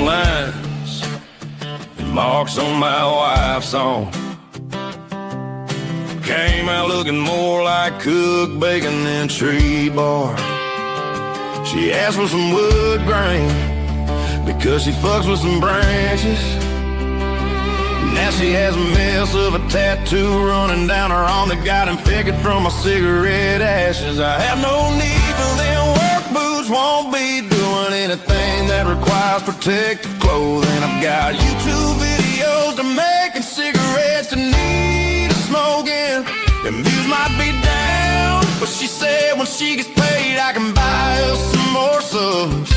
lines and marks on my wife's arm. Came out looking more like cooked bacon than tree bark. She asked for some wood grain because she fucks with some branches. Now she has a mess of a tattoo running down her arm that got infected from my cigarette ashes. I have no need for them work boots, won't be doing anything that requires protective clothing. I've got YouTube videos to making cigarettes to need a smoking. Them views might be down, but she said when she gets paid I can buy us some more subs.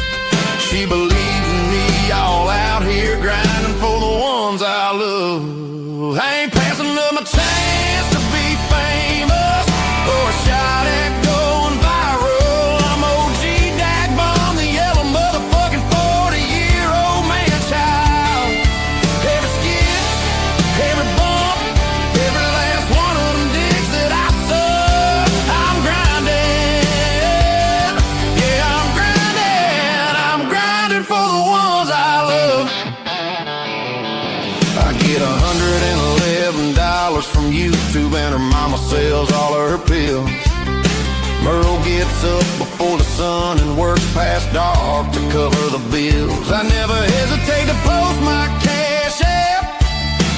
She believes in me, all out here grinding for the ones I love. I ain't passing up my chance to be famous or a shot at going viral. I'm OG Dagbon, the yellow motherfucking 40-year-old man-child. Every skid, every bump, every last one of them dicks that I suck, I'm grinding. Yeah, I'm grinding for the ones I love. I get $111 from YouTube and her mama sells all of her pills. Merle gets up before the sun and works past dark to cover the bills. I never hesitate to post my cash app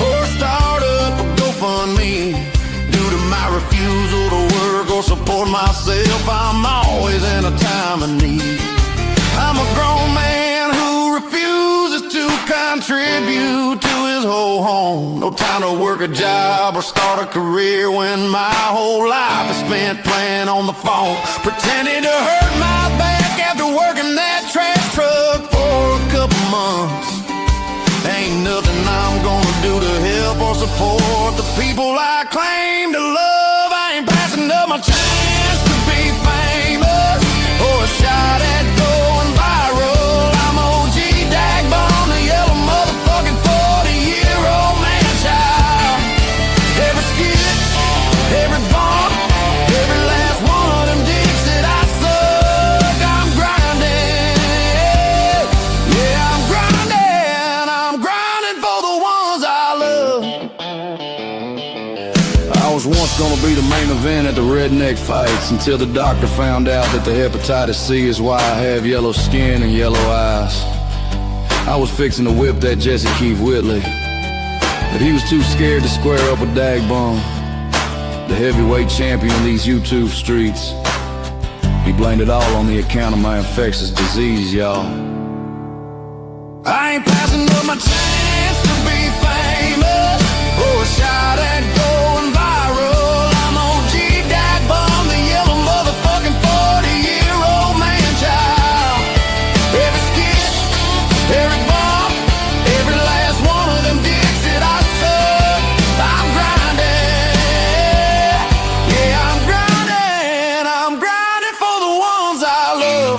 or start up a GoFundMe. Due to my refusal to work or support myself, I'm always in a time of need. I'm a grown man who refuses to contribute to his whole home. No time to work a job or start a career when my whole life is spent playing on the phone, pretending to hurt my back after working that trash truck for a couple months. Ain't nothing I'm gonna do to help or support the people I claim to love. I ain't passing up my chance to be famous or a shot at going viral. I'm OG Dagbon, the yellow motherfucking 40-year-old man-child. Every skid, every bump, every last one of them dicks that I suck, I'm grinding. Yeah, I'm grinding for the ones I love. I was once gonna be the main event at the redneck fights until the doctor found out that the hepatitis C is why I have yellow skin and yellow eyes. I was fixing to whip that Jesse Keith Whitley, but he was too scared to square up with Dagbone, the heavyweight champion in these YouTube streets. He blamed it all on the account of my infectious disease, y'all. I ain't passing up my chance to be famous or a shot at going viral. I'm OG Dagbon, the yellow motherfucking 40-year-old man-child. Every skid, every bump, every last one of them dicks that I suck, I'm grinding. Yeah, I'm grinding for the ones I love.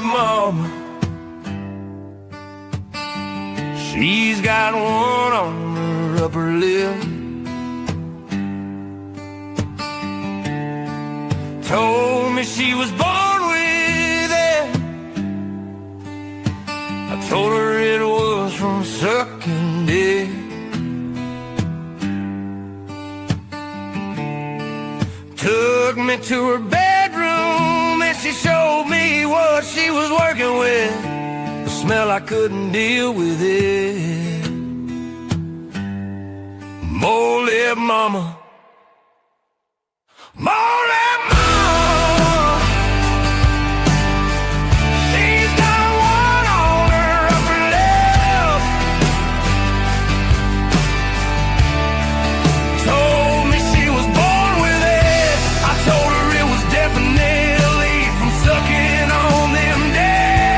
Mama, she's got one on her upper lip. Told me she was born with it. I told her it was from sucking dick. Took me to her bedroom and she showed me what she was working with. The smell, I couldn't deal with it. More lip mama, more lip mama. She's got one on her upper lip. Told me she was born with it. I told her it was definitely from sucking on them days.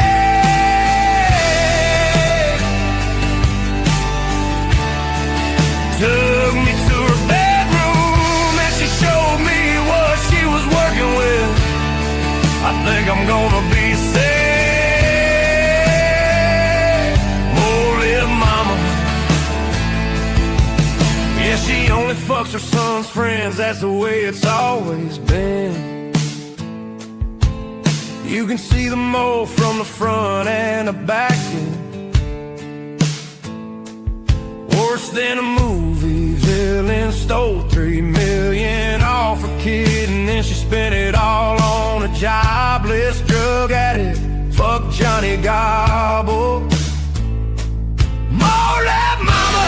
amongst friends, that's the way it's always been. You can see the mold from the front and the back end. Worse than a movie villain stole $3 million off her kid, and then she spent it all on a jobless drug addict. Fuck Johnny Gobble. More like mama.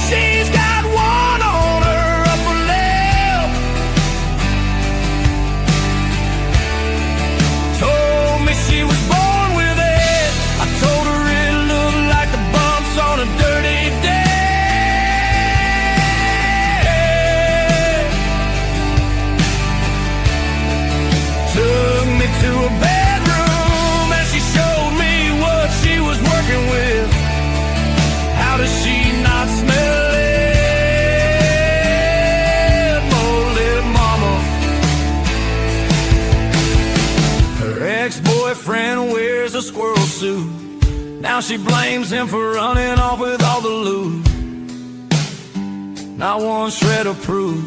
She's got one on her upper lip. Told me she was born with it. I told her it looked like the bumps on a dirty day. Took me to a bedroom and she showed me what she was working with. How does she not smell it? Molded mama. Her ex-boyfriend wears a squirrel suit. Now she blames him for running off with all the loot. Not one shred of proof.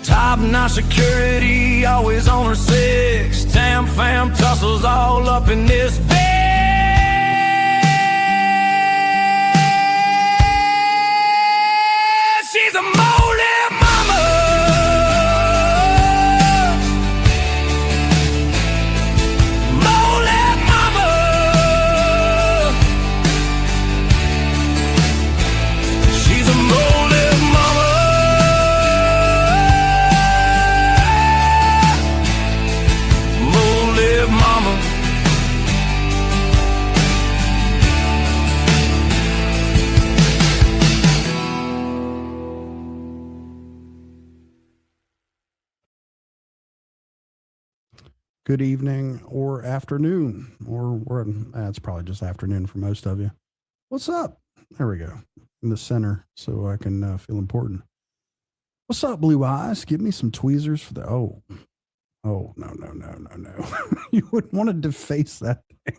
Top-notch security, always on her six. Tam-fam tussles all up in this bed. She's a molded mama. Molded mama. She's a molded mama. Molded mama. Good evening or afternoon, or it's probably just afternoon for most of you. What's up? There we go. In the center so I can feel important. What's up, Blue Eyes? Give me some tweezers for the, oh, no. You wouldn't want to deface that thing.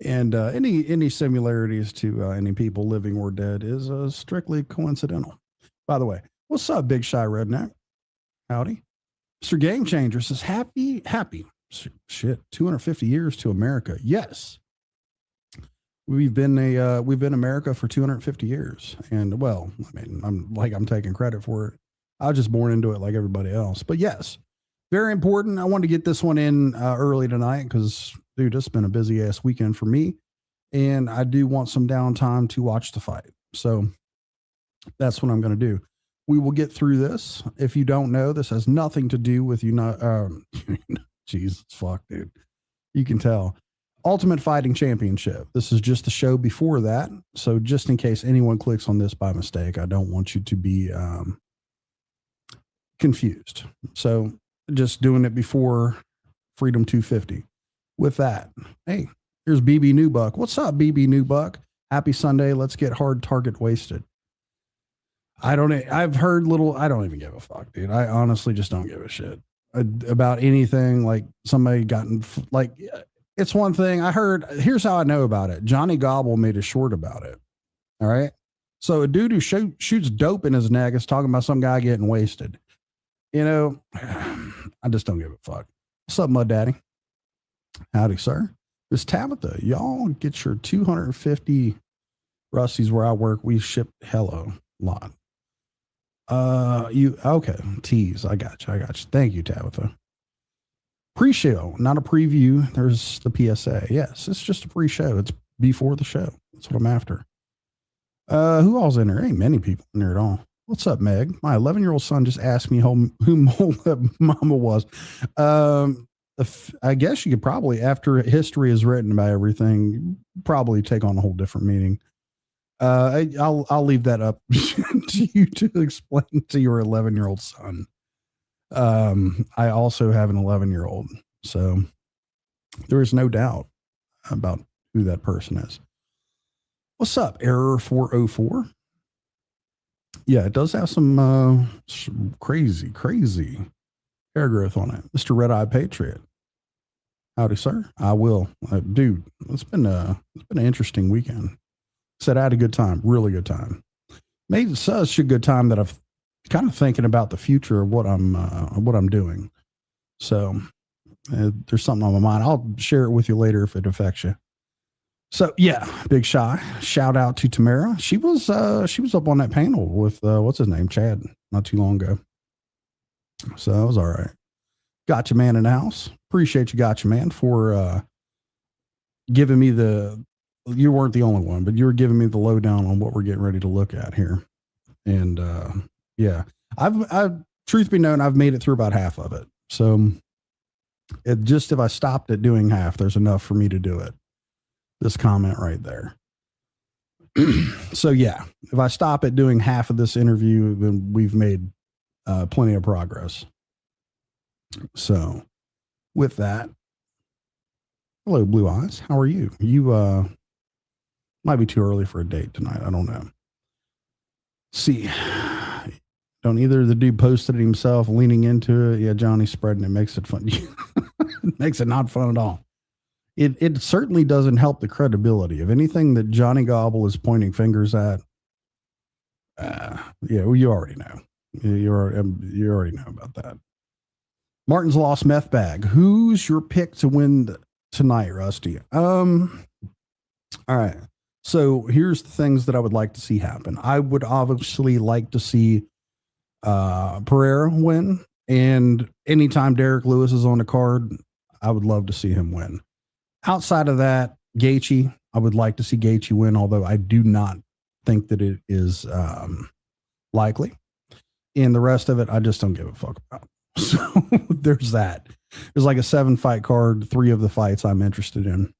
And any similarities to any people living or dead is strictly coincidental. By the way, what's up, Big Shy Redneck? Howdy. Mr. Game Changer says, happy, 250 years to America. Yes. We've been America for 250 years. And well, I mean, I'm taking credit for it. I was just born into it like everybody else. But yes, very important. I wanted to get this one in early tonight because, dude, it's been a busy ass weekend for me. And I do want some downtime to watch the fight. So that's what I'm going to do. We will get through this. If you don't know, this has nothing to do with you not, Jesus, fuck, dude. You can tell. Ultimate Fighting Championship. This is just the show before that. So just in case anyone clicks on this by mistake, I don't want you to be confused. So just doing it before Freedom 250. With that, hey, here's BB Newbuck. What's up, BB Newbuck? Happy Sunday. Let's get hard target wasted. I've heard little, I don't even give a fuck, dude. I honestly just don't give a shit about anything. Like somebody gotten, like, it's one thing I heard. Here's how I know about it. Johnny Gobble made a short about it. All right. So a dude who shoots dope in his neck is talking about some guy getting wasted. You know, I just don't give a fuck. What's up, Mud Daddy? Howdy, sir. This Tabitha, y'all get your 250 Rusty's where I work. We ship hello lot. Okay. Tease. I got you. Thank you, Tabitha. Pre-show, not a preview. There's the PSA. Yes, it's just a pre-show. It's before the show. That's what I'm after. Who all's in there? Ain't many people in there at all. What's up, Meg? My 11-year-old son just asked me who Mole Mama was. I guess you could probably, after history is written about everything, probably take on a whole different meaning. I'll leave that up to you to explain to your 11-year-old son. I also have an 11-year-old, so there is no doubt about who that person is. What's up, Error 404? Yeah, it does have some crazy hair growth on it. Mr. Red Eye Patriot. Howdy, sir. I will. Dude, it's been an interesting weekend. Said I had a good time, really good time. Made such a good time that I've kind of thinking about the future of what I'm doing. So there's something on my mind. I'll share it with you later if it affects you. So yeah, Big Shy. Shout out to Tamara. She was up on that panel with what's his name, Chad, not too long ago. So that was all right. Gotcha Man in the house. Appreciate you, Gotcha Man, for giving me you weren't the only one, but you were giving me the lowdown on what we're getting ready to look at here. And yeah, I've truth be known, I've made it through about half of it. So if I stopped at doing half, there's enough for me to do it. This comment right there. So yeah, if I stop at doing half of this interview, then we've made plenty of progress. So with that, hello, Blue Eyes. How are you? You might be too early for a date tonight. I don't know. See, don't either. The dude posted it himself, leaning into it. Yeah, Johnny's spreading it. Makes it fun. It makes it not fun at all. It certainly doesn't help the credibility of anything that Johnny Gobble is pointing fingers at. Yeah, well, you already know. You already know about that. Martin's Lost Meth Bag. Who's your pick to win tonight, Rusty? All right. So here's the things that I would like to see happen. I would obviously like to see Pereira win, and anytime Derek Lewis is on the card, I would love to see him win. Outside of that, Gaethje, I would like to see Gaethje win, although I do not think that it is likely. And the rest of it, I just don't give a fuck about. So there's that. There's like a 7-fight card. 3 of the fights I'm interested in.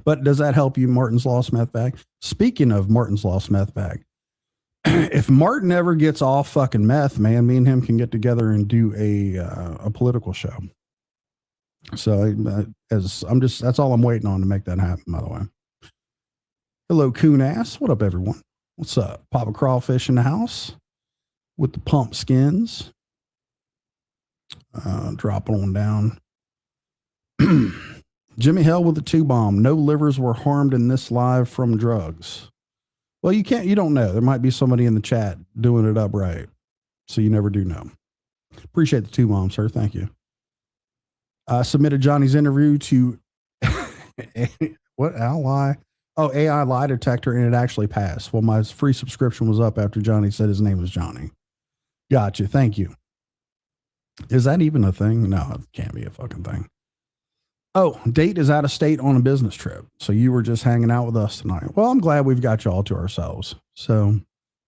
But does that help you, Martin's Lost Meth Bag? Speaking of Martin's Lost Meth Bag, if Martin ever gets off fucking meth, man, me and him can get together and do a political show. So that's all I'm waiting on to make that happen, by the way. Hello, Coon Ass. What up, everyone? What's up? Papa Crawfish in the house with the pump skins. Dropping on down. Jimmy Hell with the 2-bomb. No livers were harmed in this live from drugs. Well, you don't know. There might be somebody in the chat doing it up right. So you never do know. Appreciate the 2-bomb, sir. Thank you. Submitted Johnny's interview to what ally? Oh, AI lie detector, and it actually passed. Well, my free subscription was up after Johnny said his name was Johnny. Gotcha. Thank you. Is that even a thing? No, it can't be a fucking thing. Oh, Date is out of state on a business trip. So you were just hanging out with us tonight. Well, I'm glad we've got you all to ourselves. So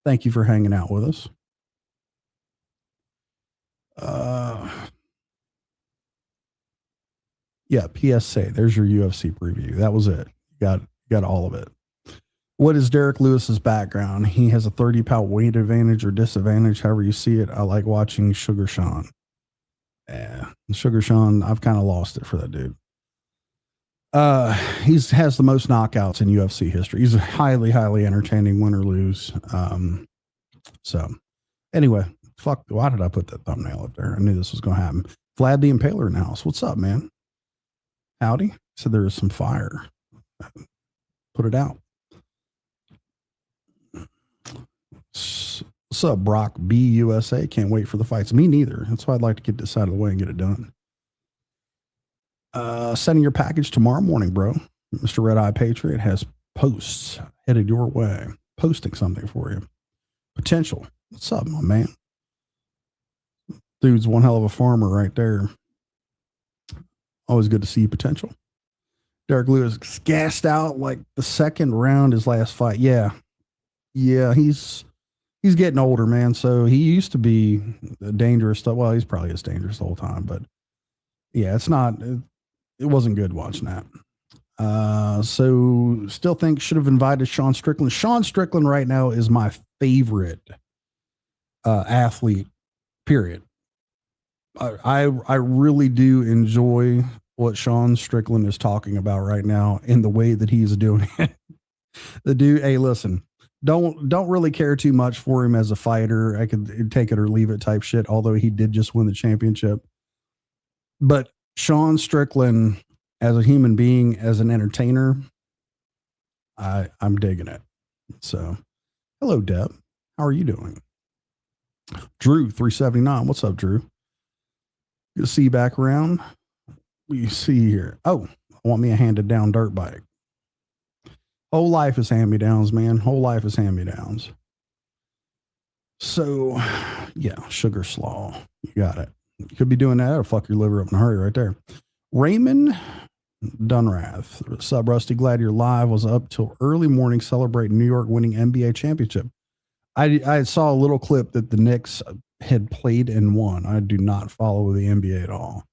thank you for hanging out with us. Yeah, PSA. There's your UFC preview. That was it. Got all of it. What is Derek Lewis's background? He has a 30-pound weight advantage or disadvantage, however you see it. I like watching Sugar Sean. Yeah, Sugar Sean, I've kind of lost it for that dude. He has the most knockouts in UFC history. He's highly, highly entertaining, win or lose. So anyway, fuck, why did I put that thumbnail up there? I knew this was going to happen. Vlad the Impaler in the house. What's up, man? Howdy. Said there was some fire. Put it out. What's up, Brock B USA? Can't wait for the fights. Me neither. That's why I'd like to get this out of the way and get it done. Sending your package tomorrow morning, bro. Mr. Red Eye Patriot has posts headed your way. Posting something for you. Potential. What's up, my man? Dude's one hell of a farmer right there. Always good to see Potential. Derek Lewis gassed out like the second round his last fight. Yeah, he's getting older, man. So he used to be dangerous stuff. Well, he's probably as dangerous the whole time, but yeah, it wasn't good watching that. So still think should have invited Sean Strickland. Sean Strickland right now is my favorite athlete, period. I really do enjoy what Sean Strickland is talking about right now in the way that he's doing it. The dude, hey, listen, don't really care too much for him as a fighter. I could take it or leave it type shit, although he did just win the championship. But Sean Strickland as a human being, as an entertainer, I'm digging it. So, hello, Deb. How are you doing? Drew 379. What's up, Drew? Good to see you back around. What do you see here? Oh, I want me a handed down dirt bike. Whole life is hand me downs, man. Whole life is hand me downs. So, yeah, sugar slaw. You got it. You could be doing that. It'll fuck your liver up in a hurry right there. Raymond Dunrath. What's up, Rusty? Glad you're live. Was up till early morning celebrating New York winning NBA championship. I saw a little clip that the Knicks had played and won. I do not follow the NBA at all.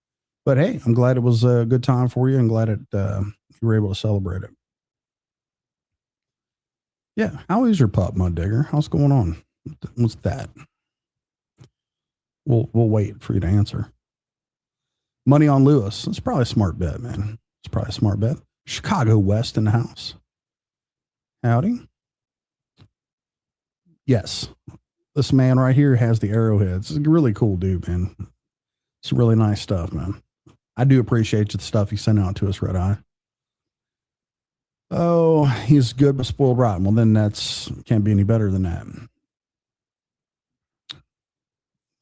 But hey, I'm glad it was a good time for you and glad you were able to celebrate it. Yeah. How is your pup, Mud Digger? How's going on? What's that? We'll wait for you to answer. Money on Lewis. It's probably a smart bet, man. It's probably a smart bet. Chicago West in the house. Howdy. Yes. This man right here has the arrowheads. It's a really cool dude, man. It's really nice stuff, man. I do appreciate the stuff you sent out to us, Red Eye. Oh, he's good but spoiled rotten. Well, then that's can't be any better than that.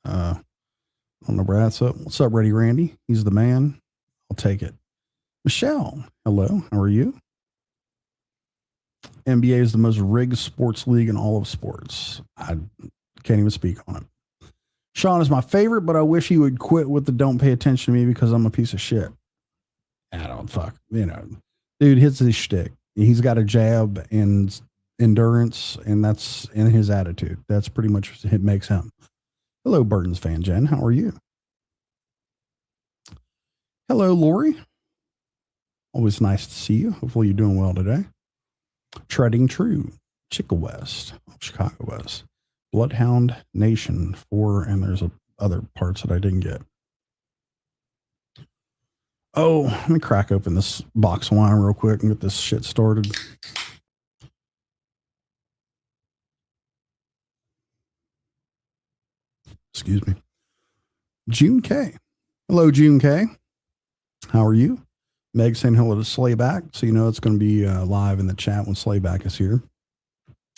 I don't know where that's up. What's up, Ready Randy? He's the man. I'll take it. Michelle, hello. How are you? NBA is the most rigged sports league in all of sports. I can't even speak on it. Sean is my favorite, but I wish he would quit with the don't pay attention to me because I'm a piece of shit. I don't fuck. Dude hits his shtick. He's got a jab and endurance, and that's in his attitude. That's pretty much what it makes him. Hello, Burton's fan, Jen. How are you? Hello, Lori. Always nice to see you. Hopefully you're doing well today. Treading True, Chicago West, Bloodhound Nation 4, and there's other parts that I didn't get. Oh, let me crack open this box of wine real quick and get this shit started. Excuse me. June K. Hello, June K. How are you? Meg saying hello to Slayback, so you know it's going to be live in the chat when Slayback is here.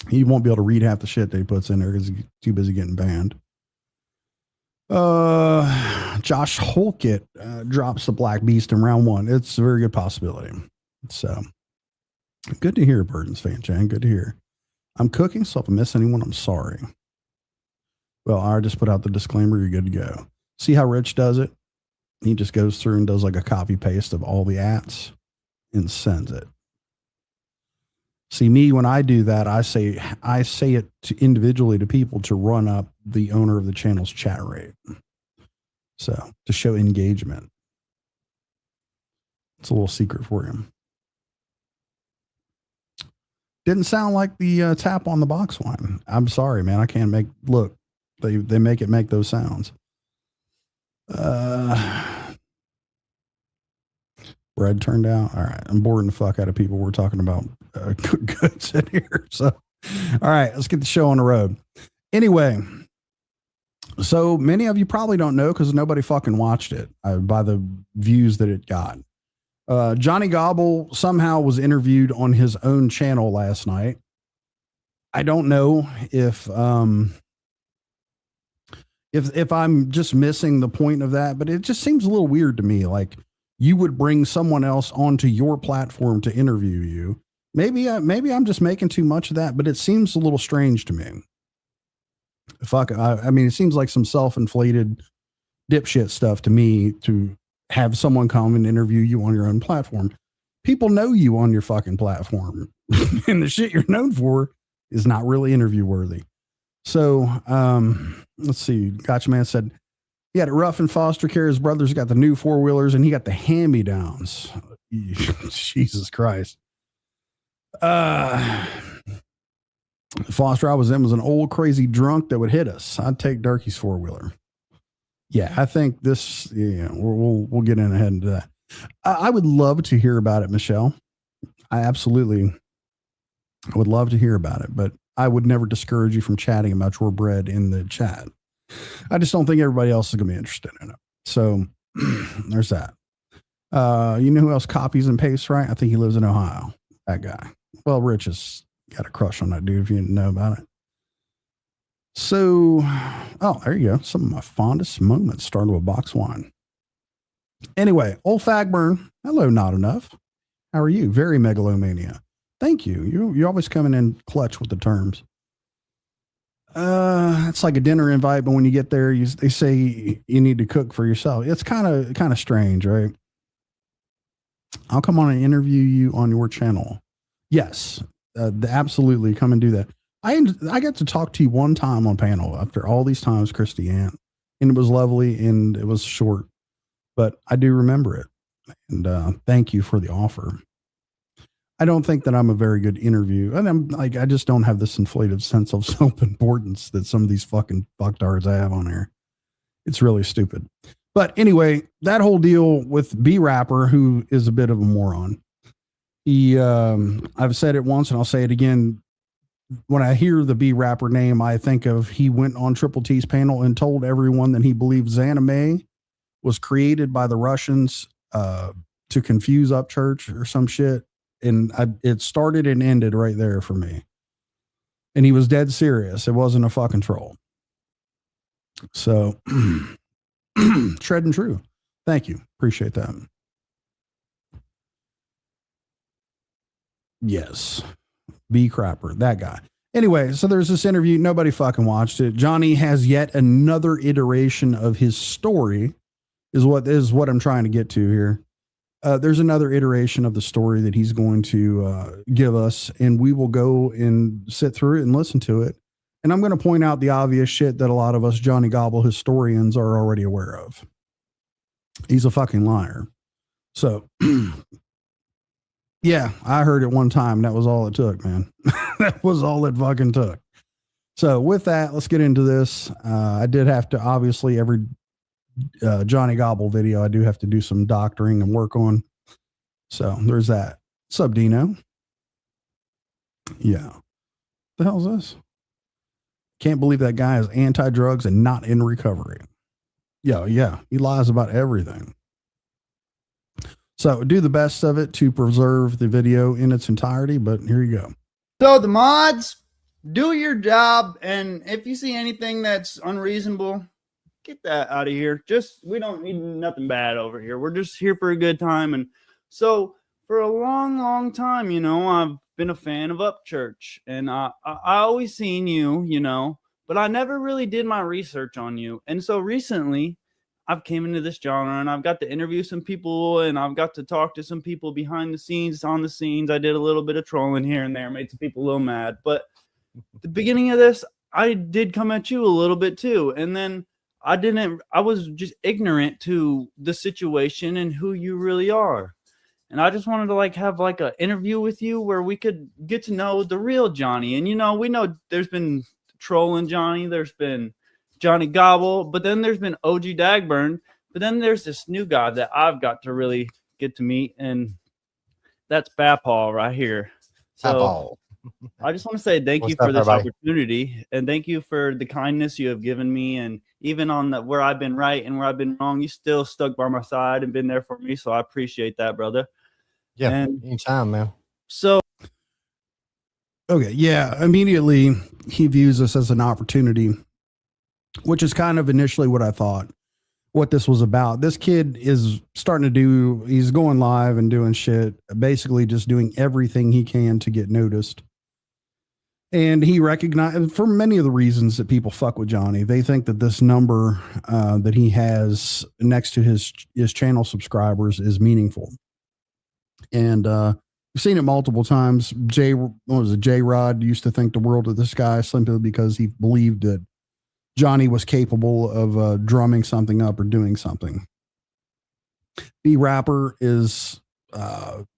He won't be able to read half the shit that he puts in there because he's too busy getting banned. Josh Holkett drops the Black Beast in round 1. It's a very good possibility. So good to hear, Burton's fan, Jan. Good to hear. I'm cooking, so if I miss anyone, I'm sorry. Well, I just put out the disclaimer. You're good to go. See how Rich does it? He just goes through and does like a copy paste of all the ats and sends it. See, me, when I do that, I say it individually to people to run up the owner of the channel's chat rate. So to show engagement. It's a little secret for him. Didn't sound like the tap on the box wine. I'm sorry, man. I can't look. They make it make those sounds. Bread turned out. All right. I'm boring the fuck out of people. We're talking about goods in here. So, all right, let's get the show on the road. Anyway, so many of you probably don't know because nobody fucking watched it by the views that it got. Johnny Gobble somehow was interviewed on his own channel last night. I don't know if I'm just missing the point of that, but it just seems a little weird to me. Like you would bring someone else onto your platform to interview you. Maybe I'm just making too much of that, but it seems a little strange to me. Fuck, I mean, it seems like some self-inflated dipshit stuff to me to have someone come and interview you on your own platform. People know you on your fucking platform, and the shit you're known for is not really interview worthy. So, let's see. Gotcha Man said he had it rough in foster care. His brother's got the new 4-wheelers and he got the hand-me-downs. Jesus Christ. Foster I was in was an old crazy drunk that would hit us. I'd take Durkee's 4-wheeler. Yeah, I think this, we'll get in ahead into that. I would love to hear about it, Michelle. I would love to hear about it, but I would never discourage you from chatting about your bread in the chat. I just don't think everybody else is going to be interested in it. So there's that. You know who else copies and pastes, right? I think he lives in Ohio. That guy. Well, Rich has got a crush on that dude if you didn't know about it. So, oh, there you go. Some of my fondest moments started with box wine. Anyway, old Fagburn. Hello, not enough. How are you? Very megalomania. Thank you. You're always coming in clutch with the terms. It's like a dinner invite, but when you get there, they say you need to cook for yourself. It's kind of strange, right? I'll come on and interview you on your channel. Yes, absolutely. Come and do that. I got to talk to you one time on panel after all these times, Christy Ann, and it was lovely and it was short, but I do remember it. And thank you for the offer. I don't think that I'm a very good interview, and I just don't have this inflated sense of self-importance that some of these fucking fucktards I have on here. It's really stupid. But anyway, that whole deal with B Rapper, who is a bit of a moron. I've said it once and I'll say it again. When I hear the B Rapper name, I think of he went on Triple T's panel and told everyone that he believed Zanime was created by the Russians to confuse Upchurch or some shit. And it started and ended right there for me. And he was dead serious. It wasn't a fucking troll. So, tread and true. Thank you. Appreciate that. Yes. B Crapper, that guy. Anyway, so there's this interview. Nobody fucking watched it. Johnny has yet another iteration of his story, is what I'm trying to get to here. There's another iteration of the story that he's going to give us, and we will go and sit through it and listen to it. And I'm going to point out the obvious shit that a lot of us Johnny Gobble historians are already aware of. He's a fucking liar. So, yeah, I heard it one time. That was all it took, man. That was all it fucking took. So with that, let's get into this. I did have to, obviously, every Johnny Gobble video, I do have to do some doctoring and work on. So there's that. Sub Dino. Yeah. The hell is this? Can't believe that guy is anti-drugs and not in recovery. Yeah. He lies about everything. So do the best of it to preserve the video in its entirety, but here you go. So the mods, do your job, and if you see anything that's unreasonable, get that out of here. We don't need nothing bad over here. We're just here for a good time. And so for a long time, I've been a fan of Upchurch, and I always seen you, but I never really did my research on you. And so recently I've came into this genre and I've got to interview some people and I've got to talk to some people behind the scenes, on the scenes. I did a little bit of trolling here and there, made some people a little mad, but at the beginning of this, I did come at you a little bit too. And then I was just ignorant to the situation and who you really are. And I just wanted to have an interview with you where we could get to know the real Johnny. And, we know there's been trolling Johnny. There's been Johnny Gobble, but then there's been OG Dagburn. But then there's this new guy that I've got to really get to meet. And that's Bapal right here. So I just want to say thank you for this opportunity, and thank you for the kindness you have given me. And even on where I've been right and where I've been wrong, you still stuck by my side and been there for me. So I appreciate that, brother. Yeah, anytime, man. So, okay, yeah, immediately he views this as an opportunity, which is kind of initially what I thought, what this was about. This kid is starting to he's going live and doing shit, basically just doing everything he can to get noticed. And he recognized, for many of the reasons that people fuck with Johnny, they think that this number that he has next to his channel subscribers is meaningful. And we've seen it multiple times. J-Rod used to think the world of this guy simply because he believed that Johnny was capable of drumming something up or doing something. B Rapper is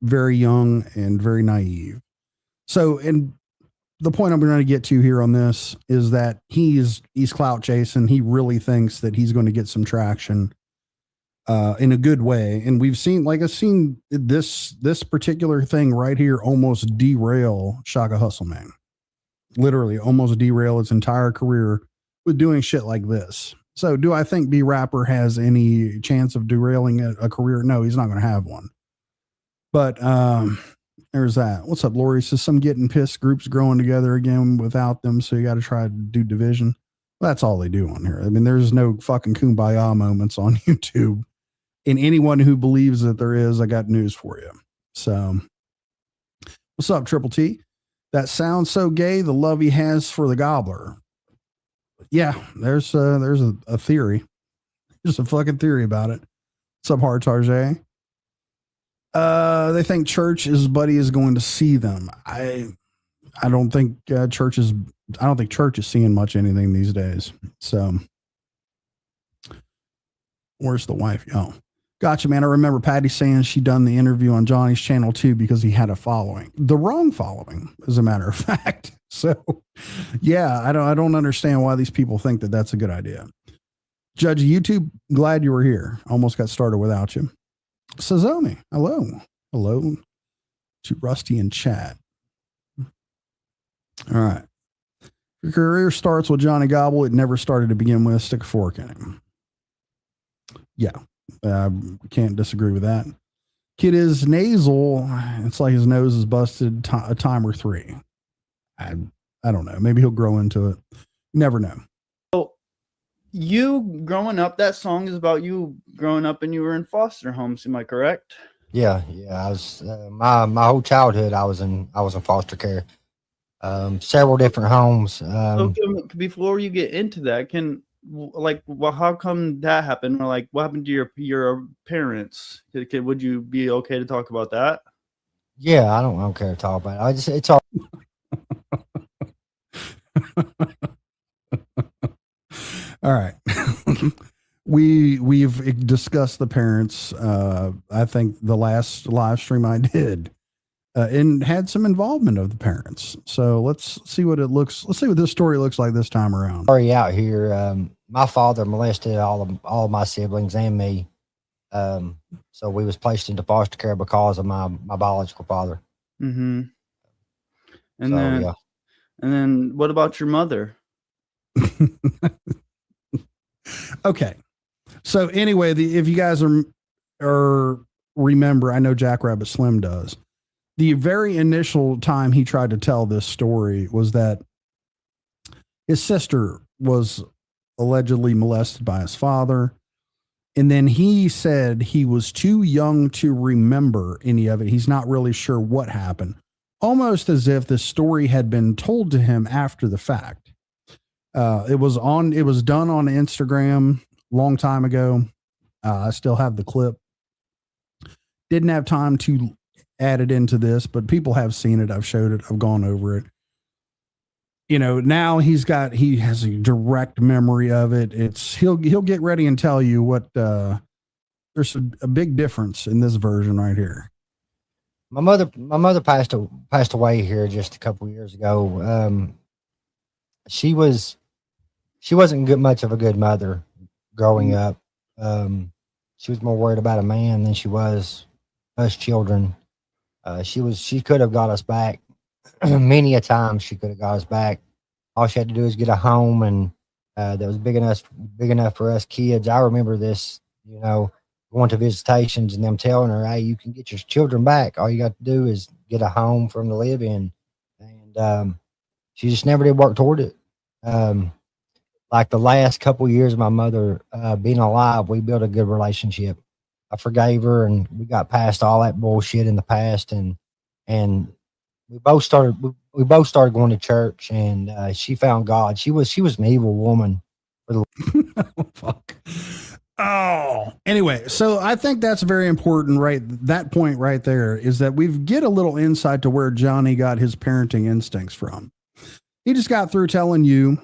very young and very naive. So, and the point I'm going to get to here on this is that he's clout chasing. He really thinks that he's going to get some traction in a good way. And we've seen, I've seen this particular thing right here almost derail Shaka Hustle Man. Literally almost derail its entire career with doing shit like this. So do I think B Rapper has any chance of derailing a career? No, he's not going to have one. But there's that. What's up, Lori? Says some getting pissed groups growing together again without them. So you got to try to do division. Well, that's all they do on here. I mean, there's no fucking kumbaya moments on YouTube. And anyone who believes that there is, I got news for you. So what's up, Triple T? That sounds so gay. The love he has for the gobbler. Yeah, there's a theory. There's a fucking theory about it. What's up, Hard Tarjay? They think Church is buddy is going to see them. I don't think Church is seeing much anything these days. So where's the wife? Oh, gotcha, man. I remember Patty saying she done the interview on Johnny's channel too because he had a following, the wrong following, as a matter of fact. So yeah, I don't understand why these people think that that's a good idea. Judge YouTube, glad you were here. Almost got started without you. Sazoni, hello to Rusty in chat. All right. Your career starts with Johnny Gobble. It never started to begin with. Stick a fork in him. Yeah. Can't disagree with that. Kid is nasal. It's like his nose is busted a time or three. I don't know. Maybe he'll grow into it. You never know. So you growing up, that song is about you growing up and you were in foster homes. Am I correct? Yeah. I was my whole childhood. I was in foster care. Several different homes. So before you get into that, how come that happened? Or like, what happened to your parents? Would you be okay to talk about that? Yeah, I don't care to talk about it. It's all. All right. We've discussed the parents. I think the last live stream I did, and had some involvement of the parents. So let's see what this story looks like this time around. Sorry, out here. My father molested all of my siblings and me. So we was placed into foster care because of my biological father. Mm-hmm. And then what about your mother? Okay. So anyway, if you guys are remember, I know Jackrabbit Slim does. The very initial time he tried to tell this story was that his sister was allegedly molested by his father. And then he said he was too young to remember any of it. He's not really sure what happened. Almost as if the story had been told to him after the fact. It was done on Instagram a long time ago. I still have the clip. Didn't have time to add it into this, but people have seen it. I've showed it. I've gone over it. You know, now he has a direct memory of it. He'll get ready and tell you what, there's a big difference in this version right here. My mother passed away here just a couple of years ago. She wasn't much of a good mother growing up. She was more worried about a man than she was us children. She could have got us back many a time. She could have got us back. All she had to do is get a home, and that was big enough for us kids. I remember this, going to visitations and them telling her, "Hey, you can get your children back. All you got to do is get a home for them to live in." And she just never did work toward it. Like the last couple of years of my mother being alive, we built a good relationship. I forgave her, and we got past all that bullshit in the past, and we both started going to church, and she found God. She was an evil woman. Oh, fuck. Oh, anyway, so I think that's very important, right? That point right there is that we get a little insight to where Johnny got his parenting instincts from. He just got through telling you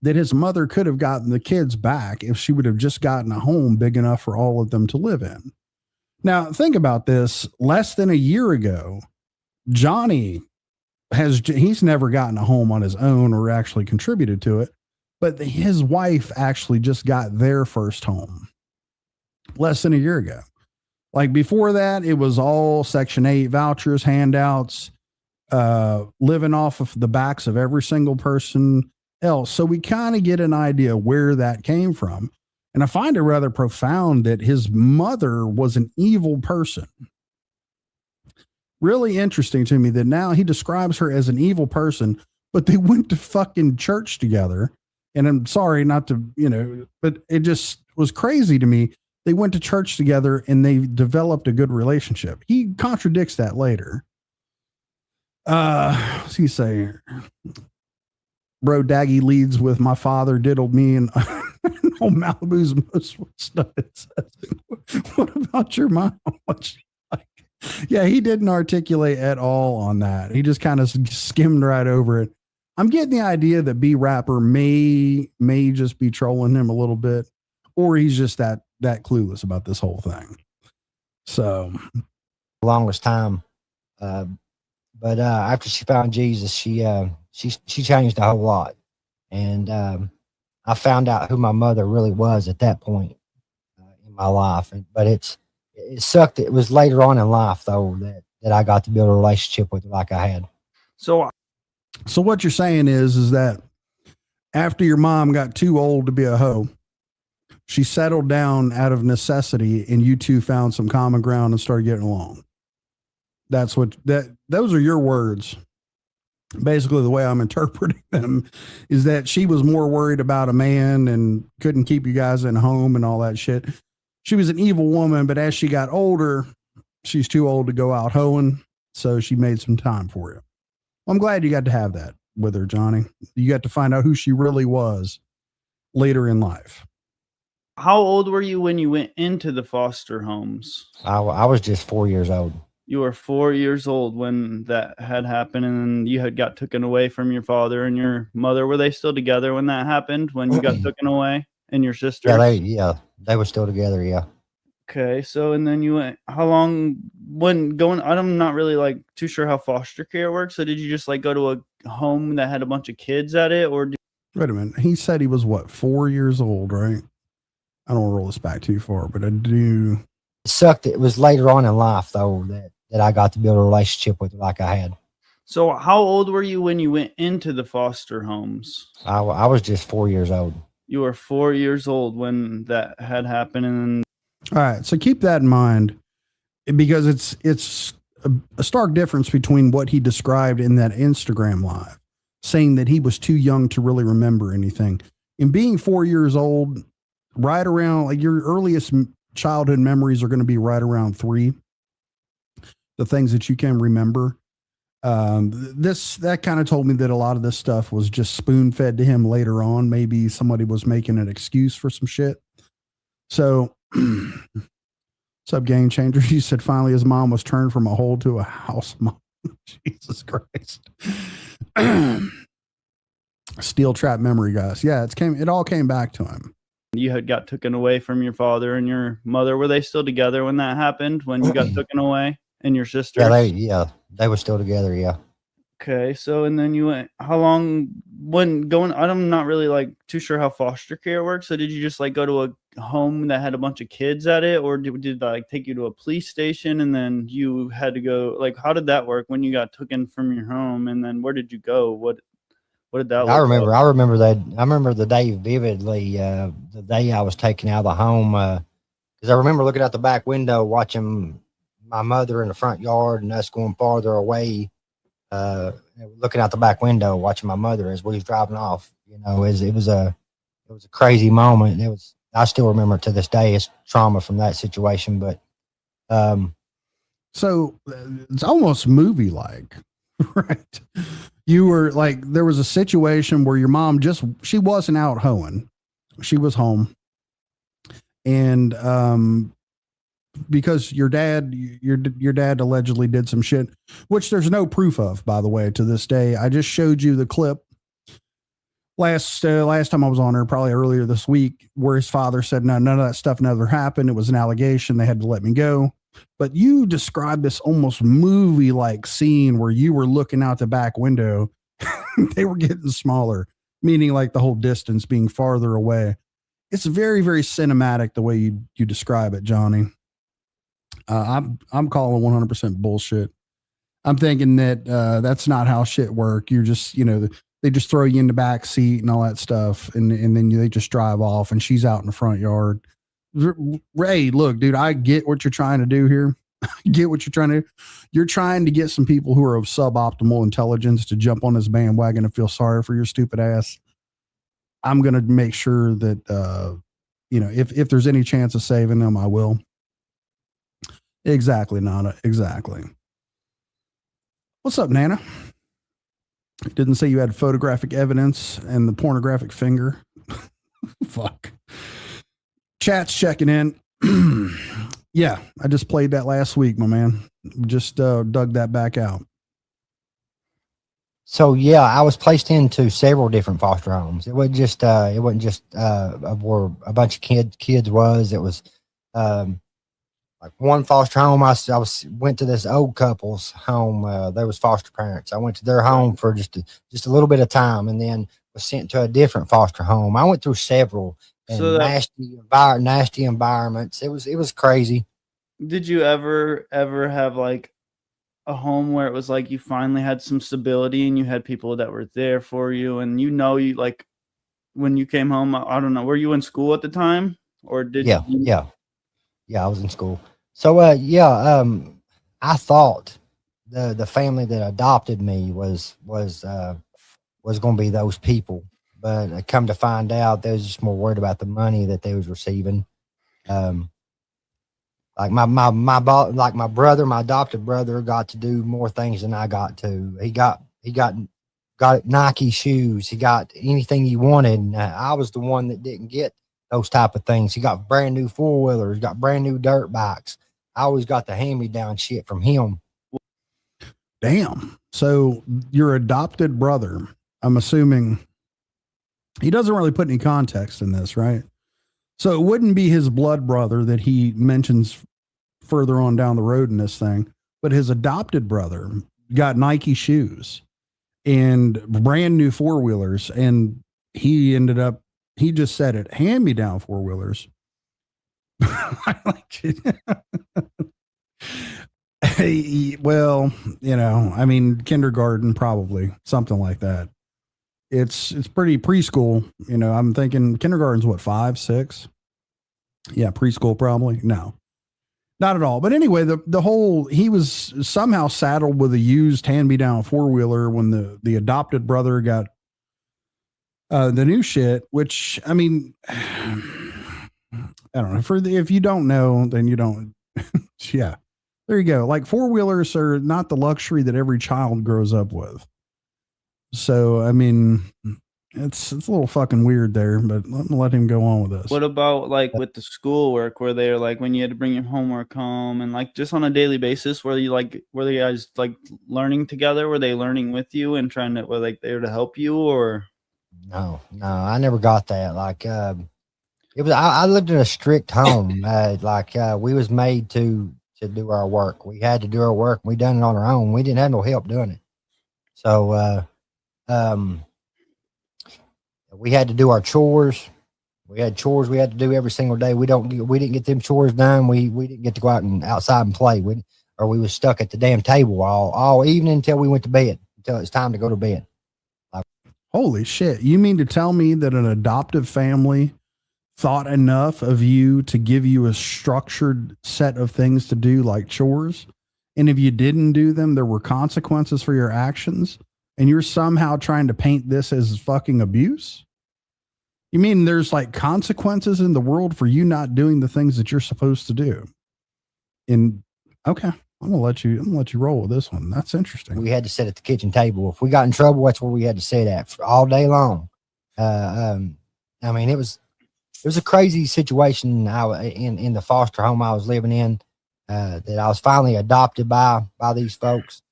that his mother could have gotten the kids back if she would have just gotten a home big enough for all of them to live in. Now, think about this. Less than a year ago, Johnny he's never gotten a home on his own or actually contributed to it, but his wife actually just got their first home less than a year ago. Like before that, it was all Section 8 vouchers, handouts, living off of the backs of every single person else. So we kind of get an idea where that came from. And I find it rather profound that his mother was an evil person. Really interesting to me that now he describes her as an evil person, but they went to fucking church together. And I'm sorry not to, but it just was crazy to me. They went to church together and they developed a good relationship. He contradicts that later. What's he say? Bro, Daggy leads with my father diddled me and old Malibu's most studs. What about your mom? What's she like? Yeah, he didn't articulate at all on that. He just kind of skimmed right over it. I'm getting the idea that B Rapper may just be trolling him a little bit, or he's just that clueless about this whole thing. So, longest time, but after she found Jesus, she changed a whole lot, and I found out who my mother really was at that point in my life. But it sucked. It was later on in life though that I got to build a relationship with her like I had. So what you're saying is that after your mom got too old to be a hoe, she settled down out of necessity, and you two found some common ground and started getting along. Those are your words. Basically, the way I'm interpreting them is that she was more worried about a man and couldn't keep you guys in home and all that shit. She was an evil woman, but as she got older, she's too old to go out hoeing, so she made some time for you. I'm glad you got to have that with her, Johnny. You got to find out who she really was later in life. How old were you when you went into the foster homes? I was just 4 years old. You were 4 years old when that had happened, and you had got taken away from your father and your mother. Were they still together when that happened, when you got taken away, and your sister? Yeah, they were still together, yeah. Okay, so and then you went, how long, when going, I'm not really too sure how foster care works. So did you just go to a home that had a bunch of kids at it, or? Wait a minute. He said he was what, 4 years old, right? I don't want to roll this back too far, but I do. It sucked. It was later on in life though that I got to build a relationship with her like I had. So how old were you when you went into the foster homes? I was just 4 years old. You were 4 years old when that had happened, and all right, so keep that in mind, because it's a stark difference between what he described in that Instagram live, saying that he was too young to really remember anything, and being 4 years old, right around your earliest childhood memories are going to be right around 3. The things that you can remember. That kind of told me that a lot of this stuff was just spoon fed to him later on. Maybe somebody was making an excuse for some shit. So, what's up, Game Changer? You said finally his mom was turned from a hole to a house mom. Jesus Christ. Steel trap memory, guys. Yeah, it all came back to him. You had got taken away from your father and your mother. Were they still together when that happened, when you got taken away, and your sister? They were still together, yeah. Okay, so and then you went, how long, when going, I'm not really too sure how foster care works. So did you just go to a home that had a bunch of kids at it, or did they take you to a police station and then you had to go, how did that work when you got taken from your home, and then where did you go? What did that look like? I remember that. I remember the day vividly, the day I was taken out of the home, because I remember looking out the back window, watching my mother in the front yard and us going farther away, looking out the back window, watching my mother as we was driving off. It was a crazy moment. I still remember it to this day. It's trauma from that situation, but so it's almost movie-like, right? You were there was a situation where your mom she wasn't out hoeing. She was home. And, because your dad allegedly did some shit, which there's no proof of, by the way, to this day. I just showed you the clip last time I was on her, probably earlier this week, where his father said, no, none of that stuff never happened. It was an allegation. They had to let me go. But you described this almost movie-like scene where you were looking out the back window. They were getting smaller, meaning the whole distance being farther away. It's very, very cinematic the way you describe it, Johnny. I'm calling 100% bullshit. I'm thinking that that's not how shit work. You're just, they just throw you in the back seat and all that stuff, and then they just drive off, and she's out in the front yard. Ray, look, dude, I get what you're trying to do here. Get what you're trying to do. You're trying to get some people who are of suboptimal intelligence to jump on this bandwagon and feel sorry for your stupid ass. I'm going to make sure that, if there's any chance of saving them, I will. Exactly, Nana. Exactly. What's up, Nana? Didn't say you had photographic evidence and the pornographic finger. Fuck. Chat's checking in. Yeah, I just played that last week, my man. Just dug that back out. So yeah, I was placed into several different foster homes. It wasn't just where a bunch of kids was. It was like one foster home. I went to this old couple's home. They was foster parents. I went to their home for just a little bit of time, and then was sent to a different foster home. I went through several and nasty environments. It was crazy. Did you ever have like a home where it was like you finally had some stability and you had people that were there for you, and you like when you came home? I don't know. Were you in school at the time, or did you? Yeah. I was in school. So I thought the family that adopted me was going to be those people, but I come to find out they was just more worried about the money that they was receiving. Like my brother, my adopted brother, got to do more things than I got to. He got Nike shoes. He got anything he wanted. I was the one that didn't get those type of things. He got brand new 4-wheelers, got brand new dirt bikes. I always got the hand-me-down shit from him. Damn. So your adopted brother, I'm assuming he doesn't really put any context in this, right? So it wouldn't be his blood brother that he mentions further on down the road in this thing, but his adopted brother got Nike shoes and brand new 4-wheelers. And he just said it, hand-me-down 4-wheelers. I like it. Well, I mean, kindergarten, probably something like that. It's pretty preschool. I'm thinking kindergarten's what, 5, 6? Yeah. Preschool, probably. No, not at all. But anyway, he was somehow saddled with a used hand-me-down 4-wheeler when the adopted brother got the new shit, which, I mean, I don't know. If you don't know, then you don't. Yeah. There you go. Like 4-wheelers are not the luxury that every child grows up with. So, I mean, it's a little fucking weird there, but let him go on with this. What about like with the schoolwork, where they're like when you had to bring your homework home and like just on a daily basis, were you guys like learning together? Were they learning with you and were like there to help you, or? No, I never got that. Like, it was, I lived in a strict home. We was made to do our work. We had to do our work. We done it on our own. We didn't have no help doing it. So, we had to do our chores. We had chores we had to do every single day. We didn't get them chores done. We didn't get to go out and outside and play. We was stuck at the damn table all evening until we went to bed, until it's time to go to bed. Holy shit. You mean to tell me that an adoptive family thought enough of you to give you a structured set of things to do, like chores? And if you didn't do them, there were consequences for your actions? And you're somehow trying to paint this as fucking abuse? You mean there's like consequences in the world for you not doing the things that you're supposed to do? Okay. I'm gonna let you roll with this one. That's interesting. We had to sit at the kitchen table. If we got in trouble, that's where we had to sit at all day long. I mean, it was a crazy situation. In the foster home I was living in, that I was finally adopted by these folks.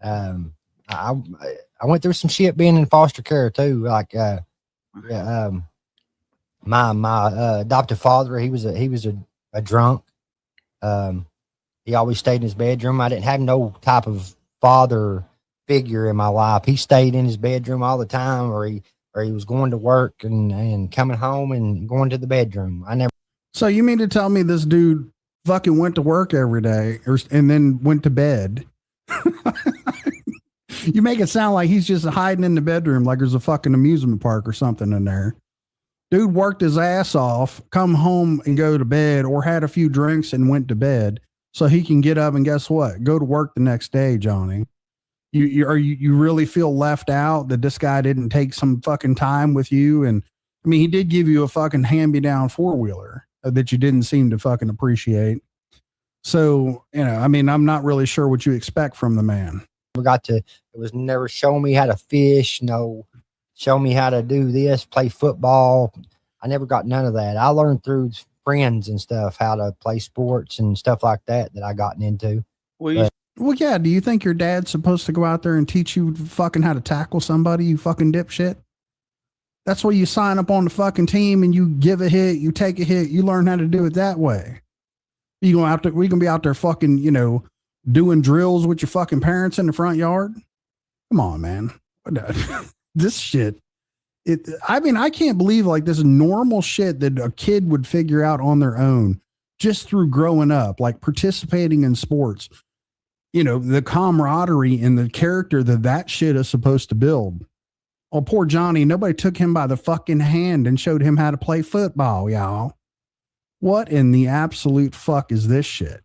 I went through some shit being in foster care too. Like, my adopted father, he was a drunk. He always stayed in his bedroom. I didn't have no type of father figure in my life. He stayed in his bedroom all the time, or he was going to work and coming home and going to the bedroom. So you mean to tell me this dude fucking went to work every day and then went to bed? You make it sound like he's just hiding in the bedroom like there's a fucking amusement park or something in there. Dude worked his ass off, come home and go to bed, or had a few drinks and went to bed so he can get up and guess what? Go to work the next day, Johnny. You really feel left out that this guy didn't take some fucking time with you? And I mean, he did give you a fucking hand-me-down four-wheeler that you didn't seem to fucking appreciate. So, you know, I mean, I'm not really sure what you expect from the man. It was never show me how to fish, no, show me how to do this, play football. I never got none of that. I learned through friends and stuff how to play sports and stuff like that I gotten into. Well, Yeah. Do you think your dad's supposed to go out there and teach you fucking how to tackle somebody, you fucking dipshit? That's where you sign up on the fucking team and you give a hit, you take a hit, you learn how to do it that way. We gonna be out there fucking, you know, doing drills with your fucking parents in the front yard. Come on, man. This shit. I mean, I can't believe like this normal shit that a kid would figure out on their own just through growing up, like participating in sports. You know, the camaraderie and the character that shit is supposed to build. Oh, poor Johnny. Nobody took him by the fucking hand and showed him how to play football, y'all. What in the absolute fuck is this shit?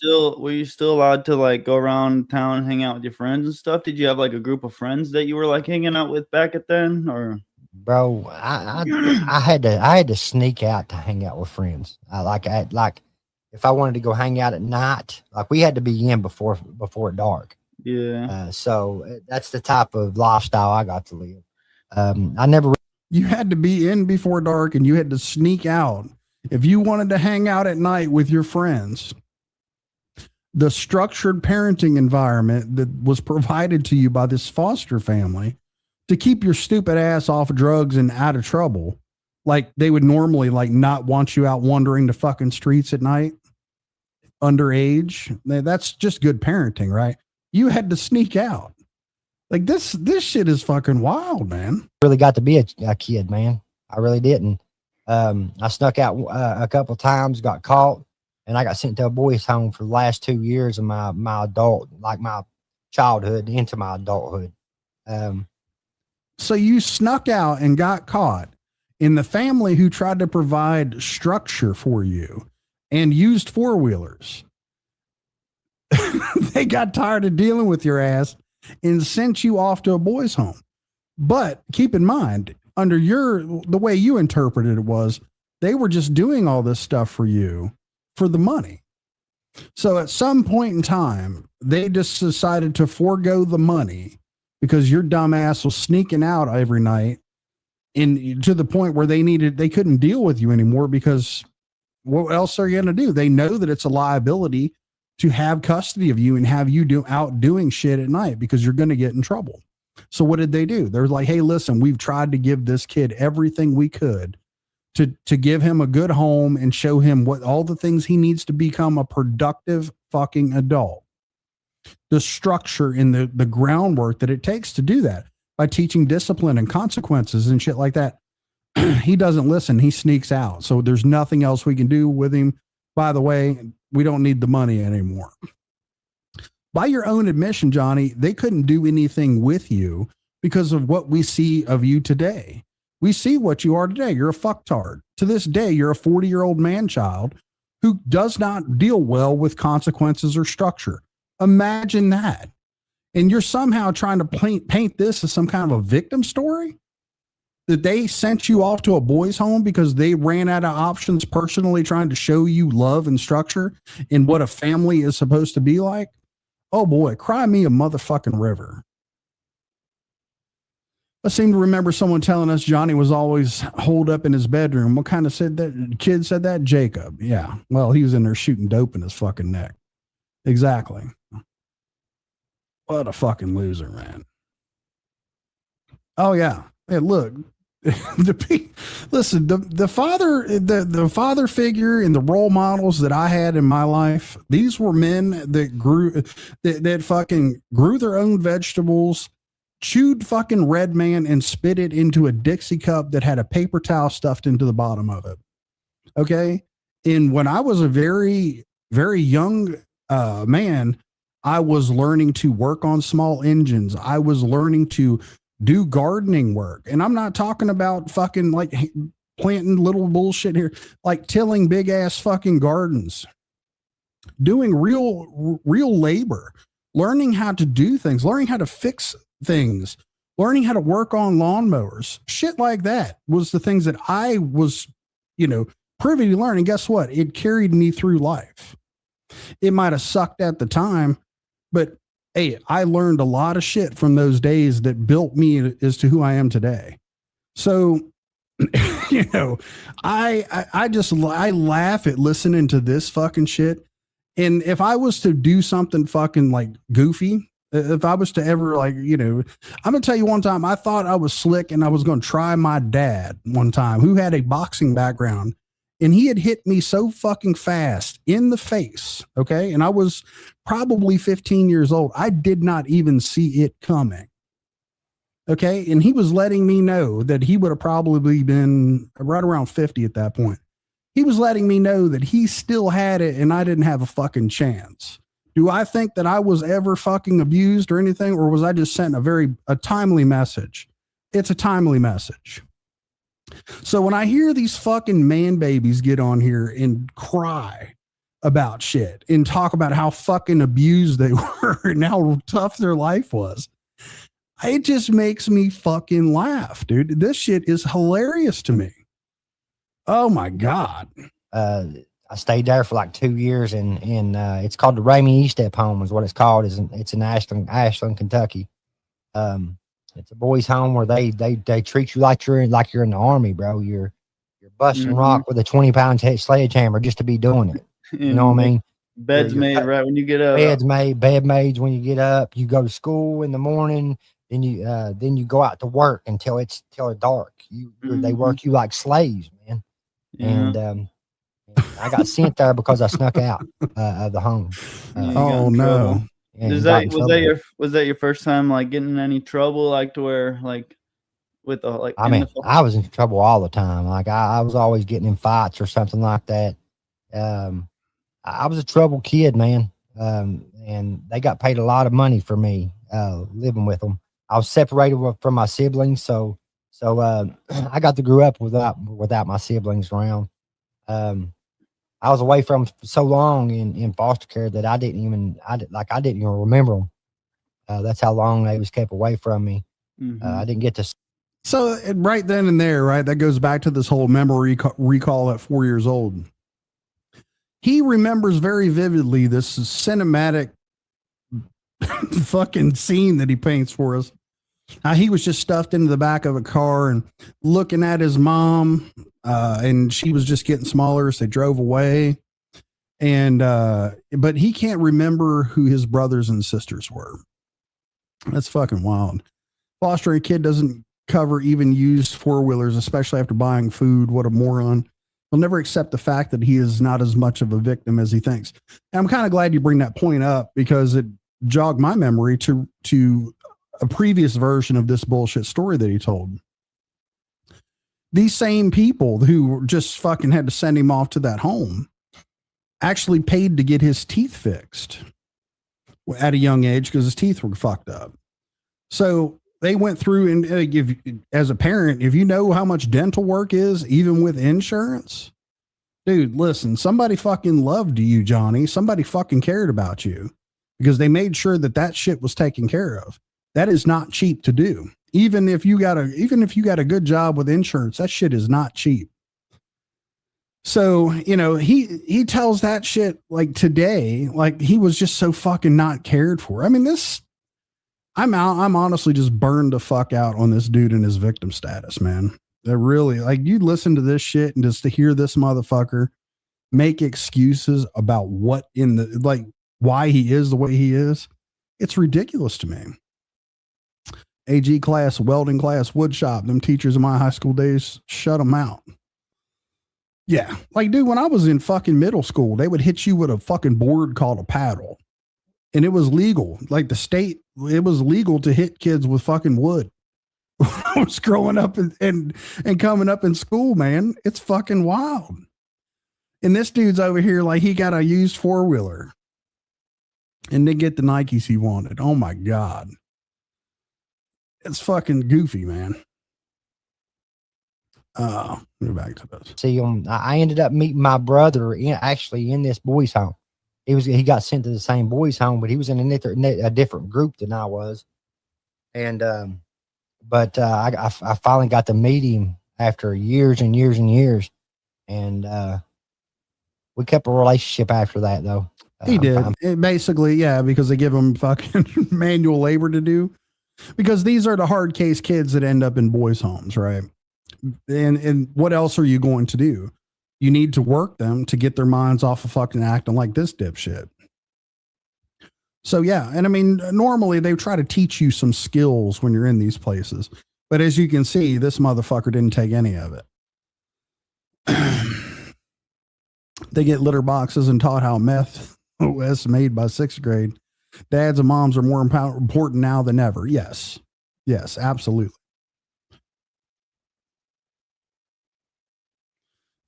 were you still allowed to like go around town and hang out with your friends and stuff? Did you have like a group of friends that you were like hanging out with back at then, or? Bro, I had to sneak out to hang out with friends. Like if I wanted to go hang out at night, like we had to be in before dark. Yeah. So that's the type of lifestyle I got to live. You had to be in before dark and you had to sneak out. If you wanted to hang out at night with your friends, the structured parenting environment that was provided to you by this foster family to keep your stupid ass off drugs and out of trouble, like they would normally like not want you out wandering the fucking streets at night, underage. That's just good parenting, right? You had to sneak out. Like this shit is fucking wild, man. Really got to be a kid, man. I really didn't. I snuck out a couple of times, got caught, and I got sent to a boys' home for the last 2 years of my adult, like my childhood into my adulthood. So you snuck out and got caught in the family who tried to provide structure for you and used four-wheelers. They got tired of dealing with your ass and sent you off to a boys' home. But keep in mind, under the way you interpreted it was, they were just doing all this stuff for you for the money. So at some point in time, they just decided to forego the money because your dumb ass was sneaking out every night to the point where they couldn't deal with you anymore, because what else are you going to do? They know that it's a liability to have custody of you and have you doing shit at night because you're going to get in trouble. So what did they do? They're like, hey, listen, we've tried to give this kid everything we could to give him a good home and show him what all the things he needs to become a productive fucking adult. The structure and the groundwork that it takes to do that by teaching discipline and consequences and shit like that. He doesn't listen. He sneaks out. So there's nothing else we can do with him. By the way, we don't need the money anymore. By your own admission, Johnny, they couldn't do anything with you because of what we see of you today. We see what you are today. You're a fucktard. To this day, you're a 40-year-old man-child who does not deal well with consequences or structure. Imagine that. And you're somehow trying to paint this as some kind of a victim story? That they sent you off to a boys' home because they ran out of options personally trying to show you love and structure and what a family is supposed to be like? Oh boy, cry me a motherfucking river. I seem to remember someone telling us Johnny was always holed up in his bedroom. What kind of kid said that? Jacob. Yeah. Well, he was in there shooting dope in his fucking neck. Exactly. What a fucking loser, man. Oh yeah. Hey, look. Listen, the father figure and the role models that I had in my life, these were men that fucking grew their own vegetables, chewed fucking Red Man and spit it into a Dixie cup that had a paper towel stuffed into the bottom of it. Okay. And when I was a very, very young man, I was learning to work on small engines. I was learning to do gardening work. And I'm not talking about fucking like planting little bullshit here, like tilling big ass fucking gardens, doing real labor, learning how to do things, learning how to fix things, learning how to work on lawnmowers, shit like that was the things that I was, privy to learn. And guess what? It carried me through life. It might have sucked at the time, but hey, I learned a lot of shit from those days that built me as to who I am today. So, I laugh at listening to this fucking shit. And if I was to do something fucking like goofy, if I was to ever I'm going to tell you one time, I thought I was slick and I was going to try my dad one time who had a boxing background, and he had hit me so fucking fast in the face. Okay. And I was probably 15 years old. I did not even see it coming. Okay. And he was letting me know that he would have probably been right around 50 at that point. He was letting me know that he still had it and I didn't have a fucking chance. Do I think that I was ever fucking abused or anything? Or was I just sent a timely message? It's a timely message. So when I hear these fucking man babies get on here and cry about shit and talk about how fucking abused they were and how tough their life was, it just makes me fucking laugh, dude. This shit is hilarious to me. Oh my God. I stayed there for like 2 years, and it's called the Ramey Estep Home is what it's called. It's in Ashland, Kentucky. It's a boys' home where they treat you like you're in the army, bro. You're busting rock with a 20-pound sledgehammer just to be doing it. You know what I mean? Beds made right when you get up. Bed made when you get up. You go to school in the morning, then you go out to work until it's dark. They work you like slaves, man. Yeah. And I got sent there because I snuck out of the home. Oh no! Was that your first time like getting in any trouble, like to where like with the like? I mean, I was in trouble all the time. Like I was always getting in fights or something like that. I was a troubled kid, man. And they got paid a lot of money for me living with them. I was separated from my siblings, so I got to grow up without my siblings around. I was away from them so long in foster care that I didn't even remember them. That's how long they was kept away from me. I didn't get to. So right then and there, right, that goes back to this whole memory recall at 4 years old. He remembers very vividly this cinematic fucking scene that he paints for us. He was just stuffed into the back of a car and looking at his mom, and she was just getting smaller as they drove away. And but he can't remember who his brothers and sisters were. That's fucking wild. Fostering a kid doesn't cover even used four-wheelers, especially after buying food. What a moron. He'll never accept the fact that he is not as much of a victim as he thinks. And I'm kind of glad you bring that point up because it jogged my memory to a previous version of this bullshit story that he told. These same people who just fucking had to send him off to that home actually paid to get his teeth fixed at a young age because his teeth were fucked up. So they went through and as a parent, if you know how much dental work is, even with insurance, dude, listen, somebody fucking loved you, Johnny. Somebody fucking cared about you because they made sure that shit was taken care of. That is not cheap to do. Even if you got a good job with insurance, that shit is not cheap. So, he tells that shit like today, like he was just so fucking not cared for. I mean, I'm honestly just burned the fuck out on this dude and his victim status, man. They're really like, you listen to this shit and just to hear this motherfucker make excuses about why he is the way he is. It's ridiculous to me. AG class, welding class, wood shop, them teachers in my high school days, shut them out. Yeah. Like, dude, when I was in fucking middle school, they would hit you with a fucking board called a paddle. And it was legal. Like the state, it was legal to hit kids with fucking wood. I was growing up and coming up in school, man. It's fucking wild. And this dude's over here like he got a used four-wheeler. and then get the Nikes he wanted. Oh my God. It's fucking goofy, man. Go back to this. See, I ended up meeting my brother in this boys' home. He got sent to the same boys' home, but he was in a different group than I was. And but I finally got to meet him after years and years and years, and we kept a relationship after that, though. He did. Basically, yeah, because they give him fucking manual labor to do. Because these are the hard case kids that end up in boys' homes, right? And what else are you going to do? You need to work them to get their minds off of fucking acting like this dipshit. So, yeah. And I mean, normally they try to teach you some skills when you're in these places. But as you can see, this motherfucker didn't take any of it. They get litter boxes and taught how meth was made by 6th grade. Dads and moms are more important now than ever. Yes. Yes, absolutely.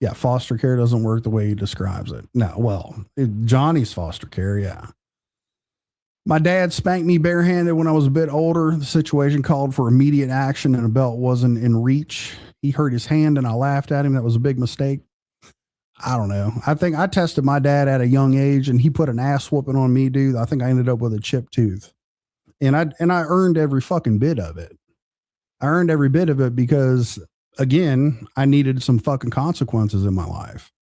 Yeah, foster care doesn't work the way he describes it. No, well, Johnny's foster care, yeah. My dad spanked me barehanded when I was a bit older. The situation called for immediate action and a belt wasn't in reach. He hurt his hand and I laughed at him. That was a big mistake. I don't know. I think I tested my dad at a young age and he put an ass whooping on me, dude. I think I ended up with a chipped tooth. And I earned every fucking bit of it. I earned every bit of it because, again, I needed some fucking consequences in my life.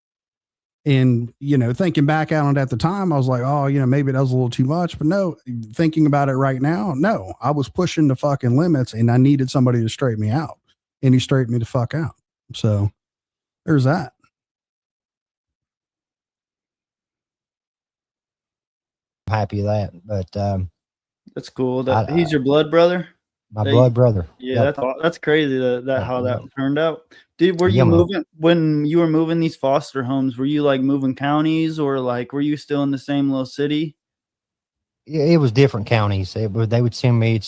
And, you know, thinking back on it at the time, I was like, oh, you know, maybe that was a little too much. But no, thinking about it right now, no, I was pushing the fucking limits and I needed somebody to straighten me out. And he straightened me the fuck out. So there's that. Happy of that, but that's cool. That he's your blood brother. My blood brother. Yeah, Yep. that's crazy that how that turned out. Were you Yeah, man. moving when you were moving these foster homes? Were you like moving counties or like were you still in the same little city? Yeah, it was different counties. They would send me.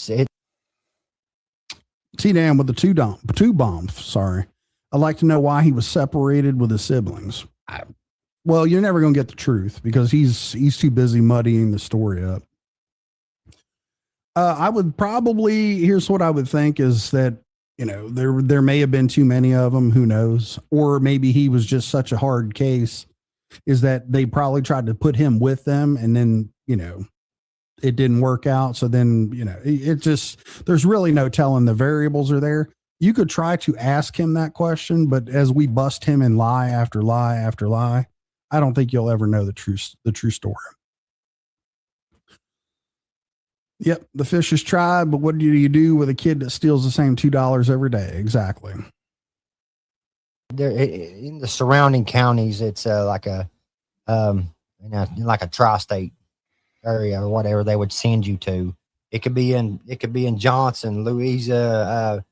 T-Dan with the two bombs. Sorry. I'd like to know why he was separated with his siblings. Well, you're never going to get the truth because he's too busy muddying the story up. I would probably, here's what I would think is that, you know, there may have been too many of them. Who knows? Or maybe he was just such a hard case is that they probably tried to put him with them and then, you know, it didn't work out. So then, you know, it just, there's really no telling. The variables are there. You could try to ask him that question, but as we bust him in lie after lie after lie, I don't think you'll ever know the true story. Yep, the fish is tried, but what do you do with a kid that steals the same $2 every day? Exactly. There in the surrounding counties, it's like a like a tri-state area or whatever they would send you to. It could be in Johnson, Louisa,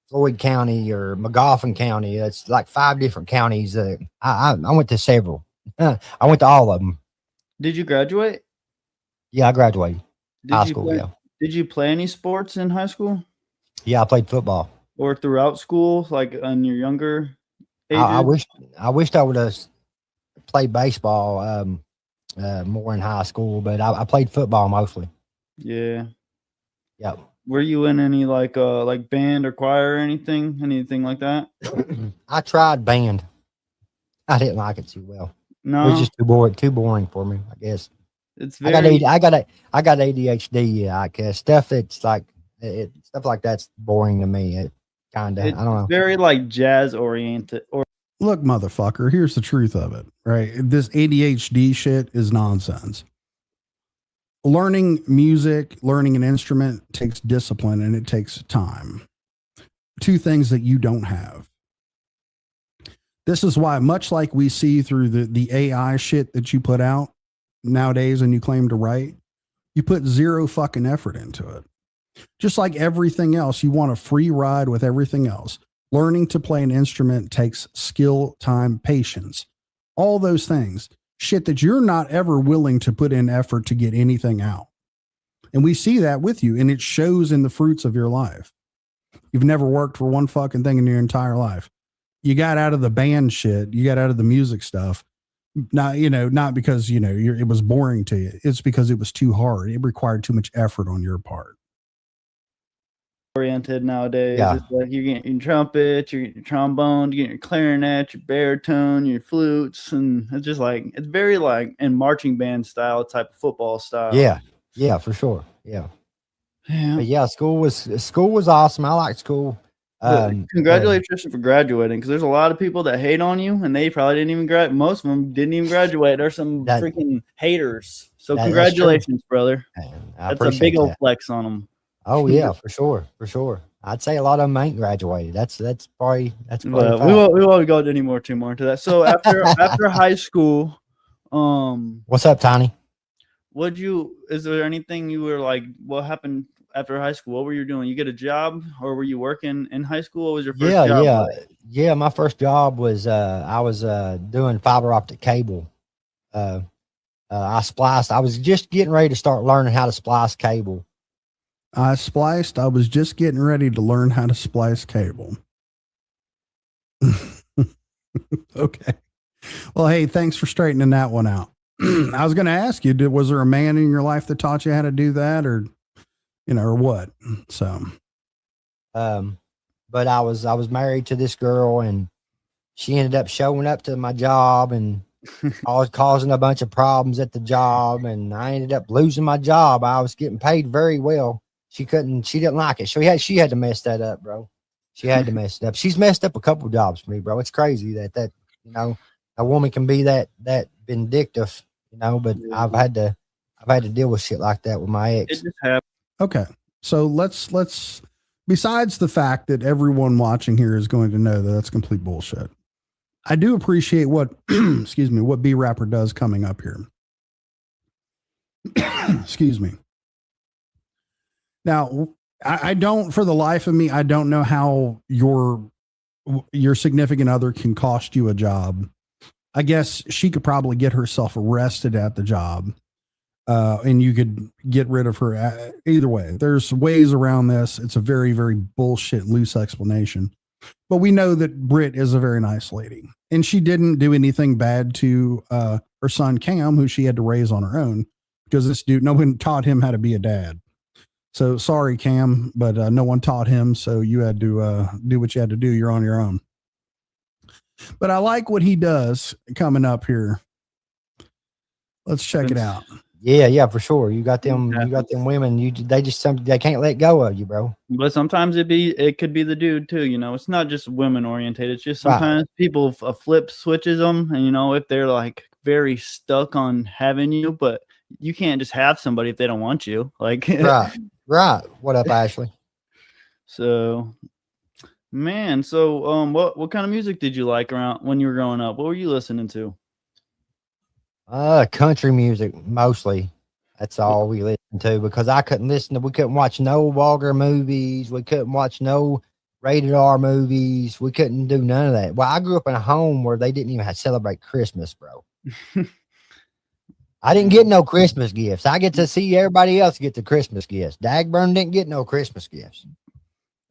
Floyd County, or McGoffin County. It's like 5 different counties. I went to several. I went to all of them. Did you graduate? Yeah, I graduated high school. Play, Yeah. Did you play any sports in high school? Yeah, I played football. Or throughout school, like in your younger ages? I wished I would have played baseball more in high school, but I played football mostly. Yeah. Yeah. Were you in any like band or choir or anything like that? I tried band. I didn't like it too well. No, it was just too boring for me, I guess. It's very. I got ADHD. Yeah, I guess stuff that's like stuff like that's boring to me. It kind of, I don't know. Very like jazz oriented. Or look, motherfucker, here's the truth of it. Right, this ADHD shit is nonsense. Learning music, learning an instrument takes discipline and it takes time. 2 things that you don't have. This is why, much like we see through the AI shit that you put out nowadays and you claim to write, you put 0 fucking effort into it. Just like everything else, you want a free ride with everything else. Learning to play an instrument takes skill, time, patience, all those things. Shit that you're not ever willing to put in effort to get anything out. And we see that with you, and it shows in the fruits of your life. You've never worked for one fucking thing in your entire life. You got out of the band shit. You got out of the music stuff Not, not because, it was boring to you. It's because it was too hard. It required too much effort on your part. Oriented nowadays. Yeah. It's like you're getting your trumpet, your trombone, you get your clarinet, your baritone, your flutes, and it's just like it's very like in marching band style type of football style. Yeah, for sure. Yeah. Yeah. But yeah, school was awesome. I liked school. Congratulations for graduating, because there's a lot of people that hate on you and they probably didn't even graduate. Most of them didn't even graduate. There's some freaking haters. So congratulations, brother. That's a big old flex on them. Oh yeah, for sure. I'd say a lot of them ain't graduated. That's probably we won't go too more into that. So after high school, what's up, Tiny? Is there anything you were like, what happened after high school? What were you doing? You get a job, or were you working in high school? What was your first job? Yeah. My first job was I was doing fiber optic cable. I was just getting ready to start learning how to splice cable. I was just getting ready to learn how to splice cable. Okay. Well, hey, thanks for straightening that one out. I was going to ask you, was there a man in your life that taught you how to do that, or what? So, but I was married to this girl, and she ended up showing up to my job, and I was causing a bunch of problems at the job, and I ended up losing my job. I was getting paid very well. She didn't like it. She had to mess that up, bro. She had to mess it up. She's messed up a couple of jobs for me, bro. It's crazy that a woman can be that vindictive, but I've had to deal with shit like that with my ex. It just happened. Okay. So let's besides the fact that everyone watching here is going to know that that's complete bullshit, I do appreciate what what B Rapper does coming up here. Excuse me. Now, I don't, for the life of me, I don't know how your significant other can cost you a job. I guess she could probably get herself arrested at the job, and you could get rid of her. Either way, there's ways around this. It's a very, very bullshit, loose explanation. But we know that Britt is a very nice lady, and she didn't do anything bad to her son Cam, who she had to raise on her own, because this dude, no one taught him how to be a dad. So sorry, Cam, but no one taught him. So you had to do what you had to do. You're on your own. But I like what he does coming up here. Let's check it out. Yeah, for sure. You got them women. They can't let go of you, bro. But sometimes it could be the dude too. It's not just women oriented. It's just sometimes people flip switches them, and if they're like very stuck on having you, but you can't just have somebody if they don't want you. Like right. What up, Ashley? So, man. So, what kind of music did you like around when you were growing up? What were you listening to? Country music mostly. That's all we listened to, because we couldn't watch no vulgar movies. We couldn't watch no rated R movies. We couldn't do none of that. Well, I grew up in a home where they didn't even have to celebrate Christmas, bro. I didn't get no Christmas gifts. I get to see everybody else get the Christmas gifts. Dagburn didn't get no Christmas gifts.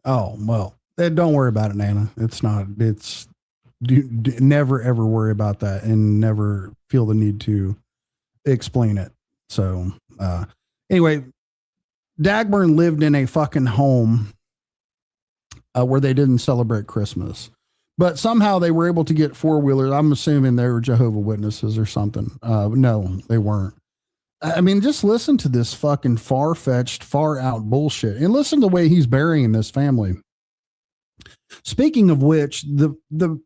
Oh, well, don't worry about it, Nana. Never ever worry about that, and never feel the need to explain it. So, anyway, Dagburn lived in a fucking home where they didn't celebrate Christmas, but somehow they were able to get four-wheelers. I'm assuming they were Jehovah's Witnesses or something. No, they weren't. I mean, just listen to this fucking far-fetched, far-out bullshit, and listen to the way he's burying this family. Speaking of which, the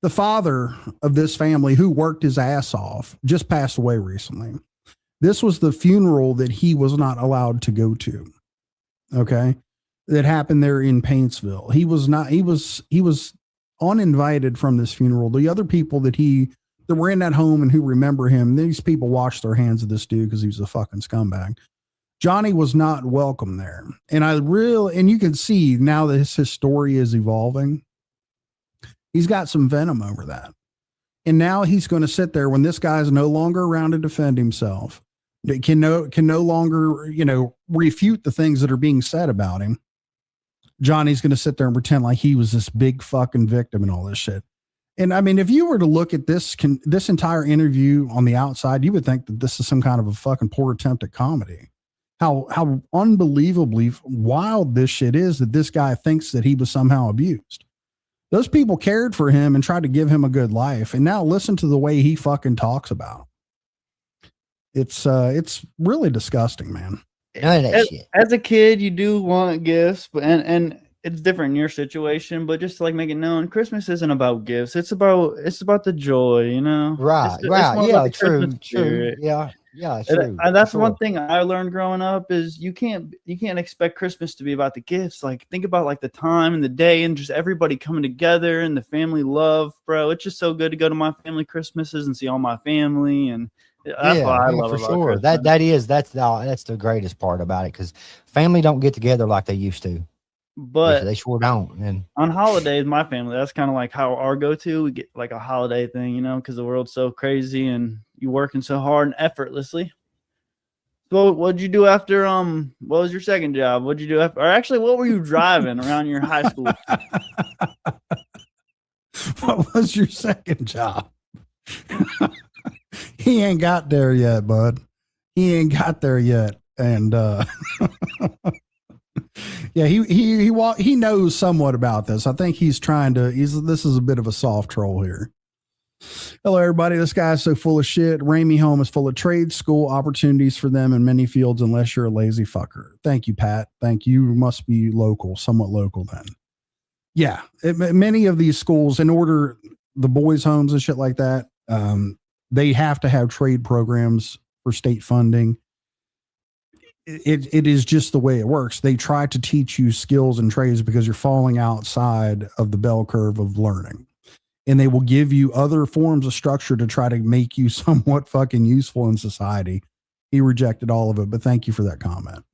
father of this family, who worked his ass off, just passed away recently. This was the funeral that he was not allowed to go to. Okay. That happened there in Paintsville. He was uninvited from this funeral. The other people that were in that home and who remember him, these people washed their hands of this dude because he was a fucking scumbag. Johnny was not welcome there. And you can see now that his story is evolving. He's got some venom over that. And now he's going to sit there when this guy's no longer around to defend himself. Can no longer, refute the things that are being said about him. Johnny's going to sit there and pretend like he was this big fucking victim and all this shit. And I mean, if you were to look at this entire interview on the outside, you would think that this is some kind of a fucking poor attempt at comedy. How unbelievably wild this shit is that this guy thinks that he was somehow abused. Those people cared for him and tried to give him a good life. And now listen to the way he fucking talks about him. It's really disgusting, man. None of that shit. As a kid, you do want gifts, but and it's different in your situation, but just to like make it known, Christmas isn't about gifts. It's about the joy, you know? Right, it's right. more Yeah, about the true, Christmas true. spirit. Yeah, yeah, And true. that's Sure. one thing I learned growing up is you can't expect Christmas to be about the gifts. Like think about like the time and the day and just everybody coming together and the family love, bro. It's just so good to go to my family Christmases and see all my family, and that's what I Yeah, love for about sure. Christmas. That's the greatest part about it, because family don't get together like they used to. But They sure don't. And on holidays, my family, that's kind of like how our go-to. We get like a holiday thing, you know, because the world's so crazy and you working so hard and effortlessly. So what'd you do after what was your second job? What'd you do after, or actually what were you driving around your high school? What was your second job? He ain't got there yet, bud. He ain't got there yet. And yeah, he knows somewhat about this. I think this is a bit of a soft troll here. Hello, everybody. This guy's so full of shit. Ramey Home is full of trade school opportunities for them in many fields, unless you're a lazy fucker. Thank you, Pat. Thank you. You must be local, somewhat local then. Yeah. Many of these schools, in order, the boys' homes and shit like that, they have to have trade programs for state funding. It is just the way it works. They try to teach you skills and trades because you're falling outside of the bell curve of learning. And they will give you other forms of structure to try to make you somewhat fucking useful in society. He rejected all of it, but thank you for that comment.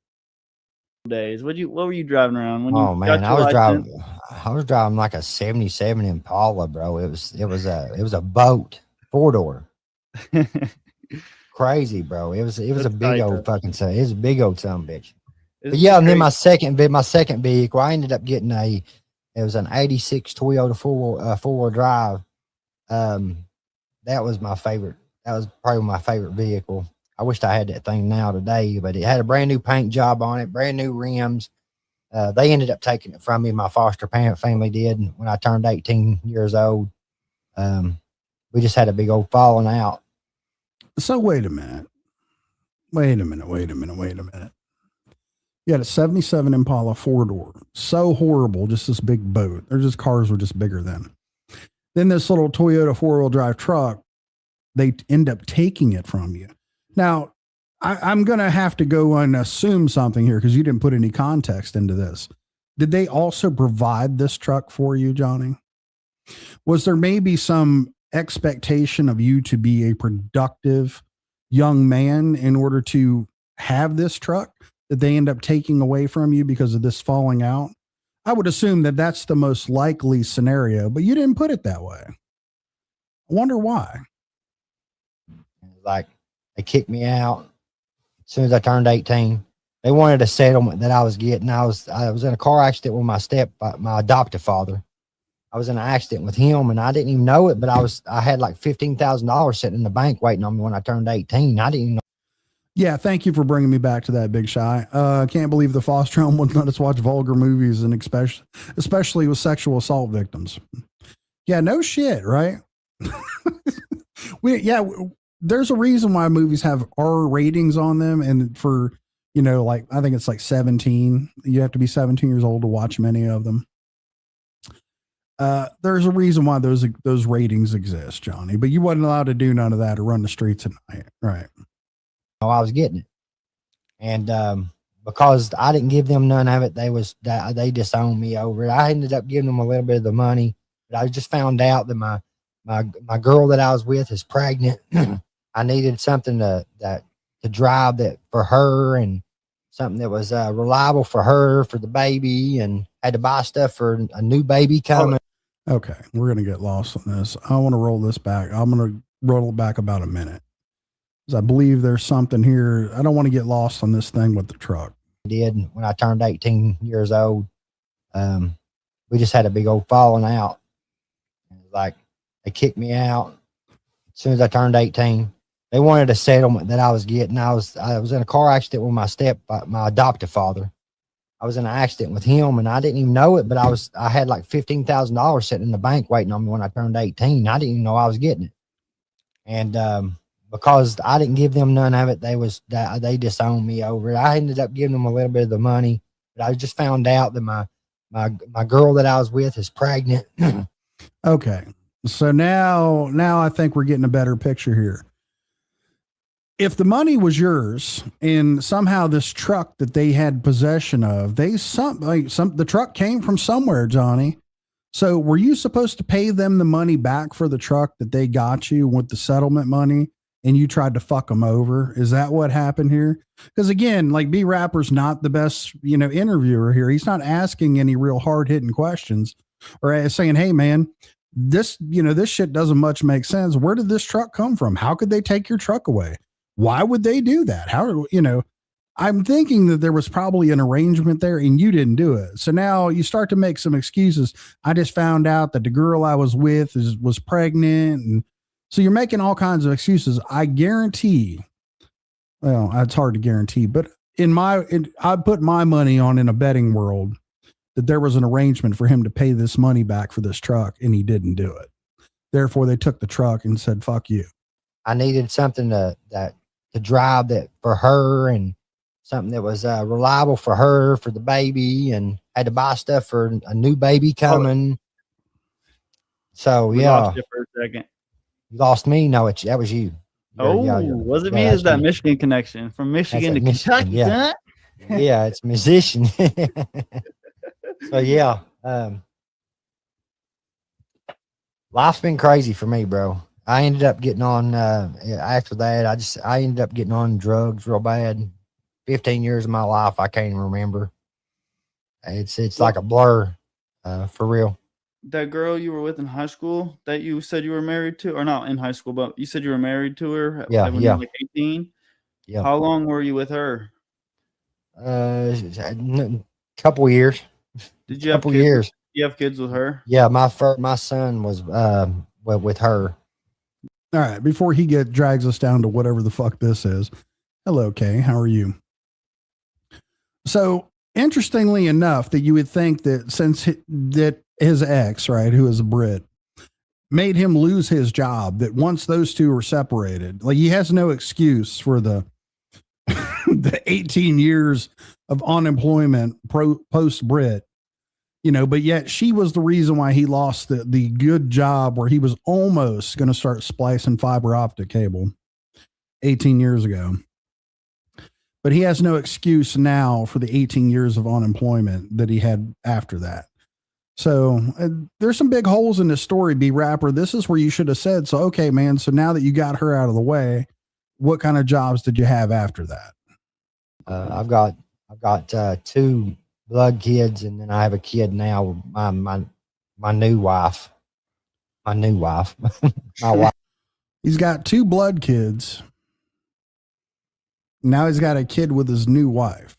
Days. What were you driving around when oh you man, got I your was driving like a 77 Impala, bro. It was a boat, 4-door. license? Crazy, bro. It was a That's big tight, old though. fucking son. It was a big old son of a bitch. It's But yeah, and then great. my second vehicle, I ended up getting it was an 86 Toyota four-wheel drive. That was my favorite. That was probably my favorite vehicle. I wished I had that thing now today, but it had a brand new paint job on it, brand new rims. They ended up taking it from me. My foster parent family did when I turned 18 years old. We just had a big old falling out. So wait a minute. You had a 77 Impala 4-door. So horrible, just this big boat. Cars were just bigger then. Then this little Toyota 4-wheel drive truck, they end up taking it from you. Now, I'm going to have to go and assume something here because you didn't put any context into this. Did they also provide this truck for you, Johnny? Was there maybe some expectation of you to be a productive young man in order to have this truck that they end up taking away from you because of this falling out? I would assume that that's the most likely scenario, but you didn't put it that way. I wonder why. Like, they kicked me out as soon as I turned 18. They wanted a settlement that I was getting. I was in a car accident with my adoptive father. I was in an accident with him, and I didn't even know it, but I had like $15,000 sitting in the bank waiting on me when I turned 18. I didn't even know. Yeah, thank you for bringing me back to that, Big Shy. Can't believe the foster home wouldn't let us watch vulgar movies, and especially with sexual assault victims. Yeah, no shit, right? There's a reason why movies have R ratings on them, and for, like, I think it's like 17. You have to be 17 years old to watch many of them. There's a reason why those ratings exist, Johnny, but you wasn't allowed to do none of that or run the streets at night, right? I was getting it. And because I didn't give them none of it, they disowned me over it. I ended up giving them a little bit of the money, but I just found out that my girl that I was with is pregnant. I needed something to drive that for her, and something that was reliable for her, for the baby, and had to buy stuff for a new baby coming. Okay, we're going to get lost on this. I want to roll this back. I'm going to roll it back about a minute, because I believe there's something here. I don't want to get lost on this thing with the truck. Did when I turned 18 years old. We just had a big old falling out. Like, They kicked me out as soon as I turned 18. They wanted a settlement that I was getting. I was in a car accident with my adoptive father. I was in an accident with him, and I didn't even know it. But I had like $15,000 sitting in the bank waiting on me when I turned 18. I didn't even know I was getting it, and because I didn't give them none of it, they disowned me over it. I ended up giving them a little bit of the money, but I just found out that my girl that I was with is pregnant. Okay, so now I think we're getting a better picture here. If the money was yours and somehow this truck that they had possession of, the truck came from somewhere, Johnny. So were you supposed to pay them the money back for the truck that they got you with the settlement money and you tried to fuck them over? Is that what happened here? Because again, like B Rapper's not the best, interviewer here. He's not asking any real hard hitting questions or saying, hey man, this shit doesn't much make sense. Where did this truck come from? How could they take your truck away? Why would they do that? I'm thinking that there was probably an arrangement there and you didn't do it. So now you start to make some excuses. I just found out that the girl I was with was pregnant. And so you're making all kinds of excuses. I guarantee, well, it's hard to guarantee, but I put my money on in a betting world that there was an arrangement for him to pay this money back for this truck and he didn't do it. Therefore, they took the truck and said, fuck you. I needed something to drive that for her and something that was reliable for her, for the baby, and had to buy stuff for a new baby coming. So We yeah. lost you for a second. You lost me? No, that was you. Was it me? Is that Michigan connection from Michigan to Kentucky? Yeah. Yeah, it's musician. So yeah. Life's been crazy for me, bro. I ended up getting on after that. I ended up getting on drugs real bad. 15 years of my life, I can't even remember. It's like a blur, for real. That girl you were with in high school that you said you were married to, or not in high school, but you said you were married to her when you were like 18? Yeah. How long were you with her? Couple years. Did you have couple kids? years? You have kids with her? Yeah, my son was with her. All right. Before he drags us down to whatever the fuck this is. Hello, Kay. How are you? So interestingly enough, that you would think that that his ex, right, who is a Brit, made him lose his job, that once those two were separated, like he has no excuse for the 18 years of unemployment post Brit, but yet she was the reason why he lost the good job where he was almost going to start splicing fiber optic cable 18 years ago. But he has no excuse now for the 18 years of unemployment that he had after that. So there's some big holes in this story, B Rapper. This is where you should have said, so, okay, man. So now that you got her out of the way, what kind of jobs did you have after that? I've got 2 blood kids, and then I have a kid now with my new wife. My wife. He's got 2 blood kids. Now he's got a kid with his new wife.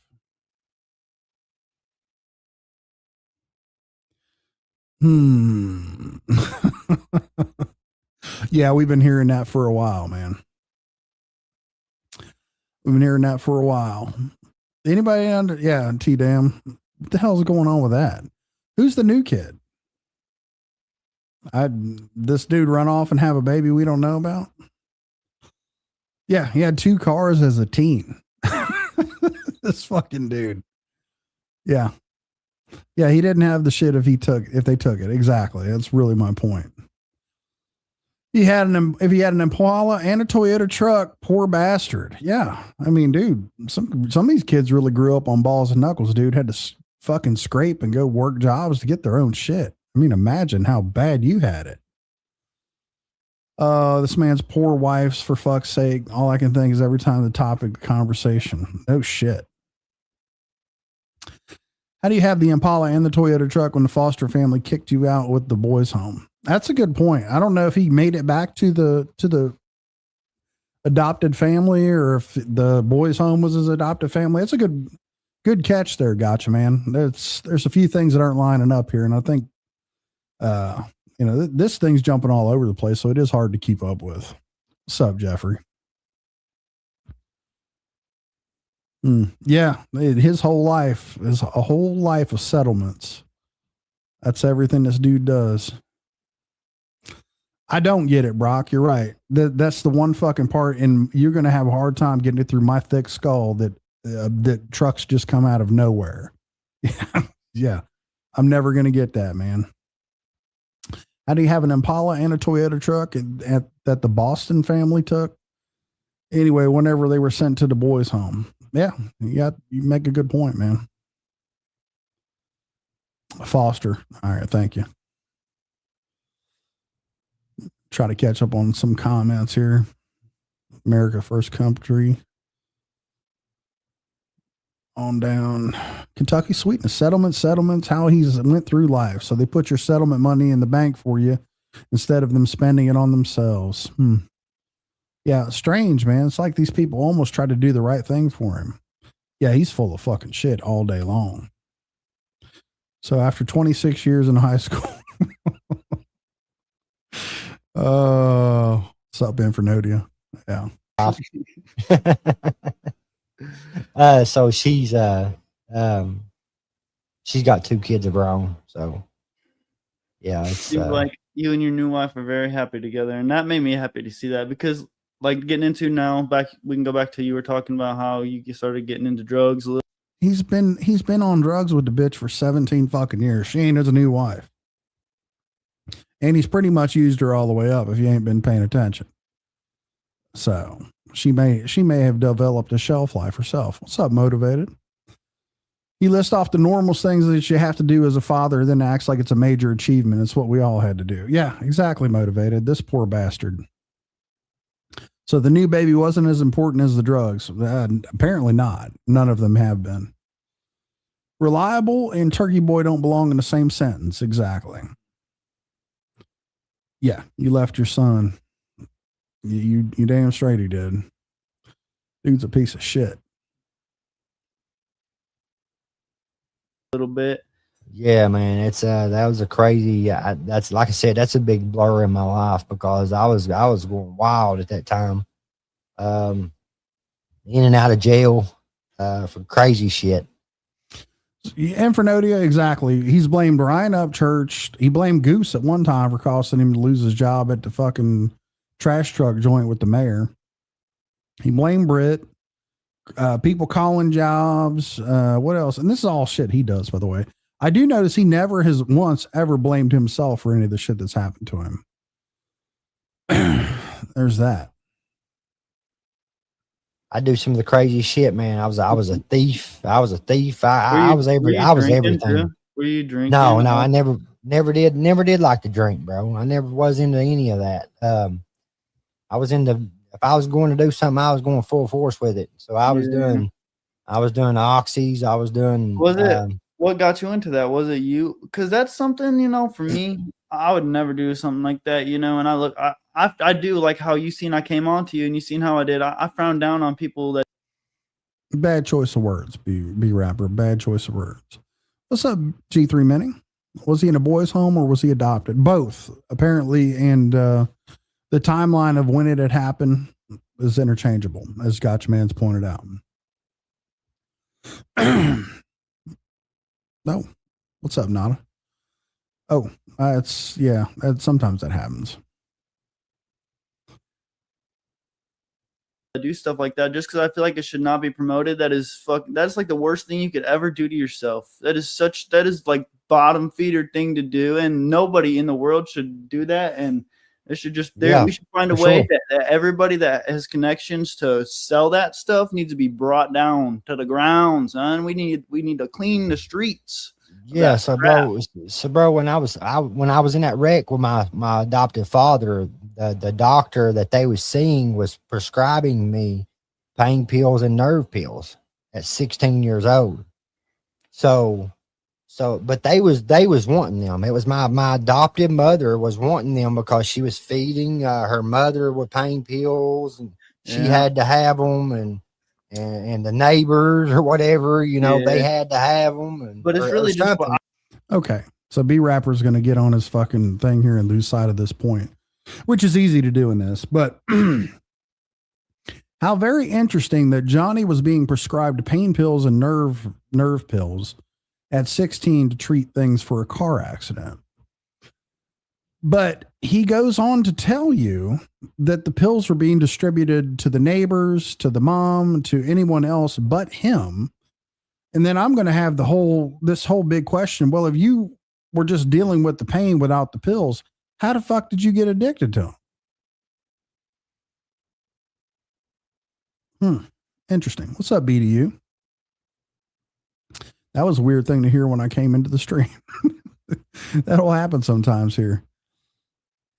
Yeah, we've been hearing that for a while, man. We've been hearing that for a while. Anybody under? Yeah, T-Dam. What the hell's going on with that? Who's the new kid? This dude run off and have a baby we don't know about? Yeah, he had 2 cars as a teen. This fucking dude. Yeah. Yeah, he didn't have the shit if they took it. Exactly. That's really my point. If he had an Impala and a Toyota truck, poor bastard. Yeah. I mean, dude, some of these kids really grew up on balls and knuckles, dude. Had to fucking scrape and go work jobs to get their own shit. I mean, imagine how bad you had it. This man's poor wife's, for fuck's sake. All I can think is every time the topic of conversation. No shit. How do you have the Impala and the Toyota truck when the foster family kicked you out with the boys' home? That's a good point. I don't know if he made it back to the adopted family or if the boys' home was his adopted family. It's a good catch there. Gotcha, man. There's a few things that aren't lining up here. And I think, You know, this thing's jumping all over the place, so it is hard to keep up with. What's up, Jeffrey? Yeah, his whole life is a whole life of settlements. That's everything this dude does. I don't get it, Brock. You're right. That's the one fucking part, and you're going to have a hard time getting it through my thick skull that trucks just come out of nowhere. Yeah, I'm never going to get that, man. How do you have an Impala and a Toyota truck that the Boston family took? Anyway, whenever they were sent to the boys' home. Yeah, you make a good point, man. Foster. All right, thank you. Try to catch up on some comments here. America First Country. On down. Kentucky Sweetness. Settlements, how he's went through life. So they put your settlement money in the bank for you instead of them spending it on themselves. Yeah, strange, man. It's like these people almost try to do the right thing for him. Yeah, he's full of fucking shit all day long. So after 26 years in high school. What's up, Infernodia? Yeah. So she's got 2 kids of her own. So yeah, it's Seems like you and your new wife are very happy together, and that made me happy to see that, because like getting into now, we can go back to you were talking about how you started getting into drugs a little. He's been on drugs with the bitch for 17 fucking years. She ain't his new wife. And he's pretty much used her all the way up if you ain't been paying attention. So she may have developed a shelf life herself. What's up, Motivated? He lists off the normal things that you have to do as a father, then acts like it's a major achievement. It's what we all had to do. Yeah, exactly, Motivated. This poor bastard. So the new baby wasn't as important as the drugs. Apparently not. None of them have been. Reliable and Turkey Boy don't belong in the same sentence. Exactly. Yeah, you left your son. You damn straight he did. Dude's a piece of shit. A little bit. Yeah, man, it's that was a crazy. That's like I said, that's a big blur in my life because I was going wild at that time, in and out of jail, for crazy shit. Infernodia, exactly. He's blamed Ryan Upchurch. He blamed Goose at one time for costing him to lose his job at the fucking trash truck joint with the mayor. He blamed Britt. People calling jobs. What else? And this is all shit he does, by the way. I do notice he never has once ever blamed himself for any of the shit that's happened to him. There's that. I do some of the crazy shit, man. I was a thief. I was everything. Were you drinking? No, I never did like to drink, bro. I never was into any of that. I was into, if I was going to do something, I was going full force with it. So I was doing oxys. I was doing. Was it? What got you into that? Was it you? Because that's something, for me, I would never do something like that, and I do like how you seen I came on to you and you seen how I did. I frown down on people that. Bad choice of words, be rapper. Bad choice of words. What's up, G3 Mini? Was he in a boys' home or was he adopted? Both, apparently, and the timeline of when it had happened is interchangeable, as Gotchman's pointed out. No. What's up, Nada? Oh, sometimes that happens. I do stuff like that just because I feel like it should not be promoted. That's like the worst thing you could ever do to yourself. That is like bottom feeder thing to do, and nobody in the world should do that. And it should we should find a way that everybody that has connections to sell that stuff needs to be brought down to the ground, son. We need to clean the streets. Yeah, so bro, when I was in that wreck with my adopted father, the doctor that they was seeing was prescribing me pain pills and nerve pills at 16 years old. So, but they was wanting them. It was my adopted mother was wanting them because she was feeding her mother with pain pills, and she had to have them, and the neighbors or whatever, they had to have them. But it's really just okay. So B Rapper is going to get on his fucking thing here and lose sight of this point, which is easy to do in this. But how very interesting that Johnny was being prescribed pain pills and nerve pills at 16 to treat things for a car accident. But he goes on to tell you that the pills were being distributed to the neighbors, to the mom, to anyone else but him. And then I'm going to have this whole big question. Well, if you were just dealing with the pain without the pills, how the fuck did you get addicted to them? Interesting. What's up, BDU? That was a weird thing to hear when I came into the stream. That'll happen sometimes here.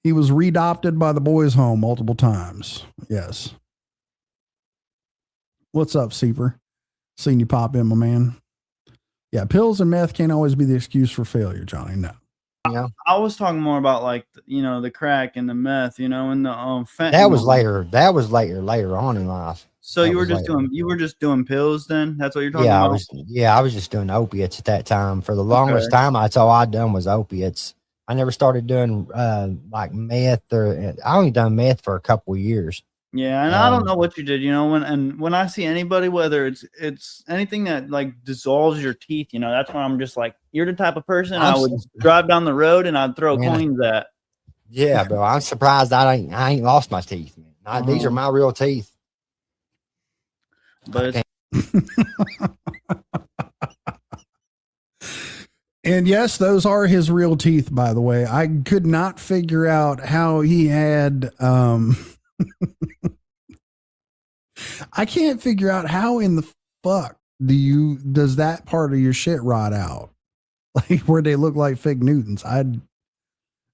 He was redopted by the boys' home multiple times. Yes. What's up, Seeper? Seen you pop in, my man. Yeah, pills and meth can't always be the excuse for failure, Johnny. No. Yeah. I was talking more about like, you know, the crack and the meth, you know, and the fentanyl. That was later. That was later on in life. So That you were was just later. you were just doing pills then? That's what you're talking Yeah, about? I was just doing opiates at that time. For the longest time, that's all I'd done was opiates. I never started doing like meth, or I only done meth for a couple of years. Yeah, and I don't know what you did, you know, when I see anybody, whether it's anything that like dissolves your teeth, you know, that's when I'm just like, you're the type of person I would drive down the road and I'd throw coins at. Yeah, bro. I'm surprised I ain't lost my teeth, man. These are my real teeth. But And yes, those are his real teeth, by the way. I could not figure out how he had I can't figure out how in the fuck does that part of your shit rot out? Like where they look like fig Newtons.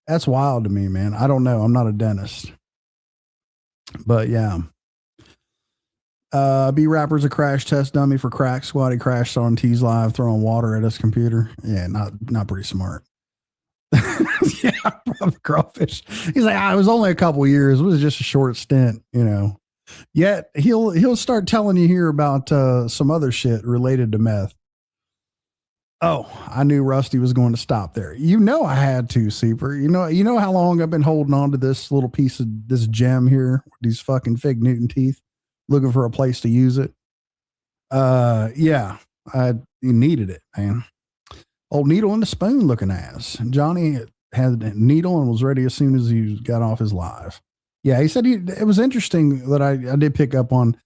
That's wild to me, man. I don't know. I'm not a dentist. But yeah. B Rapper's a crash test dummy for Crack Squad. He crashed on T's Live throwing water at his computer. Yeah, not pretty smart. Yeah, probably crawfish. He's like, it was only a couple years. It was just a short stint, you know. Yet he'll start telling you here about some other shit related to meth. Oh, I knew Rusty was going to stop there. You know I had to, Seeper. You know how long I've been holding on to this little piece of this gem here, these fucking fig Newton teeth, looking for a place to use it. Yeah, you needed it, man. Old needle and the spoon looking ass. Johnny had a needle and was ready as soon as he got off his live. Yeah, he said it was interesting that I did pick up on.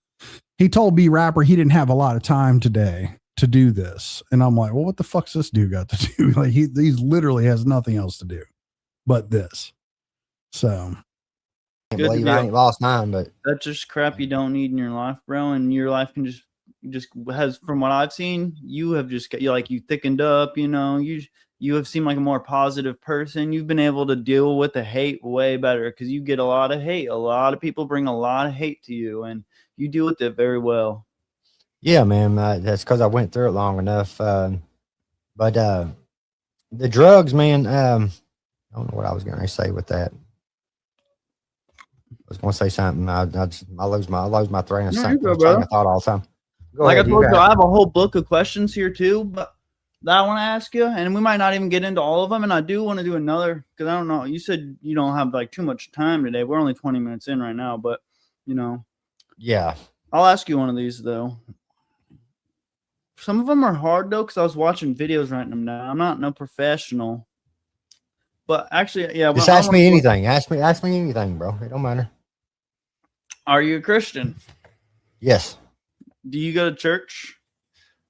He told B Rapper he didn't have a lot of time today to do this. And I'm like, well, what the fuck's this dude got to do? Like he literally has nothing else to do but this. So I can't believe I ain't lost mine, but that's just crap you don't need in your life, bro. And your life can just has, from what I've seen, you have just got, you thickened up, you know, you have seemed like a more positive person. You've been able to deal with the hate way better because you get a lot of hate. A lot of people bring a lot of hate to you and you deal with it very well. yeah, man, that's because I went through it long enough. But the drugs, man, I don't know what I was going to say with that. I was going to say something. I lose my train of thought all the time. Go like ahead, I told you, I have a whole book of questions here too, but that I want to ask you, and we might not even get into all of them. And I do want to do another because I don't know. You said you don't have like too much time today. We're only 20 minutes in right now, but you know, yeah, I'll ask you one of these though. Some of them are hard though because I was watching videos writing them down. I'm not no professional, but actually, yeah. Just ask me anything. Ask me anything, bro. It don't matter. Are you a Christian? Yes. Do you go to church?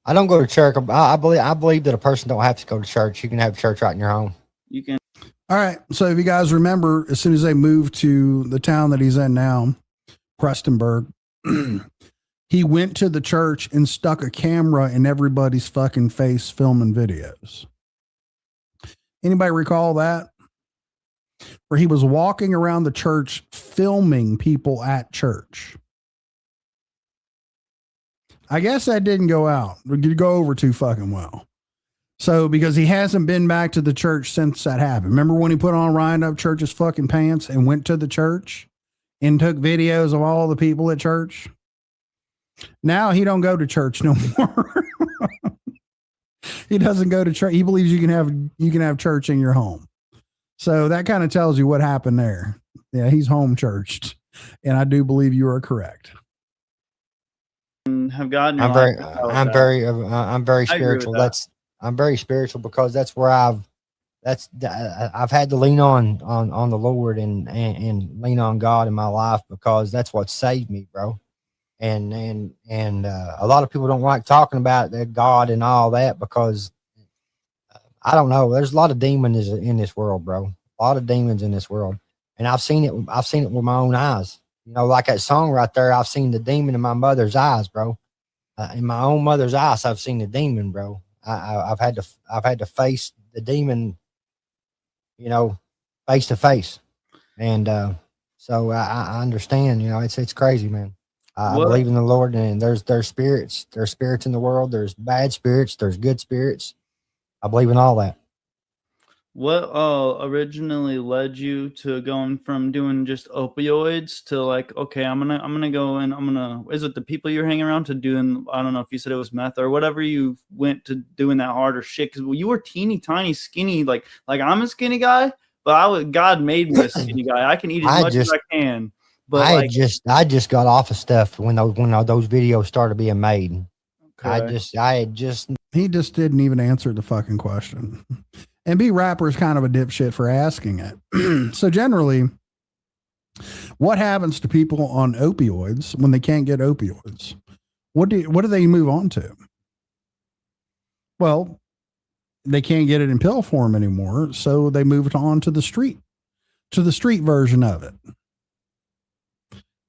I don't go to church. I believe that a person don't have to go to church. You can have church right in your home. You can. All right. So if you guys remember, as soon as they moved to the town that he's in now, Prestonburg, he went to the church and stuck a camera in everybody's fucking face filming videos. Anybody recall that? Where he was walking around the church filming people at church. I guess that didn't go over too fucking well. So, because he hasn't been back to the church since that happened. Remember when he put on Ryan Upchurch's fucking pants and went to the church and took videos of all the people at church? Now he don't go to church no more. He doesn't go to church. He believes you can have church in your home. So that kind of tells you what happened there. Yeah, he's home churched, and I do believe you are correct. Have God in your I'm life. very, I'm very I agree with spiritual. that. I'm very spiritual because that's where I've had to lean on the Lord and lean on God in my life because that's what saved me, bro. And a lot of people don't like talking about God and all that because I don't know. There's a lot of demons in this world, bro. A lot of demons in this world, and I've seen it. I've seen it with my own eyes. You know, like that song right there. I've seen the demon in my mother's eyes, bro. In my own mother's eyes, I've seen the demon, bro. I've had to face the demon, you know, face to face, and so I understand. You know, it's crazy, man. I believe in the Lord, and there's spirits. There's spirits in the world. There's bad spirits. There's good spirits. I believe in all that. What originally led you to going from doing just opioids to like, okay, I'm gonna go and is it the people you're hanging around to doing, I don't know if you said it was meth or whatever you went to doing that harder shit? Because you were teeny tiny skinny, like I'm a skinny guy, but God made me a skinny guy. I can eat as much as I can. But I just got off of stuff when those videos started being made. okay. He just didn't even answer the fucking question. And B Rapper is kind of a dipshit for asking it. So generally, what happens to people on opioids when they can't get opioids? What do they move on to? Well, they can't get it in pill form anymore, so they moved on to the street version of it.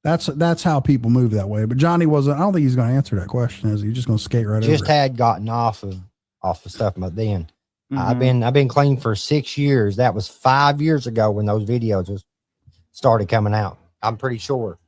That's how people move that way. But Johnny wasn't. I don't think he's going to answer that question. Is he just going to skate right over? Just had gotten off of stuff by then. Mm-hmm. I've been clean for 6 years. That was 5 years ago when those videos started coming out. I'm pretty sure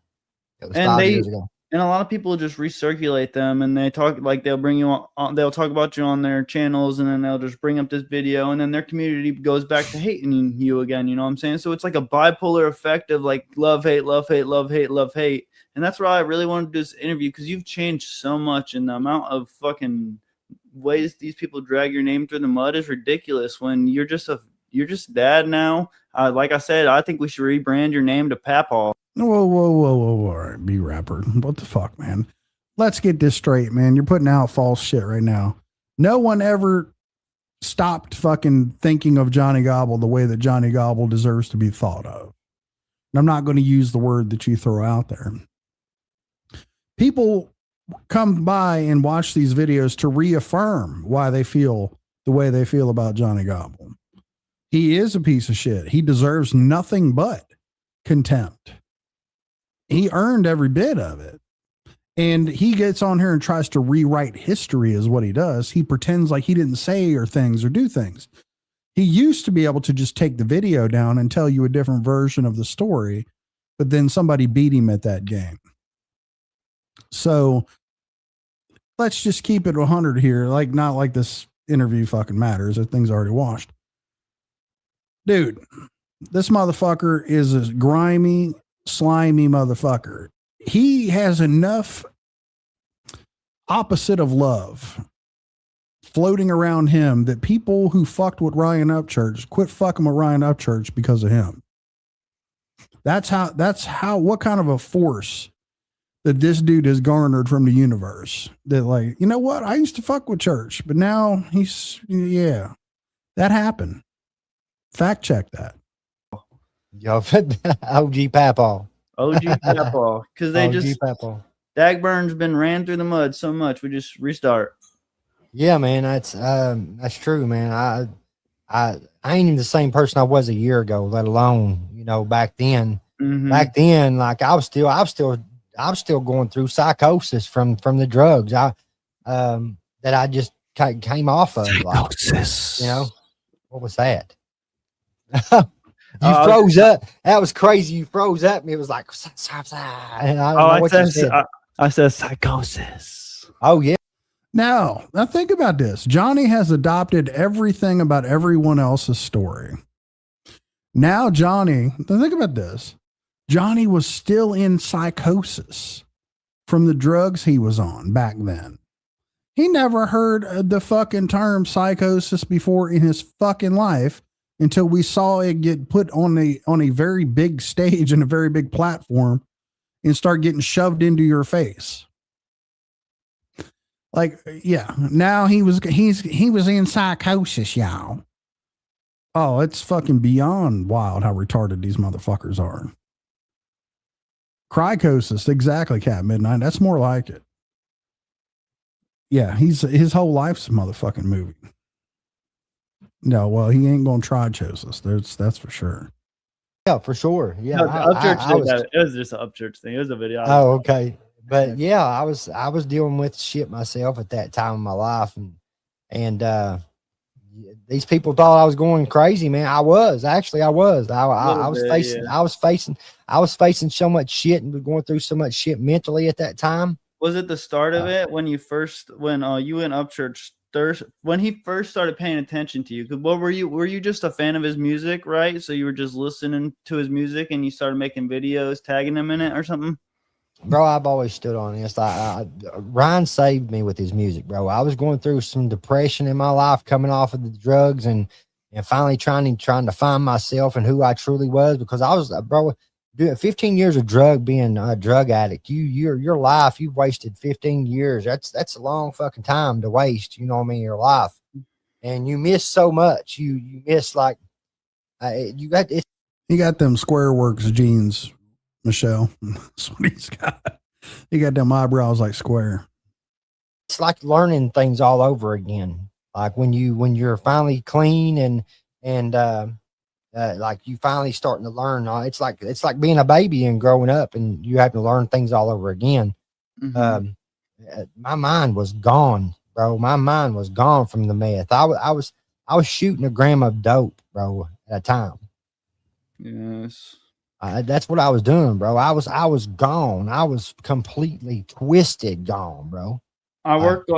it was 5 years ago. And a lot of people just recirculate them, and they talk like they'll bring you on, they'll talk about you on their channels, and then they'll just bring up this video, and then their community goes back to hating you again. You know what I'm saying? So it's like a bipolar effect of like love, hate, love, hate, love, hate, love, hate. And that's why I really wanted to do this interview, because you've changed so much, and the amount of fucking ways these people drag your name through the mud is ridiculous. When you're just dad now. Like I said, I think we should rebrand your name to Papaw. Whoa. All right, B Rapper. What the fuck, man? Let's get this straight, man. You're putting out false shit right now. No one ever stopped fucking thinking of Johnny Gobble the way that Johnny Gobble deserves to be thought of. And I'm not going to use the word that you throw out there. People come by and watch these videos to reaffirm why they feel the way they feel about Johnny Gobble. He is a piece of shit. He deserves nothing but contempt. He earned every bit of it. And he gets on here and tries to rewrite history is what he does. He pretends like he didn't say or do things. He used to be able to just take the video down and tell you a different version of the story, but then somebody beat him at that game. So let's just keep it 100 here. Like, not like this interview fucking matters. That thing's already washed. Dude, this motherfucker is a grimy, slimy motherfucker. He has enough opposite of love floating around him that people who fucked with Ryan Upchurch quit fucking with Ryan Upchurch because of him. That's how what kind of a force that this dude has garnered from the universe. That, like, you know what? I used to fuck with church, but now that happened. Fact check that. Yo, OG Papaw. OG Papaw. Because they OG Papaw. Dagburn's been ran through the mud so much, we just restart. Yeah, man, that's true, man. I ain't even the same person I was a year ago, let alone, back then. Mm-hmm. Back then, like I'm still going through psychosis from the drugs that I just came off of. Psychosis. What was that? You froze up. That was crazy. You froze up. It was like, and I don't know what you said. I said psychosis. Oh yeah. Now think about this. Johnny has adopted everything about everyone else's story. Now think about this. Johnny was still in psychosis from the drugs he was on back then. He never heard the fucking term psychosis before in his fucking life until we saw it get put on a very big stage and a very big platform and start getting shoved into your face. Like, yeah, now he was in psychosis, y'all. Oh, it's fucking beyond wild how retarded these motherfuckers are. Crycosis, exactly, Cat Midnight. That's more like it. Yeah, his whole life's a motherfucking movie. No, well, he ain't gonna try chosis. That's for sure. Yeah, for sure. Yeah, No, the Upchurch thing, it was just an Upchurch thing. It was a video. Oh, okay. But yeah, I was dealing with shit myself at that time in my life, and these people thought I was going crazy, man. I was. I was facing. Yeah. I was facing so much shit and was going through so much shit mentally at that time. Was it the start of it when you went Upchurch? When he first started paying attention to you? What were you just a fan of his music, right? So you were just listening to his music and you started making videos, tagging him in it or something? Bro, I've always stood on this. Ryan saved me with his music, bro. I was going through some depression in my life, coming off of the drugs, and finally trying to find myself and who I truly was, because I was, bro, doing 15 years of being a drug addict. Your life, you've wasted 15 years. That's a long fucking time to waste. You know what I mean? Your life, and you miss so much. You miss you got them Square Works jeans, Michelle. That's what he's got. He got them eyebrows like Square. It's like learning things all over again. Like when you're finally clean and like you finally starting to learn. It's like being a baby and growing up, and you have to learn things all over again. Mm-hmm. My mind was gone, bro. My mind was gone from the meth. I was shooting a gram of dope, bro, at a time. Yes. That's what I was doing, bro. I was gone. I was completely twisted, gone, bro. I work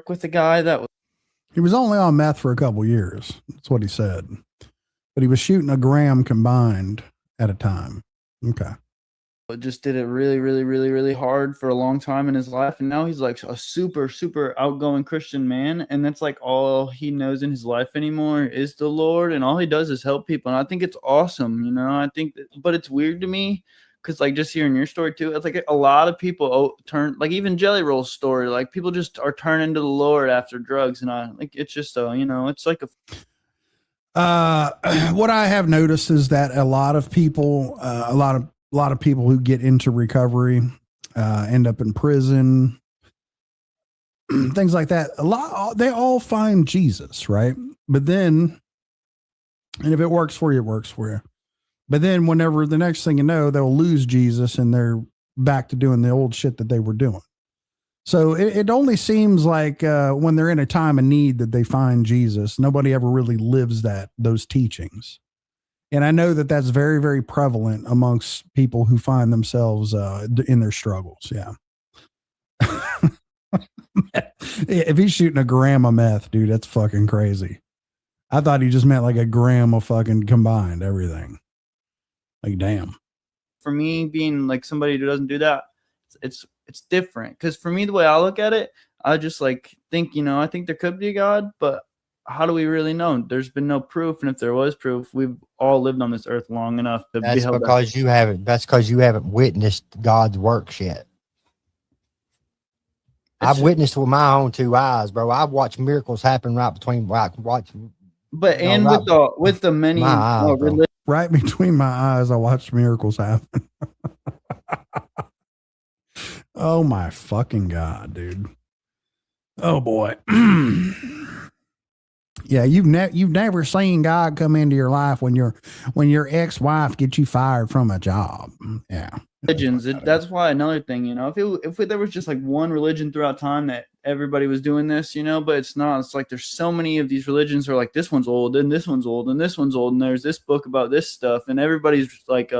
with a guy that he was only on meth for a couple years. That's what he said, but he was shooting a gram combined at a time. Okay. Just did it really, really, really, really hard for a long time in his life, and now he's like a super, super outgoing Christian man, and that's like all he knows in his life anymore is the Lord, and all he does is help people, and I think it's awesome, you know. I think, but it's weird to me because like just hearing your story too, it's like a lot of people turn, like even Jelly Roll's story, like people just are turning to the Lord after drugs, and I like it's just you know, it's like what I have noticed is that a lot of people, a lot of people who get into recovery end up in prison, things like that. They all find Jesus, right? But then, and if it works for you, it works for you. But then whenever the next thing you know, they'll lose Jesus and they're back to doing the old shit that they were doing. So it only seems like when they're in a time of need that they find Jesus. Nobody ever really lives those teachings. And I know that that's very, very prevalent amongst people who find themselves in their struggles. Yeah. If he's shooting a gram of meth, dude, that's fucking crazy. I thought he just meant like a gram of fucking combined everything. Like, damn. For me, being like somebody who doesn't do that, it's different. Because for me, the way I look at it, I just like think, you know, I think there could be a God, but how do we really know? There's been no proof, and if there was proof, we've all lived on this earth long enough to be held because you haven't. That's because you haven't witnessed God's works yet. I've witnessed with my own two eyes, bro. I've watched miracles happen right between watching. But and with the many right between my eyes, I watched miracles happen. Oh my fucking God, dude. Oh boy. Yeah, you've never seen God come into your life when your ex-wife gets you fired from a job. Yeah. Religions. That's why another thing, you know, if there was just like one religion throughout time that everybody was doing this, you know, but it's not. It's like there's so many of these religions that are like this one's old and this one's old and this one's old and there's this book about this stuff and everybody's like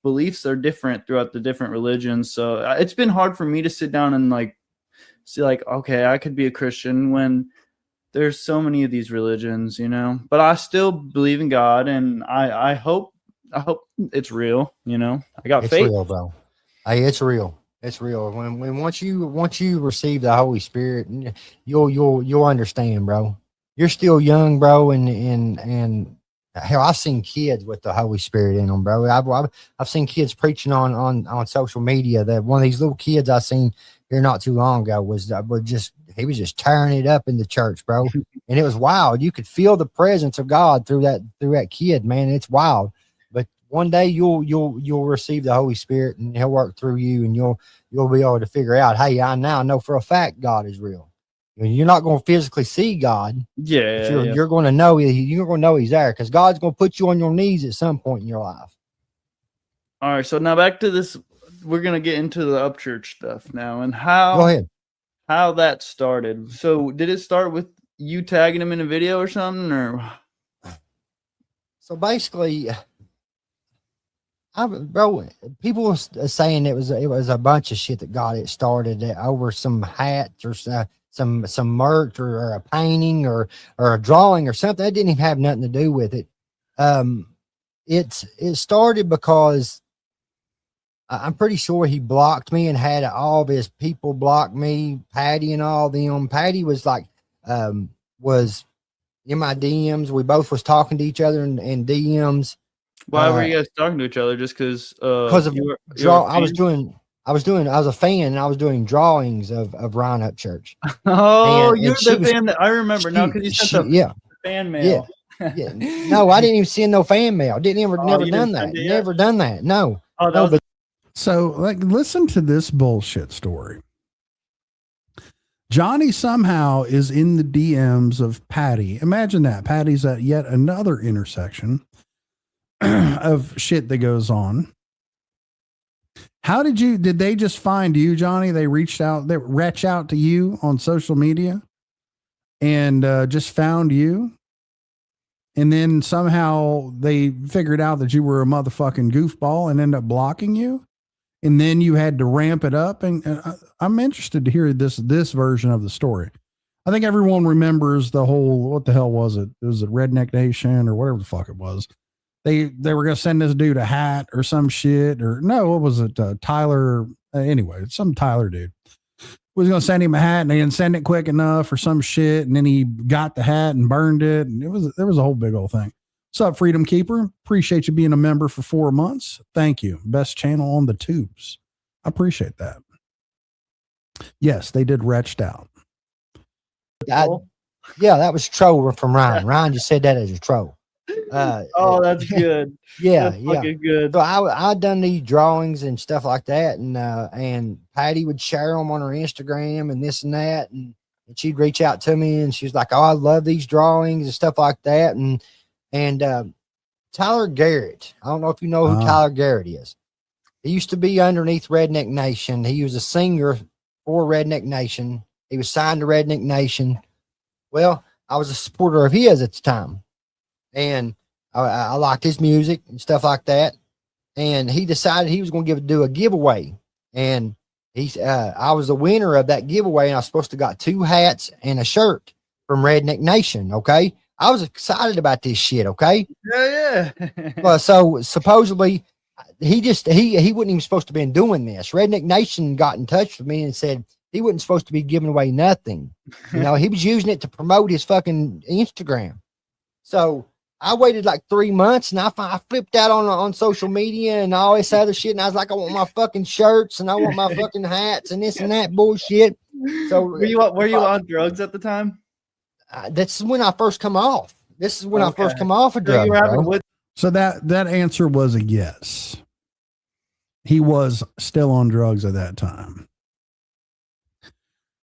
beliefs are different throughout the different religions. So it's been hard for me to sit down and like see like, okay, I could be a Christian when there's so many of these religions, you know, but I still believe in God and I hope it's real, you know. I got faith. It's real, bro. Hey, it's real. It's real. When once you receive the Holy Spirit, you'll understand, bro. You're still young, bro, and hell, I've seen kids with the Holy Spirit in them, bro. I've seen kids preaching on social media. That one of these little kids I seen here not too long ago was he was just tearing it up in the church, bro, and it was wild. You could feel the presence of God through that kid, man. It's wild. But one day you'll receive the Holy Spirit, and He'll work through you, and you'll be able to figure out, hey, I now know for a fact God is real. You're not going to physically see God. Yeah, but you're going to know He's there, because God's going to put you on your knees at some point in your life. All right, so now back to this. We're gonna get into the upchurch stuff now, and Go ahead. how that started. So, did it start with you tagging him in a video or something, or? So basically, bro, people were saying it was a bunch of shit that got it started over some hats or some merch or a painting or a drawing or something. That didn't even have nothing to do with it. It started because I'm pretty sure he blocked me and had all of his people block me, Patty and all them. Patty was like, was in my DMs. We both was talking to each other in DMs. Why were you guys talking to each other? Just because of I was a fan, and I was doing drawings of Ryan Upchurch. Oh, you're the fan that I remember now, because you sent the fan mail. Yeah. No, I didn't even send no fan mail. Never done that. Never done that. No. Oh, that was So, listen to this bullshit story. Johnny somehow is in the DMs of Patty. Imagine that. Patty's at yet another intersection of shit that goes on. Did they just find you, Johnny? They reached out to you on social media and just found you. And then somehow they figured out that you were a motherfucking goofball and ended up blocking you. And then you had to ramp it up. And I'm interested to hear this version of the story. I think everyone remembers the whole, what the hell was it? It was a Redneck Nation or whatever the fuck it was. They were going to send this dude a hat or some shit, or no, what was it? Tyler. Anyway, some Tyler dude was going to send him a hat, and they didn't send it quick enough or some shit. And then he got the hat and burned it. And there was a whole big old thing. What's up, Freedom Keeper? Appreciate you being a member for 4 months. Thank you. Best channel on the tubes. I appreciate that. Yes, they did Wretched Out. Yeah, that was troll from Ryan. Ryan just said that as a troll. Oh, that's good. Yeah, that's fucking good. So I done these drawings and stuff like that, and Patty would share them on her Instagram and this and that, and she'd reach out to me, and she was like, "Oh, I love these drawings and stuff like that." And Tyler Garrett, I don't know if you know who Tyler Garrett is. He used to be underneath Redneck Nation. He was a singer for Redneck Nation. He was signed to Redneck Nation. Well, I was a supporter of his at the time, and I liked his music and stuff like that. And he decided he was going to do a giveaway, and I was the winner of that giveaway, and I was supposed to got 2 hats and a shirt from Redneck Nation. Okay, I was excited about this shit. Okay, Yeah. well, so supposedly he wasn't even supposed to be doing this. Redneck Nation got in touch with me and said he wasn't supposed to be giving away nothing. You know, he was using it to promote his fucking Instagram. So I waited like 3 months, and I flipped out on social media and all this other shit. And I was like, I want my fucking shirts, and I want my fucking hats and this and that bullshit. So were you on drugs at the time? That's when I first come off. This is when I first come off of drugs. So that answer was a yes. He was still on drugs at that time.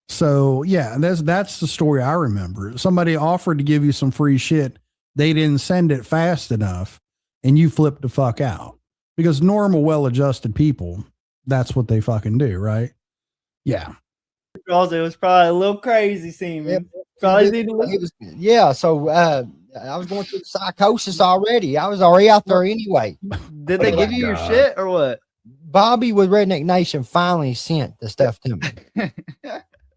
So yeah, that's the story I remember. Somebody offered to give you some free shit. They didn't send it fast enough, and you flipped the fuck out. Because normal, well-adjusted people, that's what they fucking do, right? Yeah. It was probably a little crazy seeming. Yeah. So I was going through psychosis already. I was already out there anyway. Did they give you your shit or what? Bobby with Redneck Nation finally sent the stuff to me.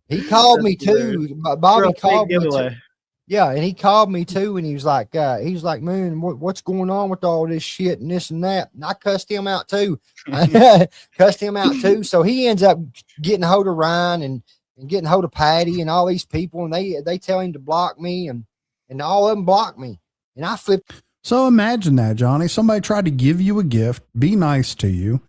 He called me too. Bobby called me too. Yeah, and he called me too, and he was like, man, what's going on with all this shit and this and that? And I cussed him out too. Cussed him out too. So he ends up getting a hold of Ryan and getting a hold of Patty and all these people, and they tell him to block me, and all of them block me. And I flipped. So imagine that, Johnny. Somebody tried to give you a gift, be nice to you,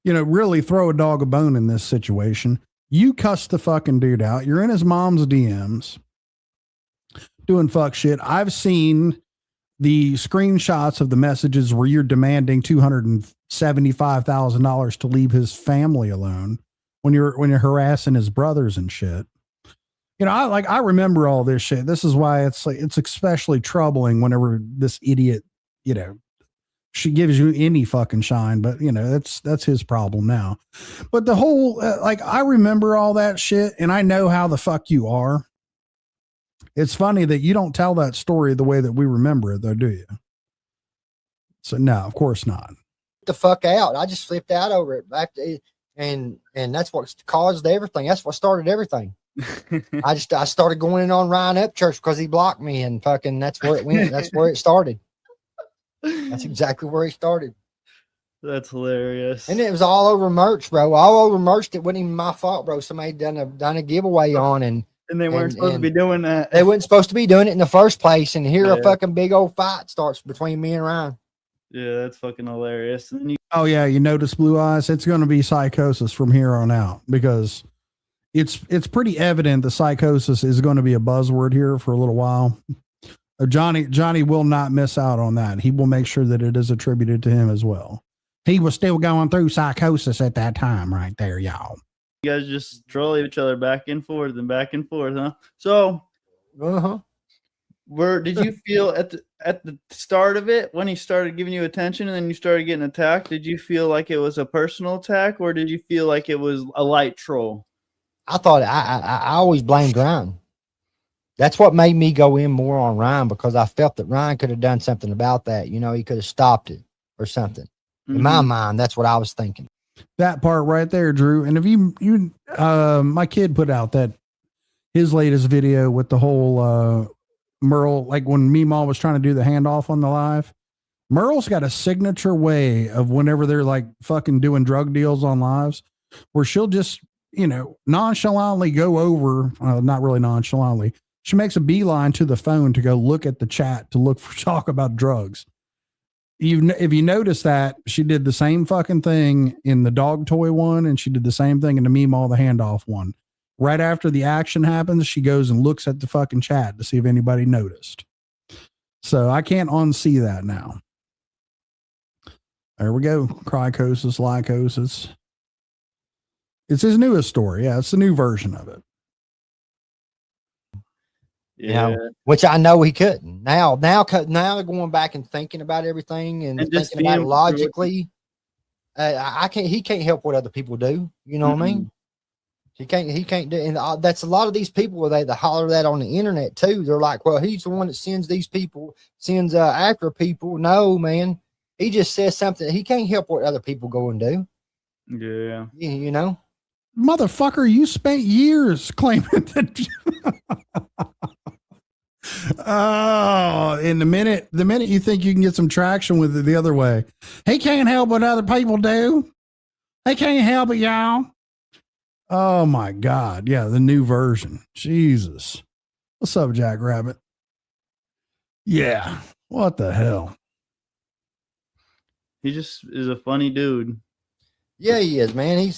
really throw a dog a bone in this situation. You cuss the fucking dude out. You're in his mom's DMs doing fuck shit. I've seen the screenshots of the messages where you're demanding $275,000 to leave his family alone when you're harassing his brothers and shit. I remember all this shit. This is why it's especially troubling whenever this idiot, she gives you any fucking shine, but that's his problem now. But the whole, I remember all that shit, and I know how the fuck you are. It's funny that you don't tell that story the way that we remember it, though, do you? So no, of course not. The fuck out. I just flipped out over it and that's what caused everything. That's what started everything. I started going in on Ryan Upchurch because he blocked me, and fucking that's where it went. That's where it started. That's exactly where it started. That's hilarious. And it was all over merch, bro. All over merch that wasn't even my fault, bro. Somebody done a giveaway on, and they weren't supposed to be doing that. They weren't supposed to be doing it in the first place. And here a fucking big old fight starts between me and Ryan. Yeah, that's fucking hilarious. And you notice, Blue Eyes, it's going to be psychosis from here on out, because it's pretty evident the psychosis is going to be a buzzword here for a little while. Johnny will not miss out on that. He will make sure that it is attributed to him as well. He was still going through psychosis at that time right there, y'all. You guys just troll each other back and forth, huh? So, did you feel at the start of it, when he started giving you attention and then you started getting attacked, did you feel like it was a personal attack, or did you feel like it was a light troll? I thought I always blamed Ryan. That's what made me go in more on Ryan, because I felt that Ryan could have done something about that. He could have stopped it or something. In my mind, that's what I was thinking. That part right there, Drew. And if my kid put out his latest video with the whole Merle, like when Meemaw was trying to do the handoff on the live. Merle's got a signature way of whenever they're like fucking doing drug deals on lives, where she'll just, nonchalantly go over, not really nonchalantly. She makes a beeline to the phone to go look at the chat to look for talk about drugs. If you notice that, she did the same fucking thing in the dog toy one, and she did the same thing in the Meemaw the handoff one. Right after the action happens, she goes and looks at the fucking chat to see if anybody noticed. So I can't unsee that now. There we go. Crycosis, lycosis. It's his newest story. Yeah, it's the new version of it. Yeah, which I know he couldn't. Now they're going back and thinking about everything and thinking about it logically. He can't help what other people do. You know what I mean? He can't do, and that's a lot of these people where they holler that on the internet too. They're like, well, he's the one that sends after people. No, man, he just says something. He can't help what other people go and do. Yeah. Motherfucker, you spent years claiming that. Oh, in the minute you think you can get some traction with it the other way, he can't help what other people do. They can't help it, y'all. Oh my God. Yeah. The new version. Jesus. What's up, Jack Rabbit? Yeah. What the hell? He just is a funny dude. Yeah, he is, man.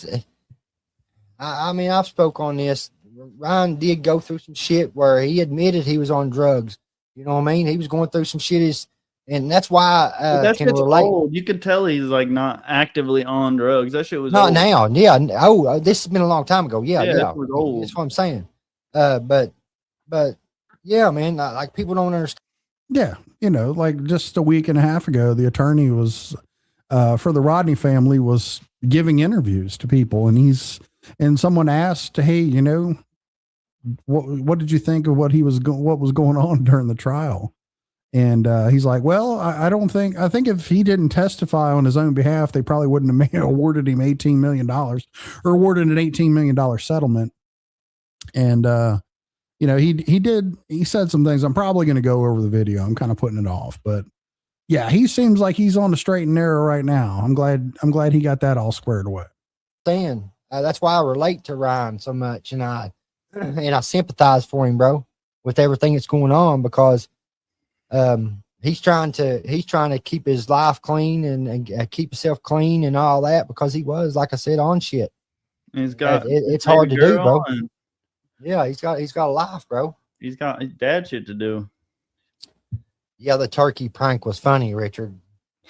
I mean, I've spoke on this. Ryan did go through some shit where he admitted he was on drugs. You know what I mean? He was going through some shit, and that's why that shit's old. You could tell he's like not actively on drugs. That shit was not old. Now. Yeah. Oh, this has been a long time ago. Yeah. It was old. That's what I'm saying. But yeah, man. Like people don't understand. Yeah, like just a week and a half ago, the attorney was for the Rodney family was giving interviews to people, and someone asked, hey, what did you think of what was going on during the trial? And he's like, well, I think if he didn't testify on his own behalf, they probably wouldn't have awarded him $18 million or awarded an $18 million settlement. And, you know, he said some things. I'm probably going to go over the video. I'm kind of putting it off, but yeah, he seems like he's on the straight and narrow right now. I'm glad he got that all squared away. That's why I relate to Ryan so much, and I sympathize for him, bro, with everything that's going on, because he's trying to keep his life clean and keep himself clean and all that, because he was, like I said, on shit. He's got it's hard to do, bro. And yeah, he's got a life, bro. He's got dad shit to do. Yeah, the turkey prank was funny, Richard.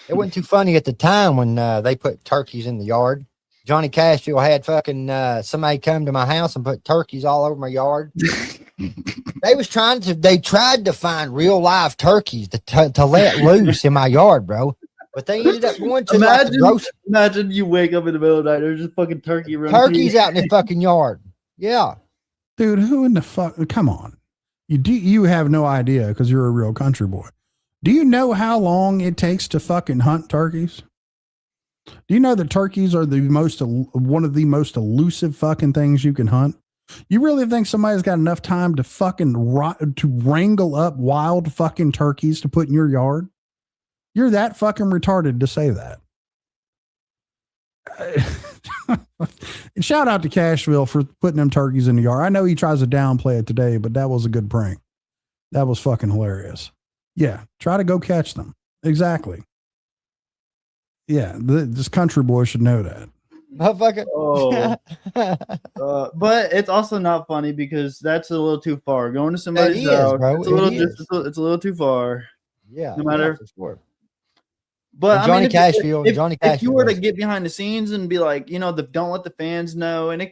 It wasn't too funny at the time when they put turkeys in the yard. Johnny Cashville had fucking somebody come to my house and put turkeys all over my yard. They tried to find real live turkeys to let loose in my yard, bro. But they ended up going to imagine you wake up in the middle of the night, there's just fucking turkeys out in the fucking yard. Yeah. Dude, who in the fuck? Come on. You have no idea because you're a real country boy. Do you know how long it takes to fucking hunt turkeys? Do you know that turkeys are one of the most elusive fucking things you can hunt? You really think somebody's got enough time to wrangle up wild fucking turkeys to put in your yard? You're that fucking retarded to say that. Shout out to Cashville for putting them turkeys in the yard. I know he tries to downplay it today, but that was a good prank. That was fucking hilarious. Yeah, try to go catch them. Exactly. Yeah, this country boy should know that. Motherfucker. Oh. But it's also not funny because that's a little too far. Going to somebody's house, bro. It's a little too far. Yeah. No matter. Yeah, for sure. But Johnny Cashville, Cashville. If you were to get behind the scenes and be like, you know, don't let the fans know, and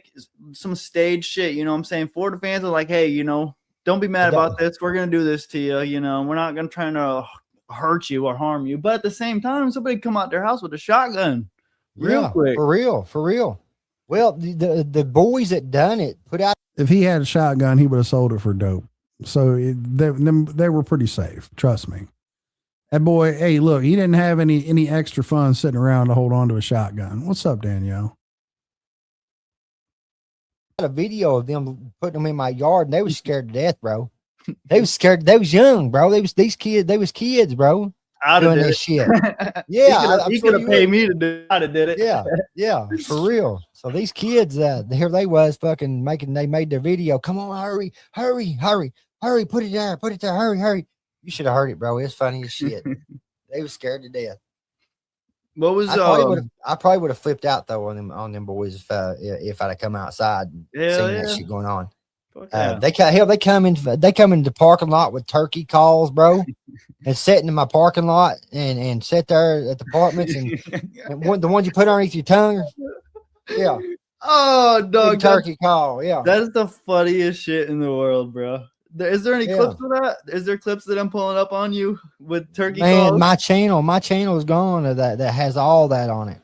some stage shit, you know what I'm saying? For the fans are like, hey, you know, don't be mad about this. We're going to do this to you. You know, we're not going to try to hurt you or harm you. But at the same time, somebody come out their house with a shotgun real quick. For real. Well, the boys that done it put out. If he had a shotgun, he would have sold it for dope. So they were pretty safe. Trust me. That boy, hey, look, he didn't have any extra fun sitting around to hold on to a shotgun. What's up, Danielle? A video of them putting them in my yard, and they was scared to death, bro. They was scared. They was young, bro. They was kids, bro. Doing this shit. Yeah, he could have paid me to do it. I'd have did it. Yeah, for real. So these kids, here they was fucking they made their video. Come on, hurry, put it there, hurry. You should have heard it, bro. It's funny as shit. They was scared to death. What was I probably would have flipped out though on them boys if I'd have come outside and seen that shit going on. They come in the parking lot with turkey calls, bro, and sit in my parking lot and sit there at the apartments and the ones you put underneath your tongue. Yeah. Oh, dog. Turkey call. Yeah. That is the funniest shit in the world, bro. Is there any clips of that? Is there clips that I'm pulling up on you with turkey calls? My channel is gone that has all that on it.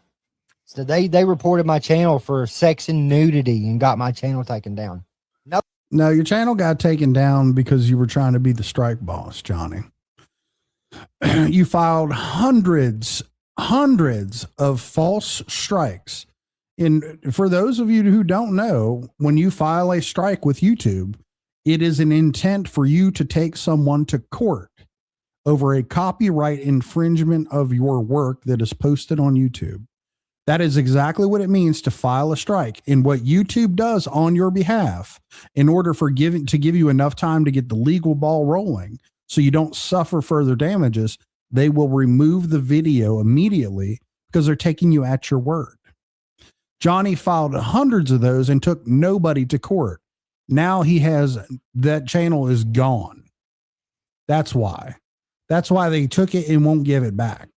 So they reported my channel for sex and nudity and got my channel taken down. No, your channel got taken down because you were trying to be the strike boss, Johnny. You filed hundreds of false strikes. And for those of you who don't know, when you file a strike with YouTube, it is an intent for you to take someone to court over a copyright infringement of your work that is posted on YouTube. That is exactly what it means to file a strike. And what YouTube does on your behalf, in order to give you enough time to get the legal ball rolling so you don't suffer further damages, they will remove the video immediately because they're taking you at your word. Johnny filed hundreds of those and took nobody to court. Now that channel is gone. That's why they took it and won't give it back.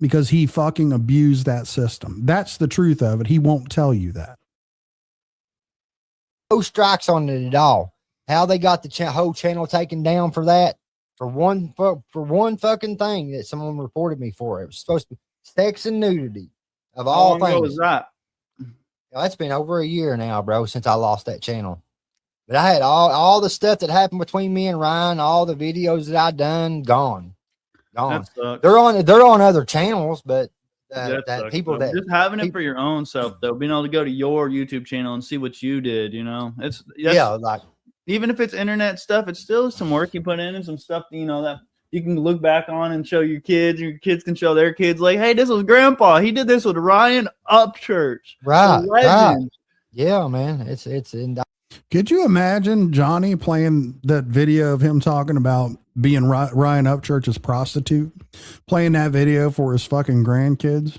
Because he fucking abused that system. That's the truth of it. He won't tell you that. No strikes on it at all. How they got the whole channel taken down for that? For one fucking thing that someone reported me for. It was supposed to be sex and nudity of all things. How long ago was that? It's been over a year now, bro, since I lost that channel. But I had all the stuff that happened between me and Ryan, all the videos that I done, gone. They're on other channels, but that people that just having it for your own self though, being able to go to your YouTube channel and see what you did, you know, even if it's internet stuff, it's still some work you put in and some stuff, you know, that you can look back on and show your kids, and your kids can show their kids, like, hey, this was grandpa. He did this with Ryan Upchurch. Right, The legend. Yeah, man. It's in Could you imagine Johnny playing that video of him talking about being Ryan Upchurch's prostitute, playing that video for his fucking grandkids?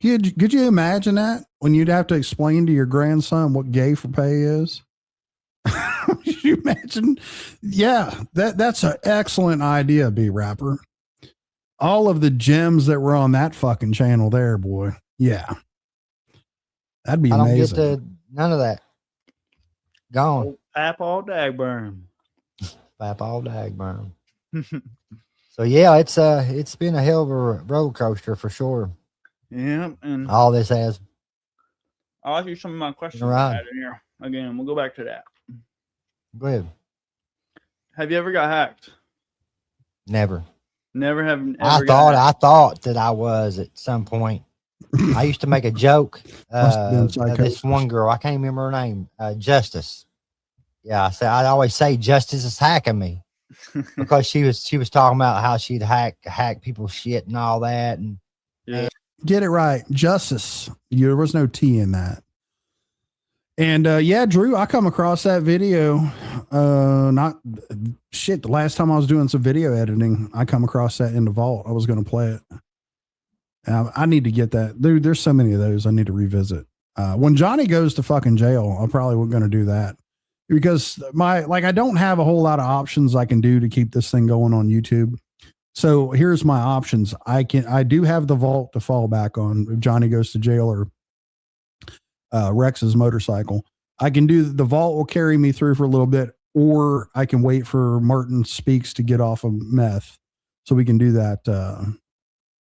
Could you imagine that when you'd have to explain to your grandson what gay for pay is? Could you imagine? Yeah, that's an excellent idea, B-Rapper. All of the gems that were on that fucking channel there, boy. Yeah. That'd be amazing. I don't get none of that. Gone. Pap all Dagburn. Pap all Dagburn. So yeah, it's been a hell of a roller coaster for sure. Yeah, and all this has. I'll ask you some of my questions right. in here. Again, we'll go back to that. Go ahead. Have you ever got hacked? Never. Never have. I thought that I was at some point. I used to make a joke. This one girl, I can't remember her name. Justice. Yeah, I always say Justice is hacking me because she was talking about how she'd hack people's shit and all that. And yeah, get it right, Justice. There was no T in that. And yeah, Drew, I come across that video. The last time I was doing some video editing, I come across that in the vault. I was going to play it. I need to get that. There's so many of those I need to revisit. When Johnny goes to fucking jail, I'm probably going to do that because I don't have a whole lot of options I can do to keep this thing going on YouTube. So here's my options. I do have the vault to fall back on if Johnny goes to jail or Rex's motorcycle. I can do the vault will carry me through for a little bit, or I can wait for Martin Speaks to get off of meth so we can do that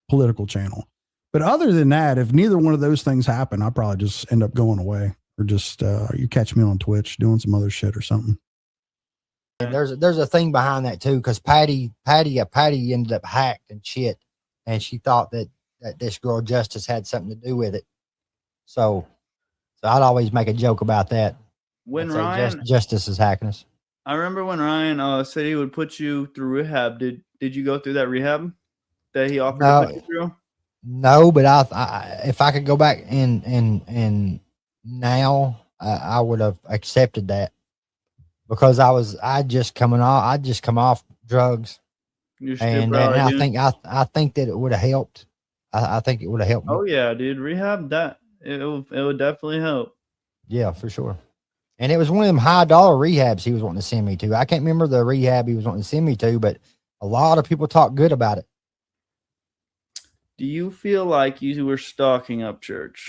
political channel. But other than that, if neither one of those things happen, I'll probably just end up going away or just you catch me on Twitch doing some other shit or something. And there's a thing behind that too, because Patty ended up hacked and shit, and she thought that this girl Justice had something to do with it. So I'd always make a joke about that. When Ryan Justice is hacking us. I remember when Ryan said he would put you through rehab. Did you go through that rehab that he offered to put you through? No, but I if I could go back and now I would have accepted that because I'd just come off drugs, and I think that it would have helped. I think it would have helped me. Oh yeah, dude, rehab it would definitely help. Yeah, for sure. And it was one of them high dollar rehabs he was wanting to send me to. I can't remember the rehab he was wanting to send me to, but a lot of people talk good about it. Do you feel like you were stalking Upchurch?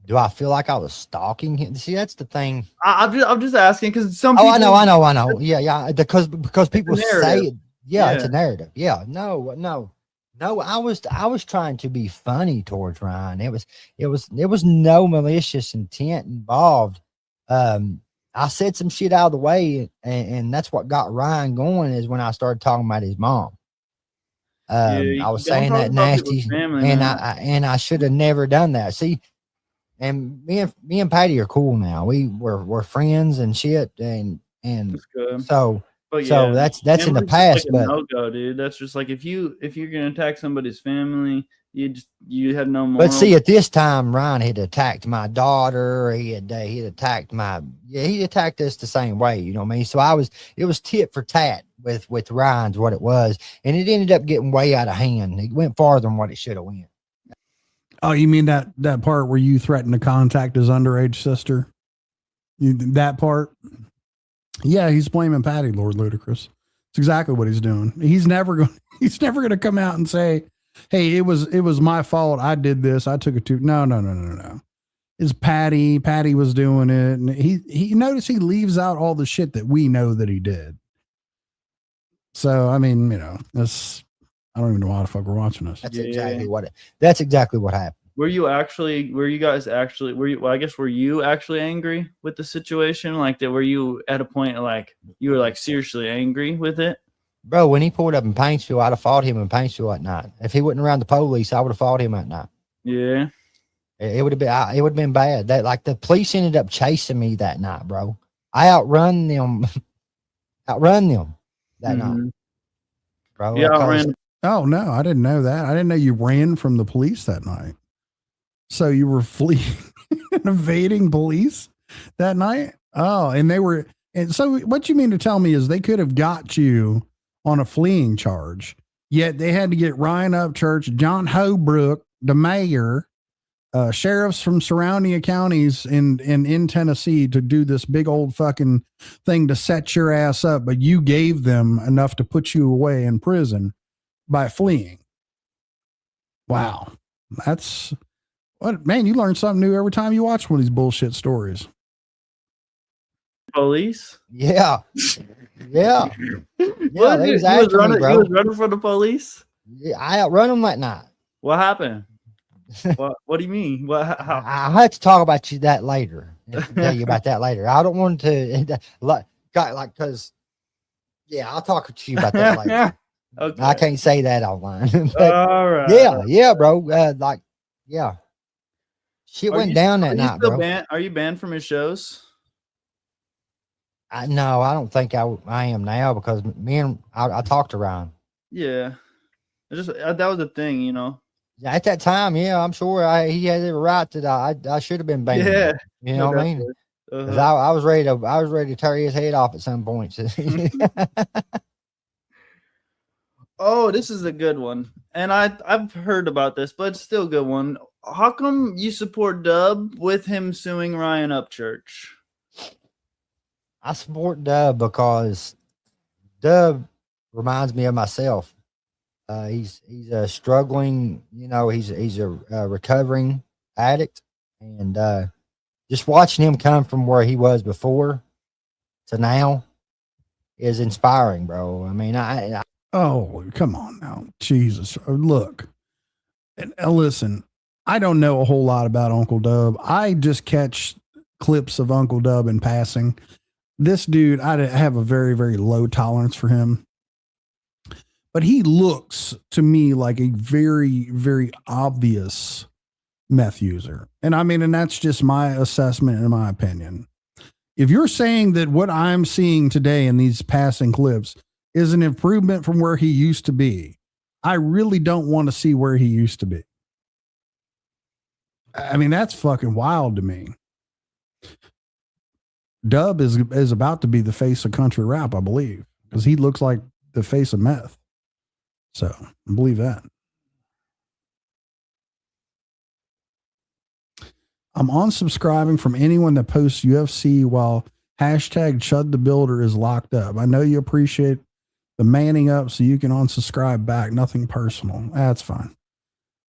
Do I feel like I was stalking him? See, that's the thing. I'm just asking because some people. I know. Yeah. Because people say it. Yeah, it's a narrative. Yeah. No. I was trying to be funny towards Ryan. It was no malicious intent involved. I said some shit out of the way, and that's what got Ryan going. Is when I started talking about his mom. I was saying that nasty, and I should have never done that. See, and me and Patty are cool now. We're friends and shit, and so. But so that's in the past, like no go, dude. That's just like if you're gonna attack somebody's family, you have no more. But see, at this time, Ryan had attacked my daughter. He attacked he attacked us the same way. You know what I mean? So it was tit for tat with Ryan's what it was, and it ended up getting way out of hand. It went farther than what it should have went. Oh, you mean that part where you threatened to contact his underage sister? That part? Yeah, he's blaming Patty, Lord Ludacris. It's exactly what he's doing. He's never going to come out and say, "Hey, it was my fault. I did this. I took it to." No. It's Patty. Patty was doing it, and he notice he leaves out all the shit that we know that he did. So I mean, that's I don't even know why the fuck we're watching this. That's exactly what happened. Were you actually angry with the situation? Like that, were you at a point like you were like seriously angry with it? Bro, when he pulled up in Paintsville, I'd have fought him in Paintsville at night. If he wasn't around the police, I would have fought him at night. Yeah. It would have been bad. That like the police ended up chasing me that night, bro. I outrun them, outrun them that night, Mhm. bro. Yeah, because- ran. Oh no, I didn't know that. I didn't know you ran from the police that night. So you were fleeing and evading police that night? Oh, and they were. And so what you mean to tell me is they could have got you on a fleeing charge, yet they had to get Ryan Upchurch, John Holbrook, the mayor, sheriffs from surrounding counties in Tennessee to do this big old fucking thing to set your ass up, but you gave them enough to put you away in prison by fleeing. Wow. That's what, man, you learn something new every time you watch one of these bullshit stories. Police. yeah, yeah, What? they was He was after me, running. He bro. was running for the police. Yeah, I outrun them that night. What happened? What do you mean? How? I'll have to talk about you that later. I'll tell you about that later. I don't want to like because I'll talk to you about that later. Okay. I can't say that online. But All right. yeah, bro. Shit Are went you- down are that you night, still bro. banned? Are you banned from his shows? No, I don't think I am now because I talked to Ryan. Yeah. It's just that was the thing, you know. At that time, yeah, I'm sure he had every right that I should have been banned. Yeah. You know what I mean? Definitely. 'Cause Uh-huh. I was ready to tear his head off at some point. Oh, this is a good one, and I've heard about this, but it's still a good one. How come you support Dub with him suing Ryan Upchurch? I support Dub because Dub reminds me of myself. He's struggling, you know. He's a recovering addict, and just watching him come from where he was before to now is inspiring, bro. I mean, I Oh, come on now. Jesus. Look, and listen, I don't know a whole lot about Uncle Dub. I just catch clips of Uncle Dub in passing. This dude, I have a very, very low tolerance for him. But he looks to me like a very, very obvious meth user. And I mean, and that's just my assessment and my opinion. If you're saying that what I'm seeing today in these passing clips is an improvement from where he used to be, I really don't want to see where he used to be. I mean, that's fucking wild to me. Dub is about to be the face of country rap, I believe, because he looks like the face of meth. So I believe that. I'm unsubscribing from anyone that posts UFC while hashtag Chud the Builder is locked up. I know you appreciate the manning up, so you can unsubscribe back. Nothing personal. That's fine.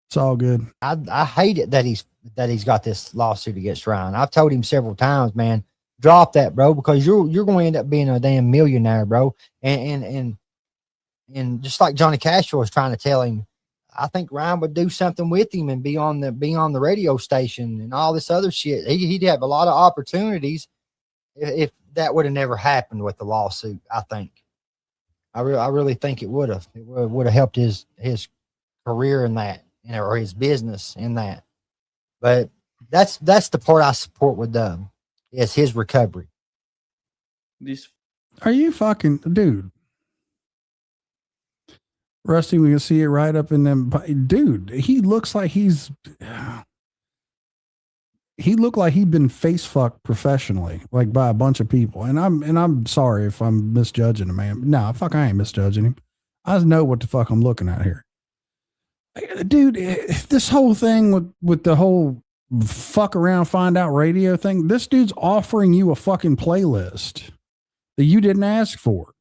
It's all good. I hate it that he's got this lawsuit against Ryan. I've told him several times, man, drop that, bro, because you're going to end up being a damn millionaire, bro. And just like Johnny Castro was trying to tell him, I think Ryan would do something with him and be on the radio station and all this other shit. He'd have a lot of opportunities if that would have never happened with the lawsuit. I think. I really think it would have. It would have helped his career in that, or his business in that. But that's the part I support with Dub, is his recovery. These Are you fucking dude? Rusty, we can see it right up in them. Dude, he looks like he looked like he'd been face fucked professionally, like by a bunch of people. And I'm sorry if I'm misjudging him, man. No, fuck, I ain't misjudging him. I know what the fuck I'm looking at here. Dude, this whole thing with the whole fuck around, find out radio thing, this dude's offering you a fucking playlist that you didn't ask for.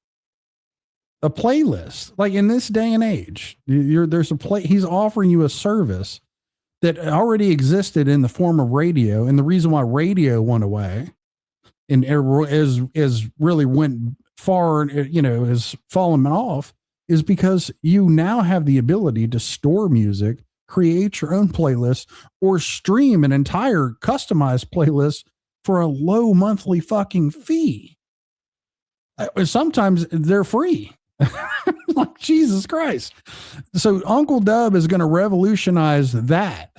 A playlist, like in this day and age, he's offering you a service that already existed in the form of radio. And the reason why radio went away and is really went far, you know, has fallen off, is because you now have the ability to store music, create your own playlist, or stream an entire customized playlist for a low monthly fucking fee. Sometimes they're free. Like, Jesus Christ. So Uncle Dub is going to revolutionize that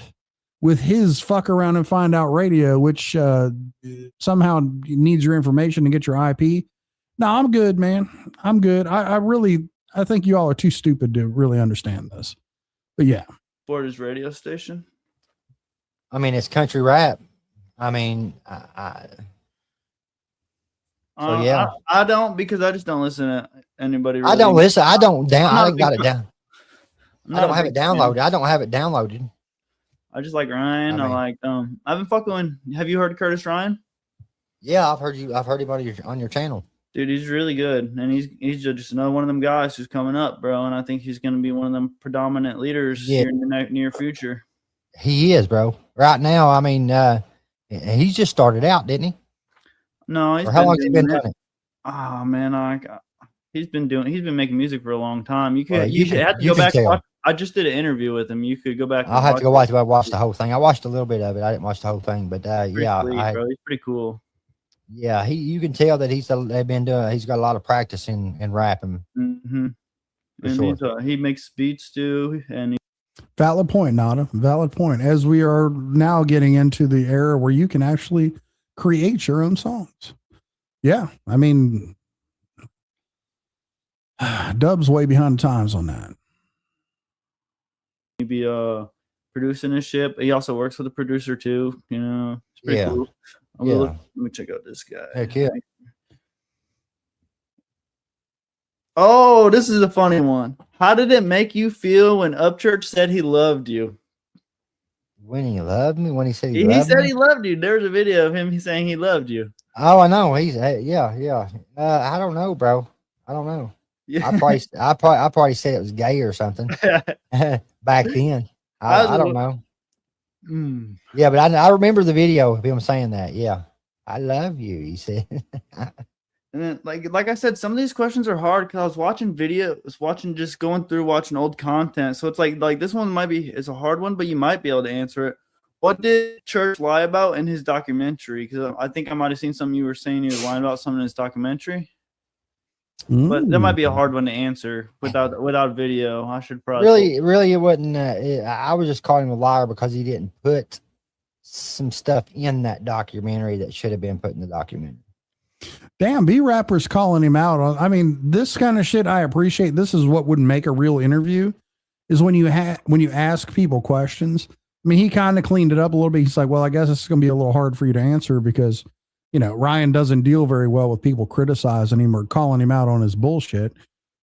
with his fuck around and find out radio, which somehow needs your information to get your IP. No, I'm good, man. I'm good. I think you all are too stupid to really understand this. But yeah. For his radio station. I mean, it's country rap. I mean, so yeah. I don't, because I just don't listen to anybody. Really. I don't listen. I don't down. I got it down. I don't have it downloaded. downloaded. I don't have it downloaded. I just like Ryan. I've been fucking with, have you heard Curtis Ryan? Yeah, I've heard him on your channel. Dude, he's really good. And he's just another one of them guys who's coming up, bro. And I think he's going to be one of them predominant leaders here in the near future. He is, bro. Right now, I mean, he's just started out, didn't he? No, how long has he been doing it? Oh man, he's been making music for a long time. You have to go back and watch. I just did an interview with him. You could go back. I'll have to go watch the whole thing. I watched a little bit of it. I didn't watch the whole thing, but yeah, bro, he's pretty cool. Yeah, you can tell that he's got a lot of practice in rapping. Mm-hmm. And sure. He makes beats too, and valid point, Nada. Valid point. As we are now getting into the era where you can actually create your own songs. Yeah, I mean, Dub's way behind the times on that. Maybe producing his shit. He also works with a producer too. You know, it's pretty cool. Let me check out this guy. Heck yeah. Oh, this is a funny one. How did it make you feel when Upchurch said he loved you? When he loved me? When he said he said he loved you. There's a video of him saying he loved you. Oh, I know. He's yeah. I don't know, bro. I don't know. Yeah. I probably said it was gay or something back then. I don't know. Yeah, but I remember the video of him saying that. Yeah, I love you. He said. And then, like I said, some of these questions are hard because I was watching watching old content. So it's like this one it's a hard one, but you might be able to answer it. What did Church lie about in his documentary? Because I think I might have seen something you were saying he was lying about something in his documentary. But that might be a hard one to answer without video. I should probably really it wasn't. I was just calling him a liar because he didn't put some stuff in that documentary that should have been put in the documentary. Damn, B-Rapper's calling him out on. I mean, this kind of shit I appreciate. This is what would make a real interview, is when you ask people questions. I mean, he kind of cleaned it up a little bit. He's like, well, I guess it's going to be a little hard for you to answer because, you know, Ryan doesn't deal very well with people criticizing him or calling him out on his bullshit.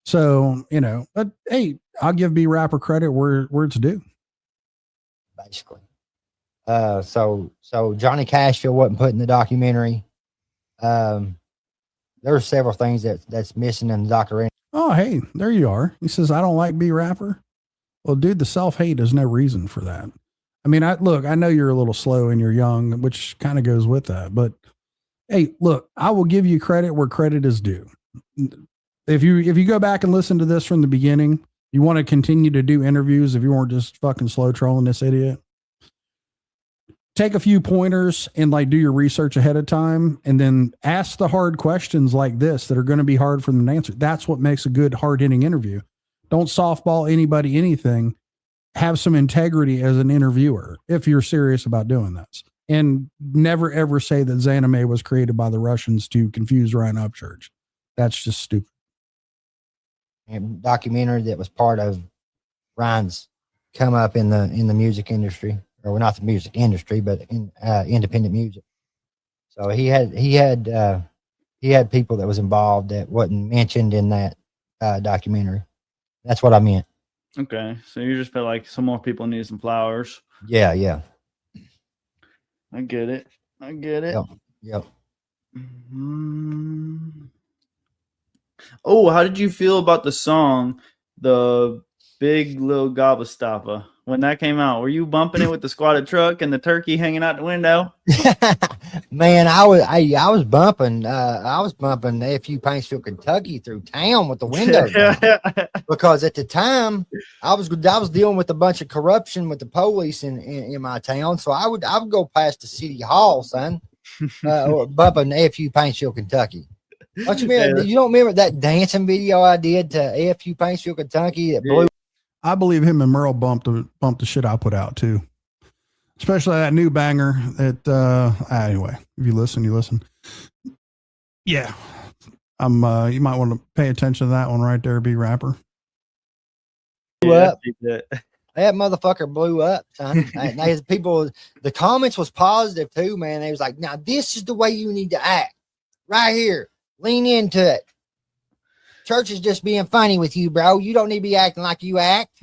So, you know, but hey, I'll give B-Rapper credit where it's due. Basically. So Johnny Cashville wasn't put in the documentary. There are several things that's missing in the documentary. Oh, hey, there you are. He says, I don't like B-Rapper. Well, dude, the self-hate is no reason for that. I mean, I know you're a little slow and you're young, which kind of goes with that, but hey, look, I will give you credit where credit is due. If you go back and listen to this from the beginning, you want to continue to do interviews if you weren't just fucking slow trolling this idiot. Take a few pointers and do your research ahead of time and then ask the hard questions like this that are going to be hard for them to answer. That's what makes a good hard hitting interview. Don't softball anybody anything. Have some integrity as an interviewer if you're serious about doing this. And never ever say that Xaname was created by the Russians to confuse Ryan Upchurch. That's just stupid. And documentary that was part of Ryan's come up in the music industry. Or not the music industry, but in independent music. So he had people that was involved that wasn't mentioned in that documentary. That's what I meant. Okay, so you just felt like some more people need some flowers. Yeah. I get it. Yep. Oh, how did you feel about the song, The Big Little Gobblestopper? When that came out, were you bumping it with the squatted truck and the turkey hanging out the window? Man, I was bumping AFU Paintsville, Kentucky through town with the window down. Because at the time I was dealing with a bunch of corruption with the police in my town, so I would go past the city hall, son, bumping AFU Paintsville, Kentucky. Don't you remember? You don't remember that dancing video I did to AFU Paintsville, Kentucky that blew? I believe him and Merle bumped the shit I put out too. especially that new banger that anyway, if you listen, you listen. Yeah. You might want to pay attention to that one right there, B Rapper. Blew Yeah, up. That motherfucker blew up, son. His people, the comments was positive too, man. They was like, now this is the way you need to act. Right here. Lean into it. Church is just being funny with you, bro. You don't need to be acting like you act.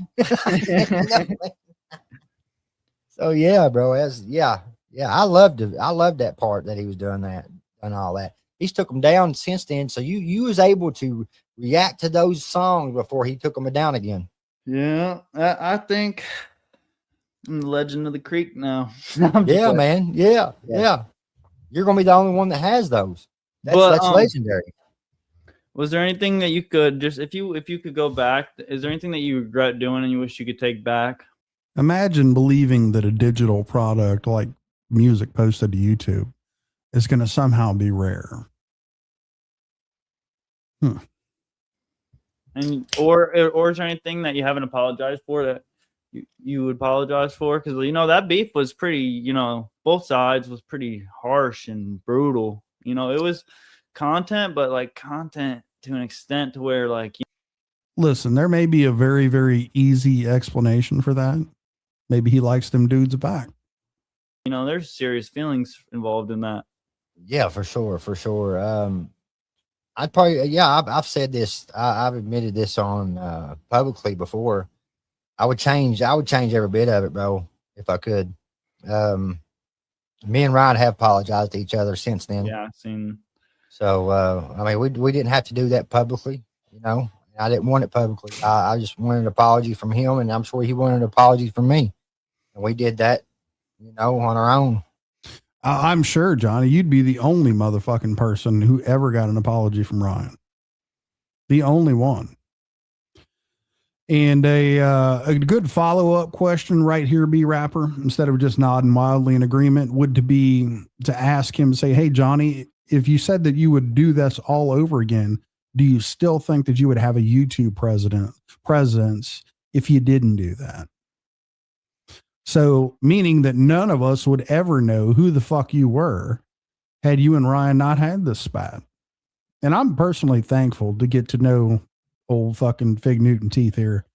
So yeah, bro. Yeah. I loved that part that he was doing that and all that. He's took them down since then. So you was able to react to those songs before he took them down again. Yeah, I think I'm the legend of the creek now. No, I'm just Yeah, playing. man. Yeah. You're gonna be the only one that has those. That's legendary. Was there anything that you could just if you could go back? Is there anything that you regret doing and you wish you could take back? Imagine believing that a digital product like music posted to YouTube is going to somehow be rare. And or is there anything that you haven't apologized for that you would apologize for? Because that beef was pretty. Both sides was pretty harsh and brutal. It was content, but like content to an extent to where like. Listen, there may be a very, very easy explanation for that. Maybe he likes them dudes back. There's serious feelings involved in that. Yeah, for sure. I'd probably, I've said this. I've admitted this on publicly before. I would change every bit of it, bro, if I could. Me and Ryan have apologized to each other since then. Yeah, I've seen. So, I mean, we didn't have to do that publicly, I didn't want it publicly. I just wanted an apology from him, and I'm sure he wanted an apology from me. And we did that, on our own. I'm sure, Johnny, you'd be the only motherfucking person who ever got an apology from Ryan. The only one. And a good follow-up question right here, B Rapper, instead of just nodding wildly in agreement, would be to ask him, say, hey, Johnny, if you said that you would do this all over again, do you still think that you would have a YouTube presence if you didn't do that? So, meaning that none of us would ever know who the fuck you were had you and Ryan not had this spat. And I'm personally thankful to get to know old fucking Fig Newton Teeth here,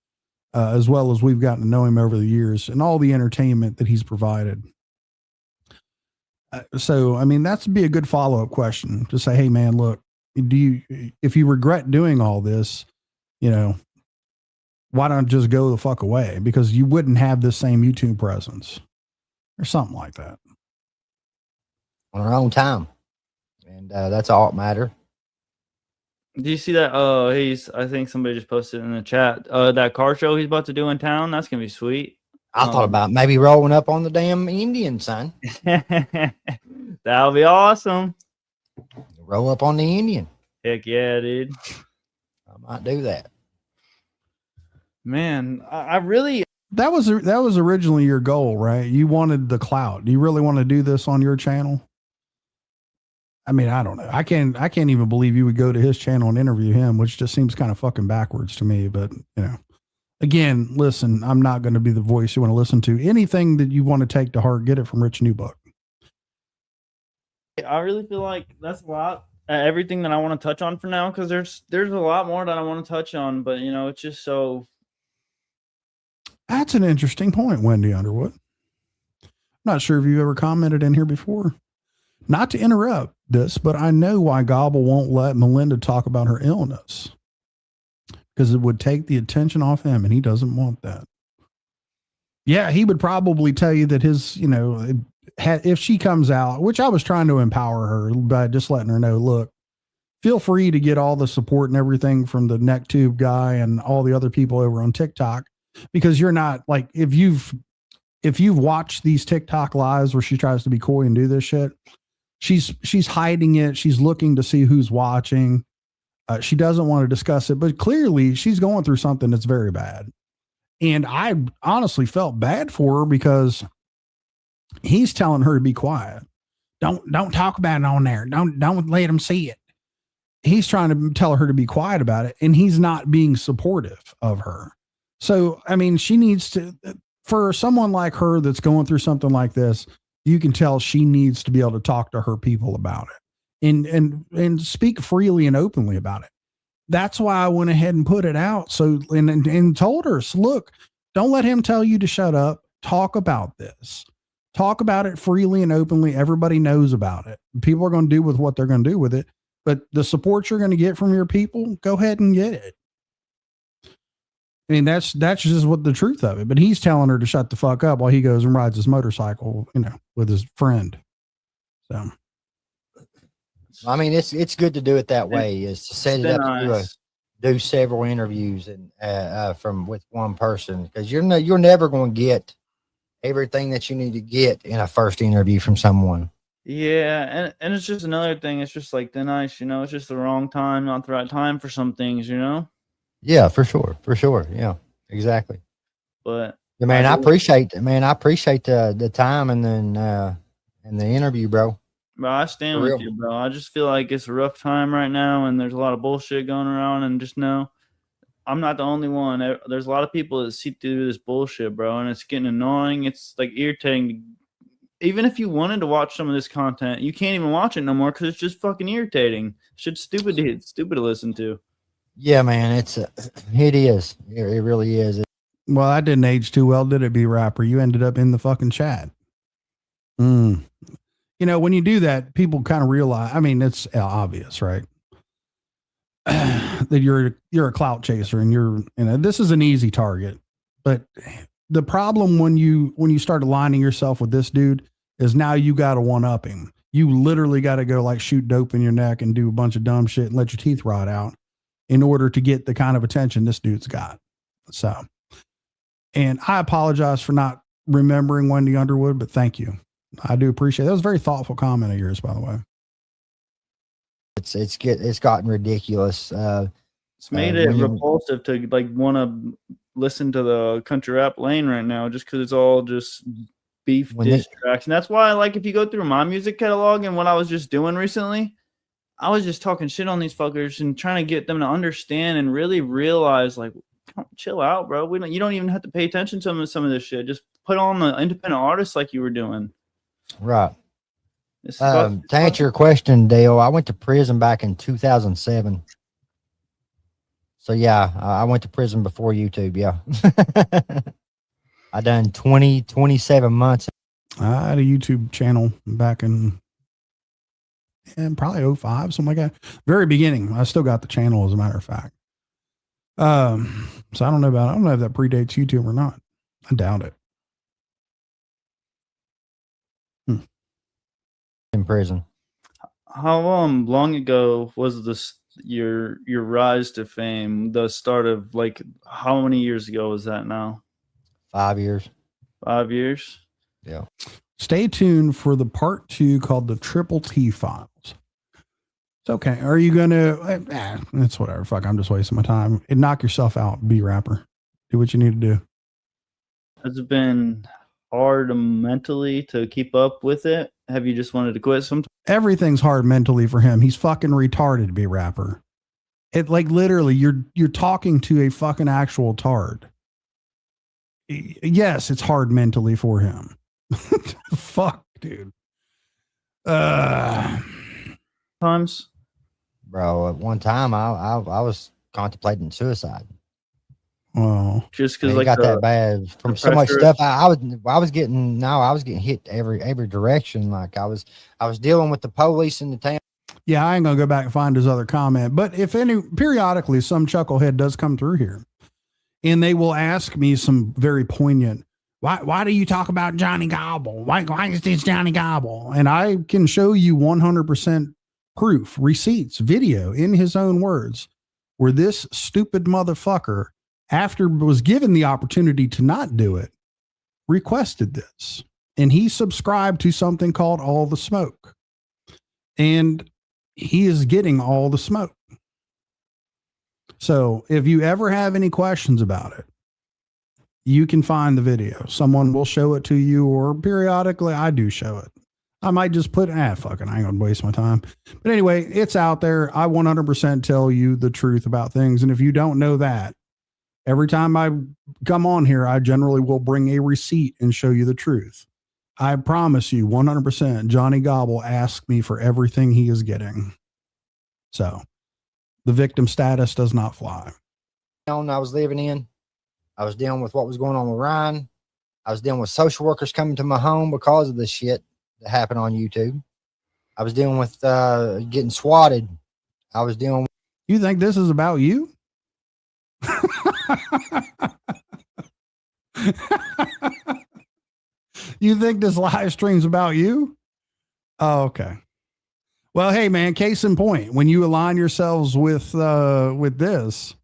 as well as we've gotten to know him over the years and all the entertainment that he's provided. So, I mean, that's be a good follow-up question to say, hey, man, look, if you regret doing all this, why don't just go the fuck away? Because you wouldn't have the same YouTube presence or something like that. On our own time. And that's all that matters. Do you see that? I think somebody just posted in the chat. That car show he's about to do in town. That's going to be sweet. I thought about maybe rolling up on the damn Indian, son. That'll be awesome. Roll up on the Indian. Heck yeah, dude. I might do that. Man, I really. That was originally your goal, right? You wanted the clout. Do you really want to do this on your channel? I mean, I don't know. I can't even believe you would go to his channel and interview him, which just seems kind of fucking backwards to me. But, again, listen, I'm not going to be the voice you want to listen to. Anything that you want to take to heart, get it from Rich Newbuck. I really feel like that's a lot. Everything that I want to touch on for now, because there's a lot more that I want to touch on, but it's just so. That's an interesting point, Wendy Underwood. I'm not sure if you've ever commented in here before. Not to interrupt this, but I know why Gobble won't let Melinda talk about her illness. Because it would take the attention off him, and he doesn't want that. Yeah, he would probably tell you that his, if she comes out, which I was trying to empower her by just letting her know, look, feel free to get all the support and everything from the neck tube guy and all the other people over on TikTok, because you're not like, if you've watched these TikTok lives where she tries to be coy and do this shit, she's hiding it. She's looking to see who's watching. She doesn't want to discuss it, but clearly she's going through something that's very bad. And I honestly felt bad for her because he's telling her to be quiet. Don't talk about it on there. Don't let him see it. He's trying to tell her to be quiet about it, and he's not being supportive of her. So, I mean, she needs to, for someone like her that's going through something like this, you can tell she needs to be able to talk to her people about it and speak freely and openly about it. That's why I went ahead and put it out. So, and told her, look, don't let him tell you to shut up. Talk about this. Talk about it freely and openly. Everybody knows about it. People are going to do with what they're going to do with it. But the support you're going to get from your people, go ahead and get it. I mean, that's just what the truth of it. But he's telling her to shut the fuck up while he goes and rides his motorcycle, with his friend. So, I mean, it's good to do it that way. Is to set it up to do several interviews and from with one person, because you're never going to get everything that you need to get in a first interview from someone. Yeah, and it's just another thing. It's just like thin ice, it's just the wrong time, not the right time for some things, Yeah, for sure. Yeah, exactly. But yeah, man, I appreciate the time and then and the interview, bro. Bro, I stand with you, bro. I just feel like it's a rough time right now, and there's a lot of bullshit going around. And just know, I'm not the only one. There's a lot of people that see through this bullshit, bro, and it's getting annoying. It's like irritating. Even if you wanted to watch some of this content, you can't even watch it no more because it's just fucking irritating. Shit's stupid to listen to. Yeah, man, it is. It really is. Well, I didn't age too well, did it, B-Rapper? You ended up in the fucking chat. When you do that, people kind of realize, I mean, it's obvious, right? That you're a clout chaser and this is an easy target. But the problem when you start aligning yourself with this dude is now you got to one up him. You literally got to go like shoot dope in your neck and do a bunch of dumb shit and let your teeth rot out in order to get the kind of attention this dude's got. So, and I apologize for not remembering Wendy Underwood, but thank you. I do appreciate it. That was a very thoughtful comment of yours, by the way. It's gotten ridiculous. It's made it repulsive to like want to listen to the country rap lane right now, just because it's all just beef diss tracks. And that's why, like, if you go through my music catalog and what I was just doing recently, I was just talking shit on these fuckers and trying to get them to understand and really realize, like, chill out, bro. You don't even have to pay attention to some of this shit. Just put on the independent artists like you were doing. Right. To answer your question, Dale, I went to prison back in 2007. So yeah, I went to prison before YouTube. Yeah. I done 27 months. I had a YouTube channel back in probably 05, something like that. Very beginning. I still got the channel, as a matter of fact. So I don't know if that predates YouTube or not. I doubt it. In prison. How long ago was this your rise to fame? The start of, like, how many years ago was that now? 5 years. 5 years? Yeah. Stay tuned for the part 2 called the Triple T Files. It's okay. Are you gonna it's whatever. Fuck, I'm just wasting my time. And knock yourself out, B-Rapper. Do what you need to do. Has it been hard mentally to keep up with it? Have you just wanted to quit sometimes? Everything's hard mentally for him. He's fucking retarded, B-Rapper. It, like, literally, you're talking to a fucking actual tard. Yes, it's hard mentally for him. Fuck, dude. Times, bro. At one time, I was contemplating suicide. Well, just because, like, got that bad from so much stuff. I was getting hit every direction. Like I was dealing with the police in the town. Yeah, I ain't gonna go back and find his other comment. But if periodically some chucklehead does come through here, and they will ask me some very poignant, why do you talk about Johnny Gobble? Why is this Johnny Gobble? And I can show you 100% proof, receipts, video in his own words, where this stupid motherfucker, after was given the opportunity to not do it, requested this. And he subscribed to something called All the Smoke. And he is getting all the smoke. So if you ever have any questions about it, you can find the video. Someone will show it to you, or periodically I do show it. I might just put, fucking, I ain't gonna waste my time. But anyway, it's out there. I 100% tell you the truth about things. And if you don't know that, Every time I come on here, I generally will bring a receipt and show you the truth. I promise you 100% Johnny Gobble asked me for everything he is getting. So the victim status does not fly. I was living in, I was dealing with what was going on with Ryan. I was dealing with social workers coming to my home because of the shit that happened on YouTube. I was dealing with getting swatted. I was dealing with. You think this is about you? You think this live stream's about you? Oh, okay. Well, hey man, case in point, when you align yourselves with this,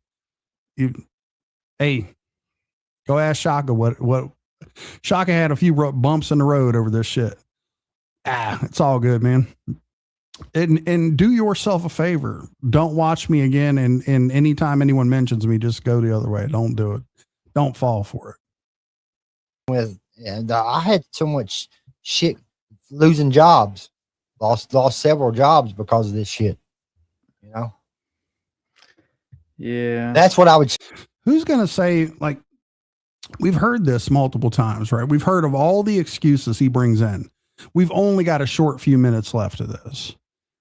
hey, go ask Shaka what Shaka had a few bumps in the road over this shit. It's all good, man. And do yourself a favor. Don't watch me again. And anytime anyone mentions me, just go the other way. Don't do it. Don't fall for it. I had so much shit losing jobs, lost several jobs because of this shit. You know? Yeah. That's what I would. Who's going to say, like, we've heard this multiple times, right? We've heard of all the excuses he brings in. We've only got a short few minutes left of this,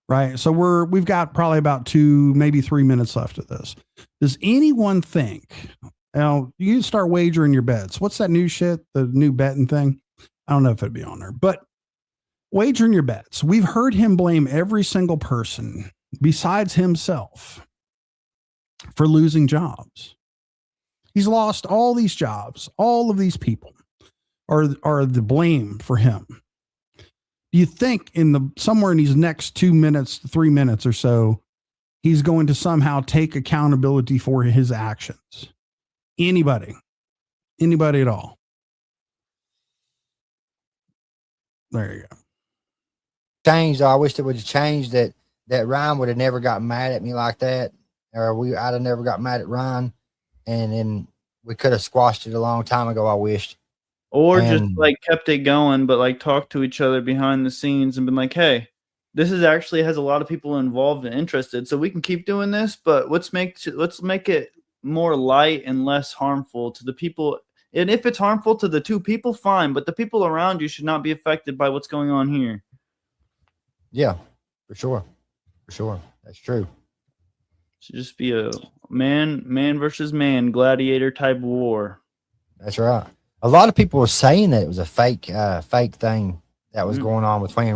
right? So we've got probably about 2, maybe 3 minutes left of this. Does anyone think, you can start wagering your bets. What's that new shit? The new betting thing? I don't know if it'd be on there, but wagering your bets. We've heard him blame every single person besides himself for losing jobs. He's lost all these jobs. All of these people are the blame for him. Do you think somewhere in these next 2 minutes, 3 minutes or so, he's going to somehow take accountability for his actions? Anybody at all? There you go. Changed. I wish it would have changed that Ryan would have never got mad at me like that, or I'd have never got mad at Ryan, and then we could have squashed it a long time ago. I wished. Or just like kept it going, but like talked to each other behind the scenes and been like, hey, this is actually has a lot of people involved and interested, so we can keep doing this, but let's make it more light and less harmful to the people. And if it's harmful to the 2 people, fine, but the people around you should not be affected by what's going on here. Yeah, for sure. That's true. It should just be a man versus man gladiator type war. That's right. A lot of people were saying that it was a fake thing that was going on between me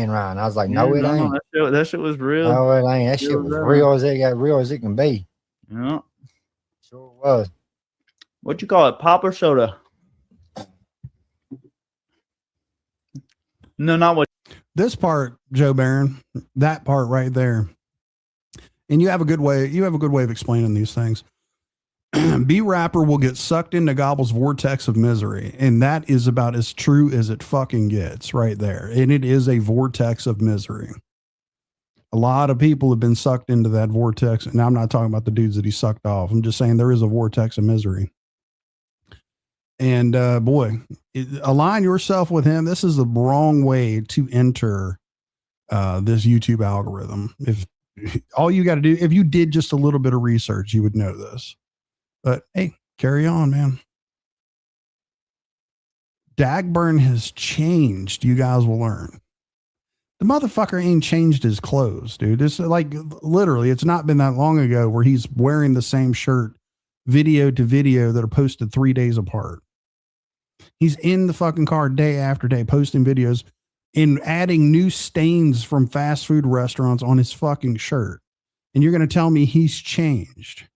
and Ryan. I was like, no, it ain't. That shit was real. No, it ain't. That shit was real as it can be. Yeah. Sure was. What you call it? Pop or soda? No, not what. This part, Joe Barron, that part right there. And you have a good way of explaining these things. B Rapper will get sucked into Gobble's vortex of misery. And that is about as true as it fucking gets right there. And it is a vortex of misery. A lot of people have been sucked into that vortex. And I'm not talking about the dudes that he sucked off. I'm just saying there is a vortex of misery. And align yourself with him. This is the wrong way to enter this YouTube algorithm. If all you got to do, if you did just a little bit of research, you would know this. But hey, carry on, man. Dagburn has changed. You guys will learn. The motherfucker ain't changed his clothes, dude. It's like literally, it's not been that long ago where he's wearing the same shirt video to video that are posted 3 days apart. He's in the fucking car day after day posting videos and adding new stains from fast food restaurants on his fucking shirt. And you're going to tell me he's changed.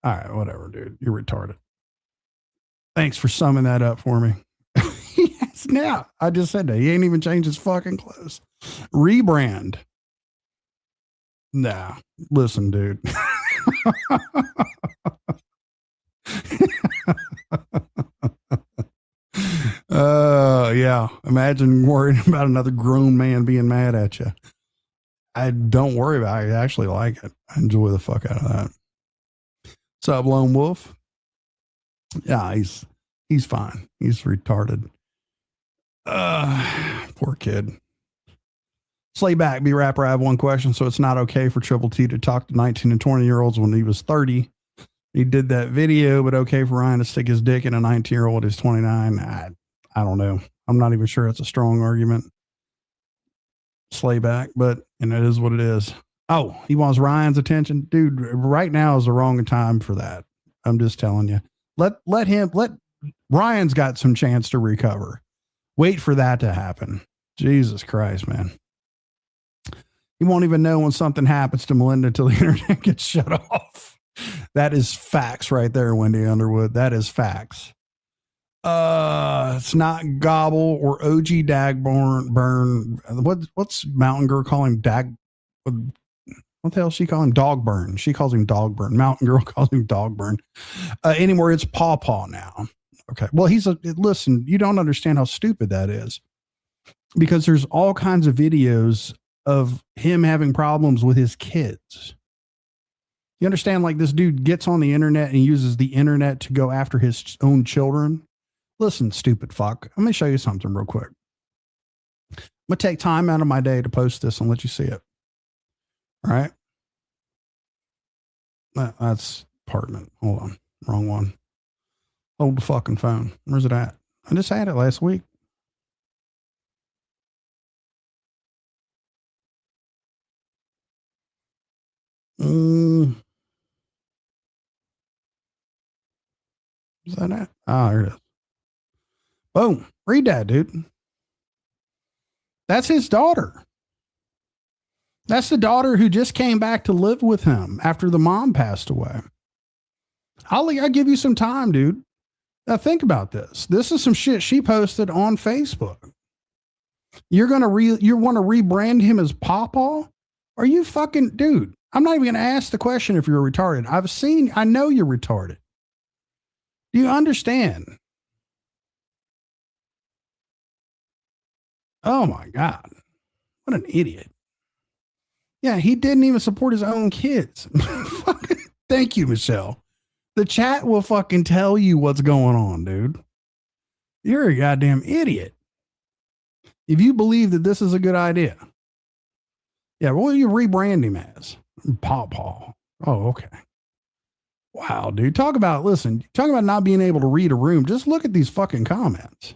All right, whatever, dude. You're retarded. Thanks for summing that up for me. Yes, now I just said that. He ain't even changed his fucking clothes. Rebrand. Nah, listen, dude. Yeah. Imagine worrying about another grown man being mad at you. I don't worry about it. I actually like it. I enjoy the fuck out of that. What's up, Lone Wolf? Yeah, he's fine. He's retarded. Poor kid. Slay back, B Rapper. I have one question. So it's not okay for Triple T to talk to 19 and 20-year-olds when he was 30. He did that video, but okay for Ryan to stick his dick in a 19-year-old who's 29. I don't know. I'm not even sure it's a strong argument. Slayback, but and it is what it is. Oh, he wants Ryan's attention. Dude, right now is the wrong time for that. I'm just telling you. Let Ryan's got some chance to recover. Wait for that to happen. Jesus Christ, man. You won't even know when something happens to Melinda until the internet gets shut off. That is facts right there, Wendy Underwood. That is facts. It's not Gobble or OG Dagburn. What's Mountain Girl call him? What the hell she call him? Dogburn. She calls him Dogburn. Mountain Girl calls him Dogburn. Anymore, it's Paw Paw now. Okay. Well, listen, you don't understand how stupid that is, because there's all kinds of videos of him having problems with his kids. You understand? Like, this dude gets on the internet and uses the internet to go after his own children. Listen, stupid fuck. Let me show you something real quick. I'm going to take time out of my day to post this and let you see it. All right. That's apartment. Hold on. Wrong one. Hold the fucking phone. Where's it at? I just had it last week. Is that it? Ah, there it is. Boom. Read that, dude. That's his daughter. That's the daughter who just came back to live with him after the mom passed away. I'll give you some time, dude. Now think about this. This is some shit she posted on Facebook. You want to rebrand him as Pawpaw? Are you fucking, dude? I'm not even going to ask the question if you're retarded. I know you're retarded. Do you understand? Oh my God. What an idiot. Yeah, he didn't even support his own kids. Thank you, Michelle. The chat will fucking tell you what's going on, dude. You're a goddamn idiot. If you believe that this is a good idea. Yeah, what will you rebrand him as? Paw. Oh, okay. Wow, dude. Talk about not being able to read a room. Just look at these fucking comments.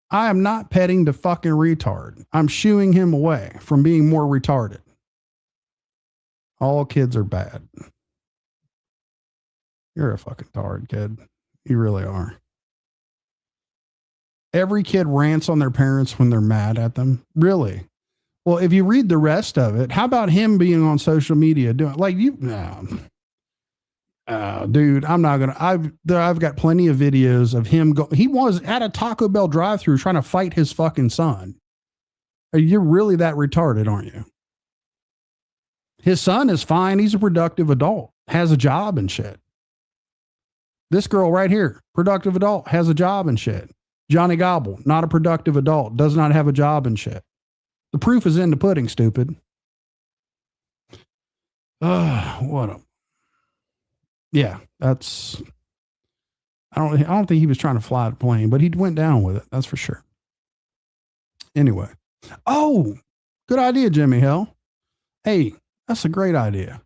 I am not petting the fucking retard. I'm shooing him away from being more retarded. All kids are bad. You're a fucking tard, kid. You really are. Every kid rants on their parents when they're mad at them. Really? Well, if you read the rest of it, how about him being on social media doing like you? Dude, I'm not gonna. I've got plenty of videos of him. He was at a Taco Bell drive-thru trying to fight his fucking son. You're really that retarded, aren't you? His son is fine. He's a productive adult, has a job and shit. This girl right here, productive adult, has a job and shit. Johnny Gobble, not a productive adult, does not have a job and shit. The proof is in the pudding, stupid. Yeah, that's. I don't think he was trying to fly the plane, but he went down with it. That's for sure. Anyway, good idea, Jimmy Hill. Hey, that's a great idea.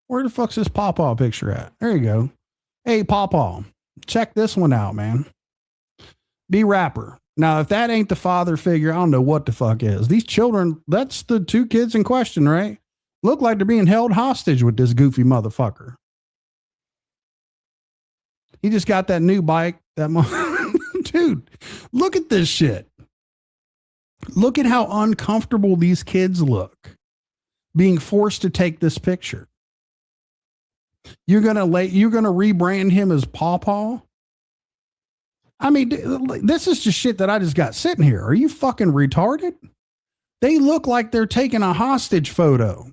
Where the fuck's this Pawpaw picture at? There you go. Hey, Pawpaw, check this one out, man. Be rapper. Now, if that ain't the father figure, I don't know what the fuck is. These children, that's the two kids in question, right? Look like they're being held hostage with this goofy motherfucker. He just got that new bike. Dude, look at this shit. Look at how uncomfortable these kids look being forced to take this picture. You're going to rebrand him as Pawpaw? I mean, this is just shit that I just got sitting here. Are you fucking retarded? They look like they're taking a hostage photo.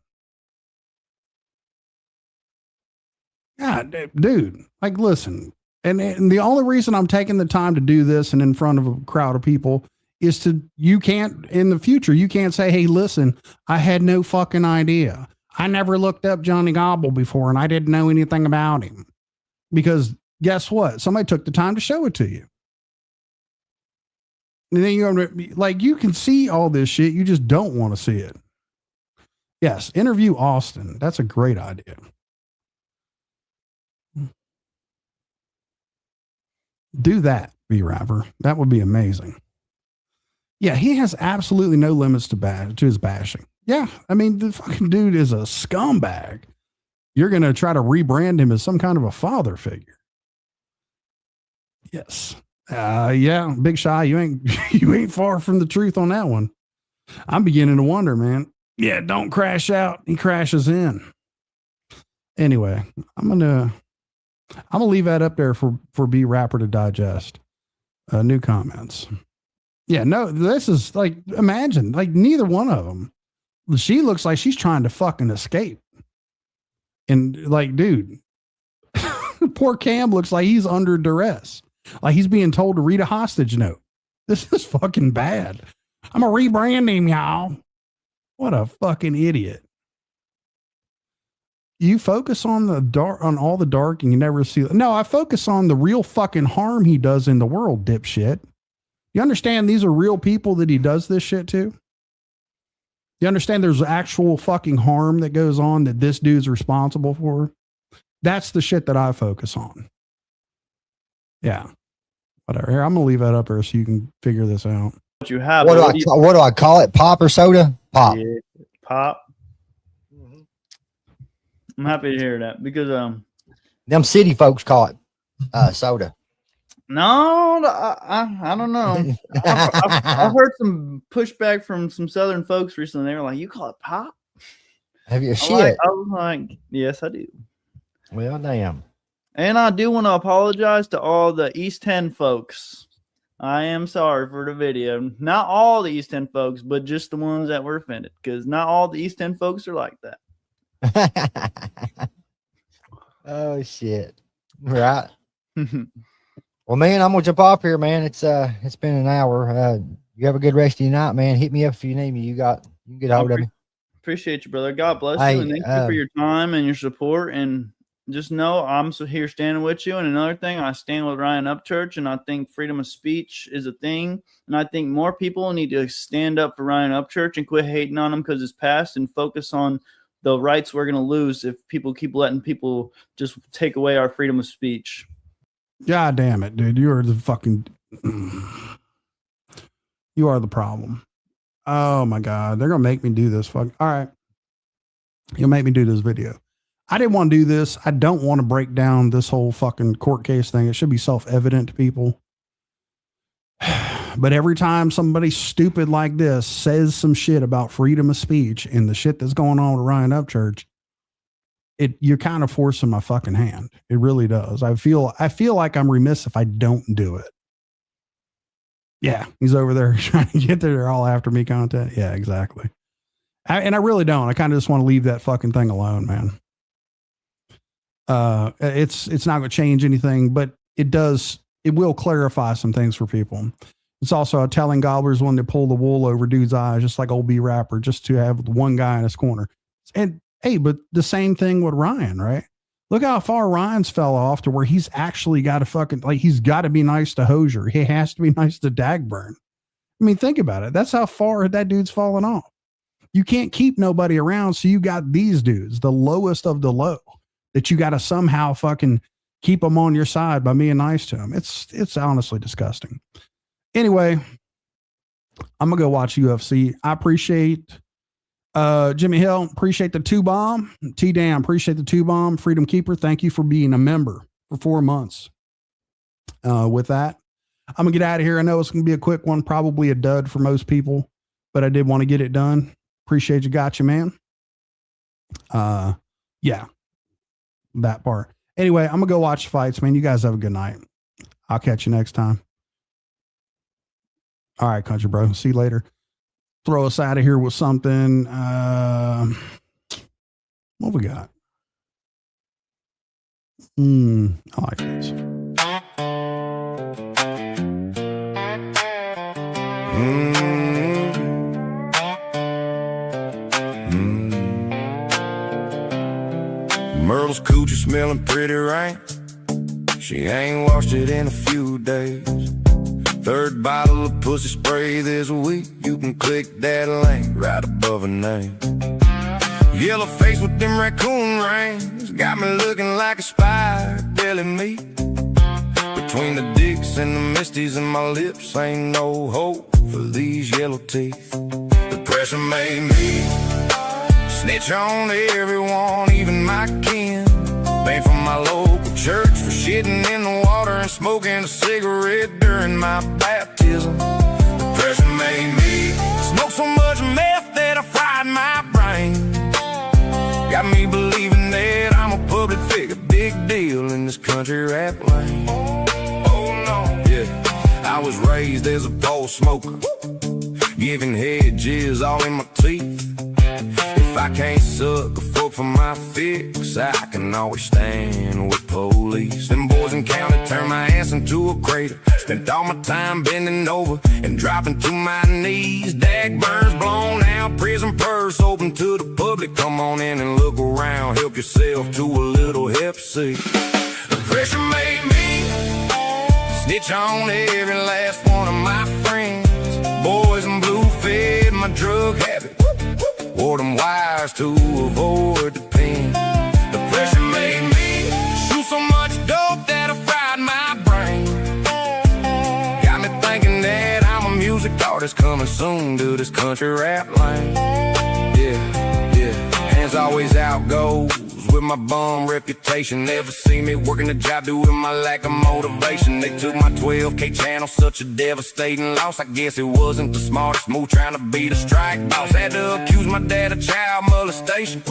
God, dude, like, listen. And the only reason I'm taking the time to do this and in front of a crowd of people is you can't, in the future, you can't say, hey, listen, I had no fucking idea. I never looked up Johnny Gobble before and I didn't know anything about him. Because guess what? Somebody took the time to show it to you. And then you're like, you can see all this shit. You just don't want to see it. Yes, interview Austin. That's a great idea. Do that, B-Rapper. That would be amazing. Yeah, he has absolutely no limits to his bashing. Yeah, I mean, the fucking dude is a scumbag. You're going to try to rebrand him as some kind of a father figure. Yes. Yeah, Big Shy, you ain't far from the truth on that one. I'm beginning to wonder, man. Yeah, don't crash out. He crashes in. Anyway, I'm gonna leave that up there for B Rapper to digest. New comments. Yeah, no, this is like, imagine, like neither one of them. She looks like she's trying to fucking escape. And like, dude, poor Cam looks like he's under duress. Like he's being told to read a hostage note. This is fucking bad. I'm gonna rebrand him, y'all. What a fucking idiot. You focus on the dark, on all the dark, and you never see. No, I focus on the real fucking harm he does in the world, dipshit. You understand these are real people that he does this shit to? You understand there's actual fucking harm that goes on that this dude's responsible for? That's the shit that I focus on. Yeah. Whatever. Here, I'm going to leave that up there so you can figure this out. What you have? What do I call it? Pop or soda? Pop. Yeah, pop. I'm happy to hear that because Them city folks call it soda. no, I don't know. I've heard some pushback from some Southern folks recently. They were like, "You call it pop?" Have you? I Shit. was like, "Yes, I do." Well, damn. And I do want to apologize to all the East 10 folks. I am sorry for the video. Not all the East 10 folks, but just the ones that were offended, because not all the East 10 folks are like that. Oh shit! Right. Well, man, I'm gonna jump off here, man. It's been an hour. You have a good rest of your night, man. Hit me up if you need me. You can get hold of me. Appreciate you, brother. God bless Hey, you, and thank you for your time and your support. And just know I'm here standing with you. And another thing, I stand with Ryan Upchurch, and I think freedom of speech is a thing. And I think more people need to stand up for Ryan Upchurch and quit hating on him because it's past and focus on the rights we're going to lose if people keep letting people just take away our freedom of speech. God damn it, dude. You are the fucking, you are the problem. Oh my God. They're going to make me do this. Fuck. All right. You'll make me do this video. I didn't want to do this. I don't want to break down this whole fucking court case thing. It should be self-evident to people. But every time somebody stupid like this says some shit about freedom of speech and the shit that's going on with Ryan Upchurch, you're kind of forcing my fucking hand. It really does. I feel like I'm remiss if I don't do it. Yeah, he's over there trying to get there. They're all after me content. Yeah, exactly. And I really don't. I kind of just want to leave that fucking thing alone, man. It's not going to change anything, but it will clarify some things for people. It's also telling gobblers when to pull the wool over dude's eyes, just like old B Rapper, just to have one guy in his corner. And hey, but the same thing with Ryan, right? Look how far Ryan's fell off to where he's actually got to fucking, like, he's got to be nice to Hosier. He has to be nice to Dagburn. I mean, think about it. That's how far that dude's fallen off. You can't keep nobody around. So you got these dudes, the lowest of the low, that you got to somehow fucking keep them on your side by being nice to them. It's honestly disgusting. Anyway, I'm gonna go watch UFC. I appreciate Jimmy Hill. Appreciate the 2-bomb. T-Dam, appreciate the 2-bomb. Freedom Keeper, thank you for being a member for 4 months. With that, I'm gonna get out of here. I know it's gonna be a quick one, probably a dud for most people, but I did want to get it done. Appreciate you, gotcha, man. Yeah, that part. Anyway, I'm gonna go watch fights, man. You guys have a good night. I'll catch you next time. All right, country bro. See you later. Throw us out of here with something. What we got? I like this. Myrtle's coochie smelling pretty right. She ain't washed it in a few days. 3rd bottle of pussy spray this week. You can click that link right above her name. Yellow face with them raccoon rings got me looking like a spy, belly meat. Between the dicks and the misties and my lips, ain't no hope for these yellow teeth. The pressure made me snitch on everyone, even my kin. Banned from my local church for shitting in the water and smoking a cigarette during my baptism. The pressure made me smoke so much meth that I fried my brain. Got me believing that I'm a public figure, big deal in this country rap lane. Oh no, yeah, I was raised as a pole smoker, giving head jizz all in my teeth. If I can't suck a fork for my fix, I can always stand with police. Them boys in county turned my ass into a crater. Spent all my time bending over and dropping to my knees. Dag burns blown out, prison purse open to the public. Come on in and look around, help yourself to a little Hep C. The pressure made me snitch on every last one of my friends. Boys in blue fed my drug habit, wore them wires to avoid the pain. The pressure made me shoot so much dope that I fried my brain. Got me thinking that I'm a music artist coming soon to this country rap lane. Yeah, yeah, hands always out goes with my bum reputation. Never see me working a job due to my lack of motivation. They took my 12K channel, such a devastating loss. I guess it wasn't the smartest move trying to be the strike boss. Had to accuse my dad of child molestation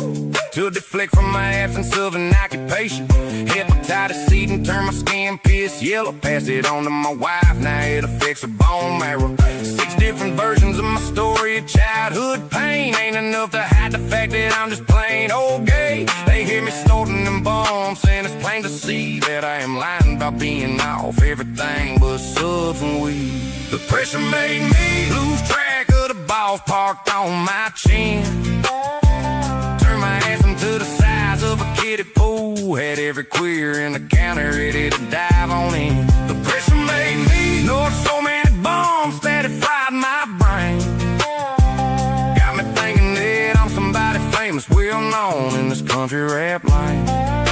to deflect from my absence of an occupation. Hepatitis C and turned my skin piss yellow. Passed it on to my wife, now it affects her bone marrow. 6 different versions of my story of childhood pain ain't enough to hide the fact that I'm just plain old gay. They hear me snorting them bombs, and it's plain to see that I am lying about being off everything but subs and weed. The pressure made me lose track of the balls parked on my chin. Turned my ass into the size of a kiddie pool. Had every queer in the county ready to dive on in. The pressure made me snort so many bombs that it fried my brain. Got me thinking that I'm somebody famous, well known in this country rap lane.